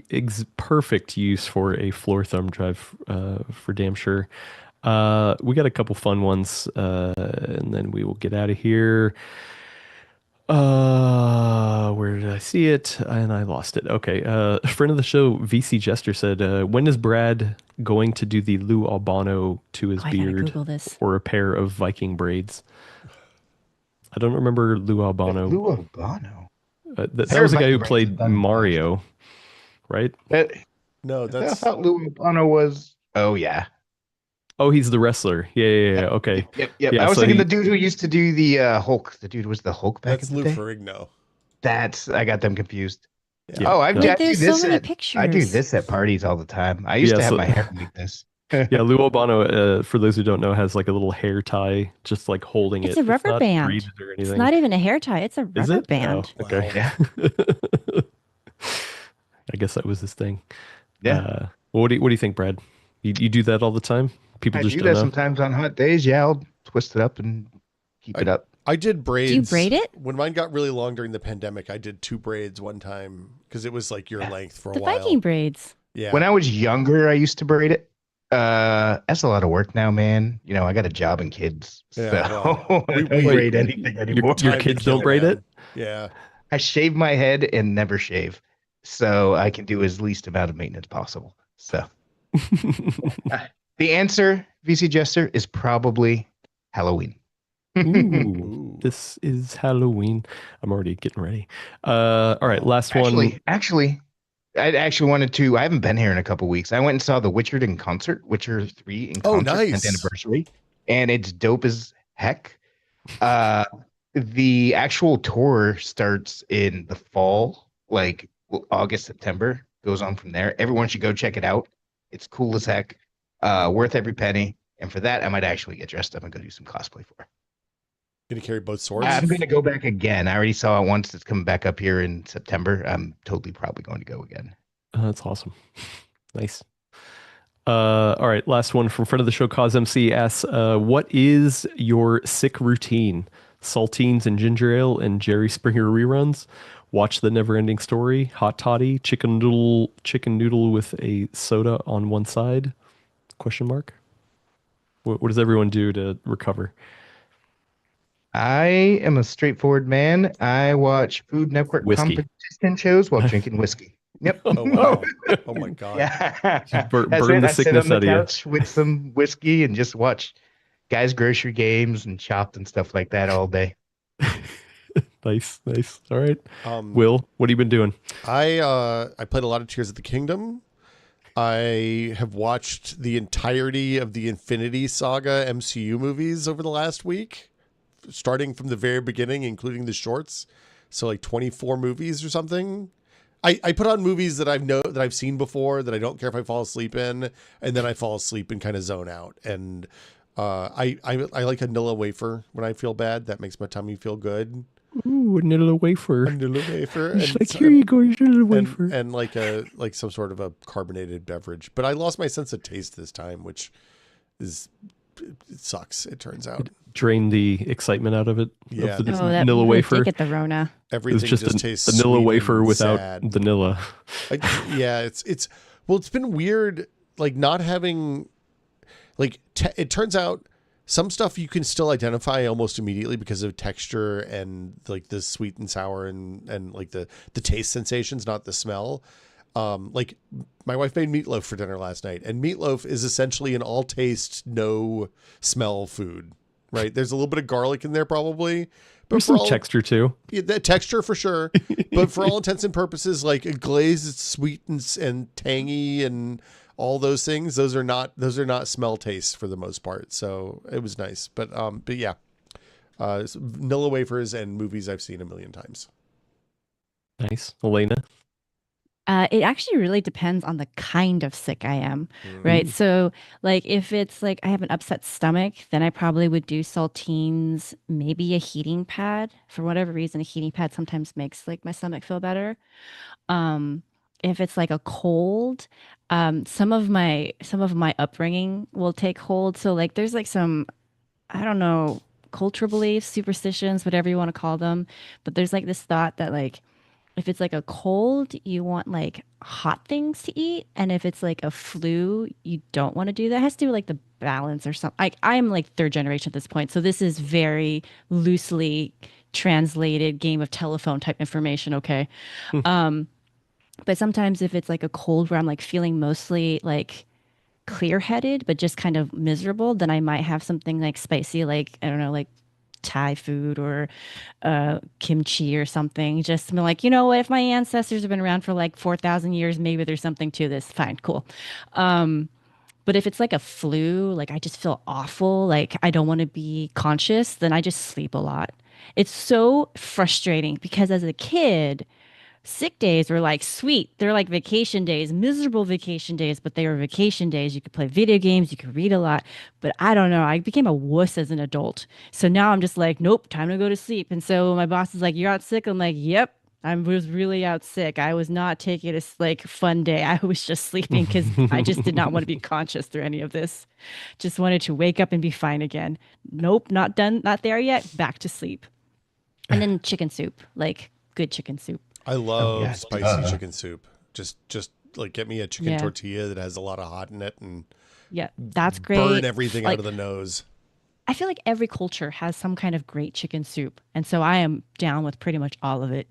use for a floor thumb drive, for damn sure. We got a couple fun ones, and then we will get out of here. Where did I see it? And I lost it. Okay. A friend of the show, VC Jester, said, when is Brad going to do the Lou Albano to his Oh, I gotta beard Google this. or a pair of Viking braids? I don't remember Lou Albano. Lou Albano. That Pair was of the guy who Viking braids played is done. Mario, right? No, I that's thought Lou Albano was. Oh yeah. Oh, he's the wrestler. Yeah. Okay. Yep. Yeah, I was so thinking he- the dude who used to do the Hulk. The dude was the Hulk back that's in the Lou day. Ferrigno. I got them confused. Yeah, Oh, I no. do Dude, there's this so many at, I do pictures. this at parties all the time. I used Yeah, to have so- my hair like this. Yeah, Lou Albano, for those who don't know, has like a little hair tie, just like holding It's it. a rubber not band. braided or It's anything. not even a hair tie. It's a Is rubber it? band. Oh, okay. Yeah. I guess that was his thing. Yeah. Well, what do you think, Brad? You do that all the time? People I just do don't that know. sometimes on hot days. Yeah, I'll twist it up and keep it up. I did braids. Do you braid it? When mine got really long during the pandemic, I did 2 braids one time because it was like your length for a The while. Viking braids. Yeah. When I was younger, I used to braid it. That's a lot of work now, man. You know, I got a job and kids, Yeah, so well, I we- don't we- braid anything anymore. Your Time to kids kill don't braid man. it? Yeah. I shave my head and never shave, so I can do as least amount of maintenance possible. So the answer, VC Jester, is probably Halloween. Ooh, this is Halloween. I'm already getting ready. All right, last one. Actually, I actually wanted to. I haven't been here in a couple weeks. I went and saw the Witcher in concert, Witcher 3 in Oh, concert, nice. 10th anniversary, and it's dope as heck. The actual tour starts in the fall, like August, September, goes on from there. Everyone should go check it out. It's cool as heck, worth every penny. And for that, I might actually get dressed up and go do some cosplay for it. Gonna carry both swords. I'm going to go back again. I already saw it once. It's coming back up here in September. I'm totally probably going to go again. That's awesome. Nice. All right, last one from friend of the show, Cause MC asks, what is your sick routine? Saltines and ginger ale and Jerry Springer reruns? Watch the never ending story, hot toddy, chicken noodle with a soda on one side? Question mark. What does everyone do to recover? I am a straightforward man. I watch Food Network Whiskey. competition shows while drinking whiskey. Yep. Oh wow. Oh my god. Yeah. Burn That's the it. I sit sickness on the out of you. couch with some whiskey and just watch guys' grocery games and Chopped and stuff like that all day. Nice. All right. Um, Will, what have you been doing? I played a lot of Tears of the Kingdom. I have watched the entirety of the Infinity Saga MCU movies over the last week, starting from the very beginning, including the shorts. So like 24 movies or something. I put on movies that I've seen before that I don't care if I fall asleep in, and then I fall asleep and kind of zone out. And I like a Nilla wafer when I feel bad. That makes my tummy feel good. Ooh, a Nilla wafer. A Nilla wafer. It's like, here you go, your Nilla wafer. And like some sort of a carbonated beverage. But I lost my sense of taste this time, which it sucks, it turns out. Drain the excitement out of it. Yeah. Of the Oh, that Nilla really wafer. did get the Rona. Everything It's just tastes a Nilla sweet wafer and without sad. the Nilla. Yeah, it's been weird, like not having, like it turns out some stuff you can still identify almost immediately because of texture and like the sweet and sour and like the taste sensations, not the smell. Like my wife made meatloaf for dinner last night, and meatloaf is essentially an all taste, no smell food, right? There's a little bit of garlic in there probably, but There's some texture too. Yeah, that texture for sure. But for all intents and purposes, like a glaze is sweet and tangy and all those things. Those are not smell tastes for the most part. So it was nice. But yeah, vanilla wafers and movies I've seen a million times. Nice. Elena? It actually really depends on the kind of sick I am, right? So, like, if it's like I have an upset stomach, then I probably would do saltines, maybe a heating pad. For whatever reason, a heating pad sometimes makes like my stomach feel better. Um, if it's like a cold, some of my upbringing will take hold. So, like, there's like some, I don't know, cultural beliefs, superstitions, whatever you want to call them, but there's like this thought that like if it's like a cold, you want like hot things to eat. And if it's like a flu, you don't want to do that. It has to do with like the balance or something. I'm like third generation at this point. So this is very loosely translated game of telephone type information. Okay. Um, but sometimes if it's like a cold where I'm like feeling mostly like clear headed, but just kind of miserable, then I might have something like spicy, like, I don't know, like Thai food or kimchi or something. Just to be like, you know what? If my ancestors have been around for like 4,000 years, maybe there's something to this. Fine, cool. But if it's like a flu, like I just feel awful, like I don't want to be conscious, then I just sleep a lot. It's so frustrating because as a kid, sick days were like sweet. They're like vacation days, miserable vacation days, but they were vacation days. You could play video games, you could read a lot. But I don't know. I became a wuss as an adult. So now I'm just like, nope, time to go to sleep. And so my boss is like, you're out sick. I'm like, yep. I was really out sick. I was not taking a like fun day. I was just sleeping because I just did not want to be conscious through any of this. Just wanted to wake up and be fine again. Nope, not done, not there yet. Back to sleep. And then chicken soup, like good chicken soup. I love yeah. spicy chicken soup. Just like get me a chicken Yeah. tortilla that has a lot of hot in it and Yeah, that's great. burn everything out Like, of the nose. I feel like every culture has some kind of great chicken soup. And so I am down with pretty much all of it.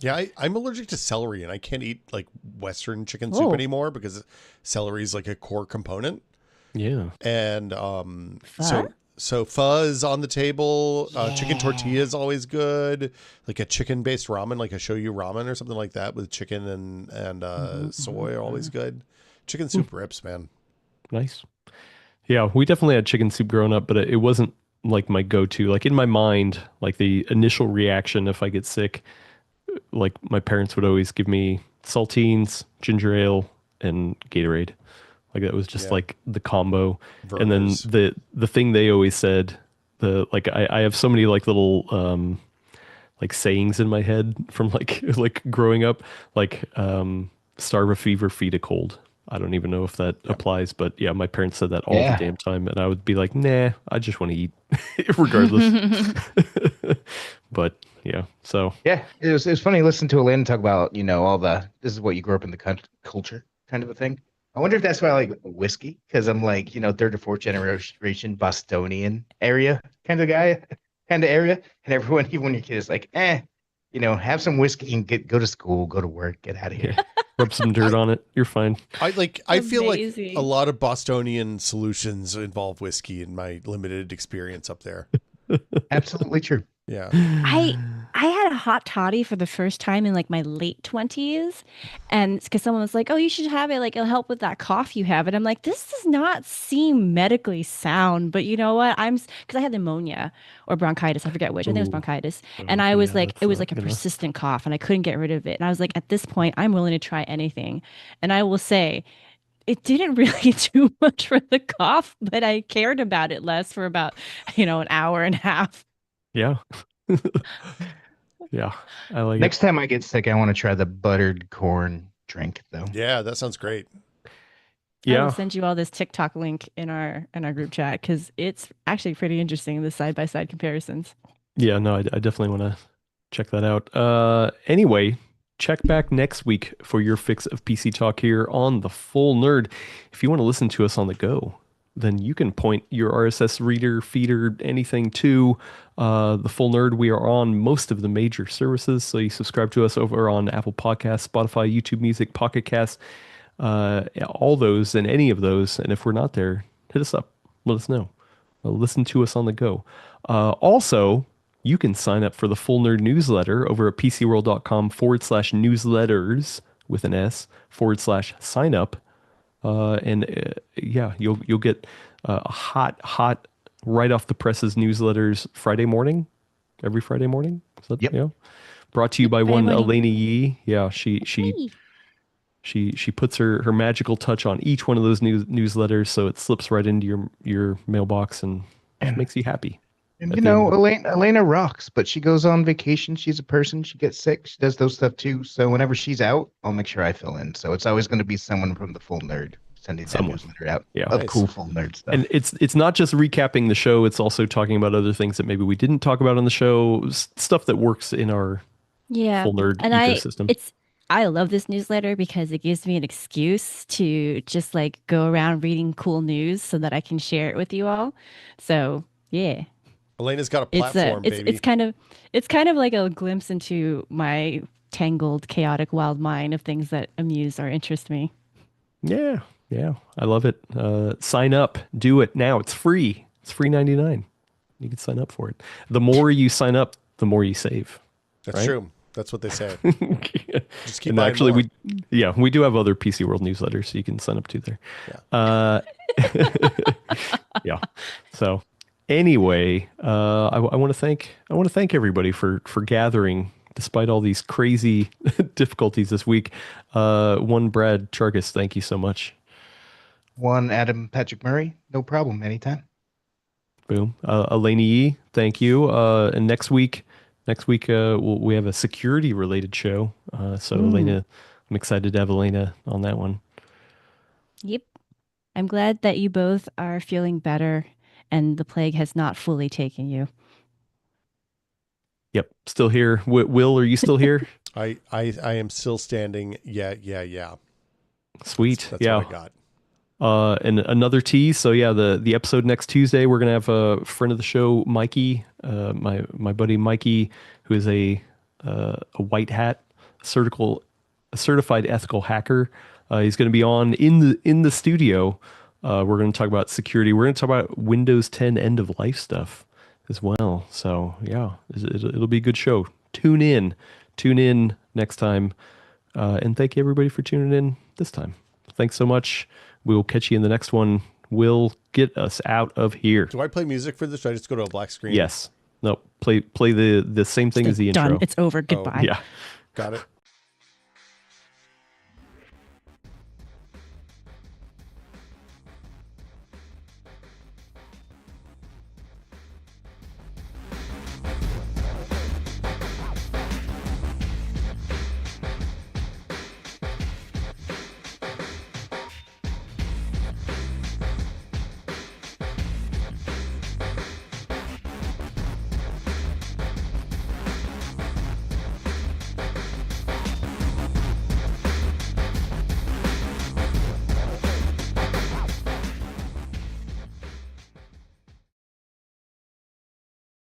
Yeah, I'm allergic to celery and I can't eat like Western chicken soup Oh. anymore because celery is like a core component. Yeah. And Pho? so pho is on the table. Chicken Yeah. tortilla is always good. Like a chicken based ramen, like a shoyu ramen or something like that with chicken and soy are always good. Chicken soup rips, man. Nice. Yeah, we definitely had chicken soup growing up, but it wasn't like my go-to. Like in my mind, like the initial reaction if I get sick, like my parents would always give me saltines, ginger ale, and Gatorade. Like that was just Yeah. like the combo. And then Vermers. the thing they always said, the like I have so many like little like sayings in my head from like like growing up, like starve a fever, feed a cold. I don't even know if that applies, but yeah, my parents said that all Yeah. the damn time, and I would be like, nah, I just want to eat, regardless. But yeah, so Yeah, it was funny listening to Elaine talk about, all this is what you grew up in the culture kind of a thing. I wonder if that's why I like whiskey, because I'm like, third or fourth generation Bostonian area kind of guy, kind of area. And everyone, even when your kid is like, have some whiskey and go to school, go to work, get out of here. yeah, rub some dirt on it, you're fine. I feel like Amazing. a lot of Bostonian solutions involve whiskey in my limited experience up there. Absolutely true. Yeah. I had a hot toddy for the first time in like my late 20s, and because someone was like, "Oh, you should have it, like it'll help with that cough you have." And I'm like, "This does not seem medically sound." But you know what? Because I had pneumonia or bronchitis, I forget which. I think it was Ooh. bronchitis, Oh, and I was yeah, like, that's it was not like a gonna- persistent cough, and I couldn't get rid of it. And I was like, at this point, I'm willing to try anything. And I will say, it didn't really do much for the cough, but I cared about it less for about, an hour and a half. Yeah. Yeah, I like it. Next time I get sick, I want to try the buttered corn drink, though. Yeah, that sounds great. I Yeah, will send you all this TikTok link in our group chat because it's actually pretty interesting, the side by side comparisons. yeah, no, I definitely want to check that out. Anyway, check back next week for your fix of PC talk here on The Full Nerd. If you want to listen to us on the go, then you can point your RSS reader, feeder, anything to the Full Nerd. We are on most of the major services, so you subscribe to us over on Apple Podcasts, Spotify, YouTube Music, Pocket Casts, all those and any of those. And if we're not there, hit us up. Let us know. Listen to us on the go. Also, you can sign up for the Full Nerd newsletter over at pcworld.com/newsletters with an S /sign up. Yeah, you'll get a hot right off the presses newsletters Friday morning, every Friday morning. Is that, Yep. yeah? Brought to you by Friday one morning. Elena Yee. Yeah, she Hey. she puts her magical touch on each one of those newsletters, so it slips right into your mailbox and just makes you happy. And at you the end know, of Elena rocks, but she goes on vacation. She's a person. She gets sick. She does those stuff too. So whenever she's out, I'll make sure I fill in. So it's always going to be someone from the Full Nerd sending that Someone. newsletter out Yeah. of Nice. cool Full Nerd stuff. And it's not just recapping the show, it's also talking about other things that maybe we didn't talk about on the show, stuff that works in our Yeah. Full Nerd And ecosystem. I love this newsletter because it gives me an excuse to just like go around reading cool news so that I can share it with you all. So yeah. Elena's got a It's platform, baby. it's kind of like a glimpse into my tangled, chaotic, wild mind of things that amuse or interest me. Yeah, I love it. Sign up, do it now. It's free. It's free 99. You can sign up for it. The more you sign up, the more you save. That's right? true. That's what they say. Just keep And buying actually, more. we do have other PC World newsletters, so you can sign up to there. Yeah. Yeah. So anyway, I want to thank everybody for gathering despite all these crazy difficulties this week. One Brad Chargas, thank you so much. One Adam Patrick Murray, no problem, anytime. Boom. Elena Yee, thank you. And next week, we have a security related show. So Elena, I'm excited to have Elena on that one. Yep. I'm glad that you both are feeling better and the plague has not fully taken you. Yep. Still here. Will, are you still here? I am still standing. Yeah. Sweet. That's yeah. what I got. And another tease. So yeah, the episode next Tuesday, we're gonna have a friend of the show, Mikey, my buddy Mikey, who is a white hat, certified ethical hacker. He's gonna be on in the studio. We're gonna talk about security. We're gonna talk about Windows 10 end of life stuff as well. So yeah, it'll be a good show. Tune in next time, and thank you everybody for tuning in this time. Thanks so much. We will catch you in the next one. We'll get us out of here. Do I play music for this? Or I just go to a black screen? Yes. No. Play the same thing as the Done. intro. It's over. Goodbye. Yeah. Got it.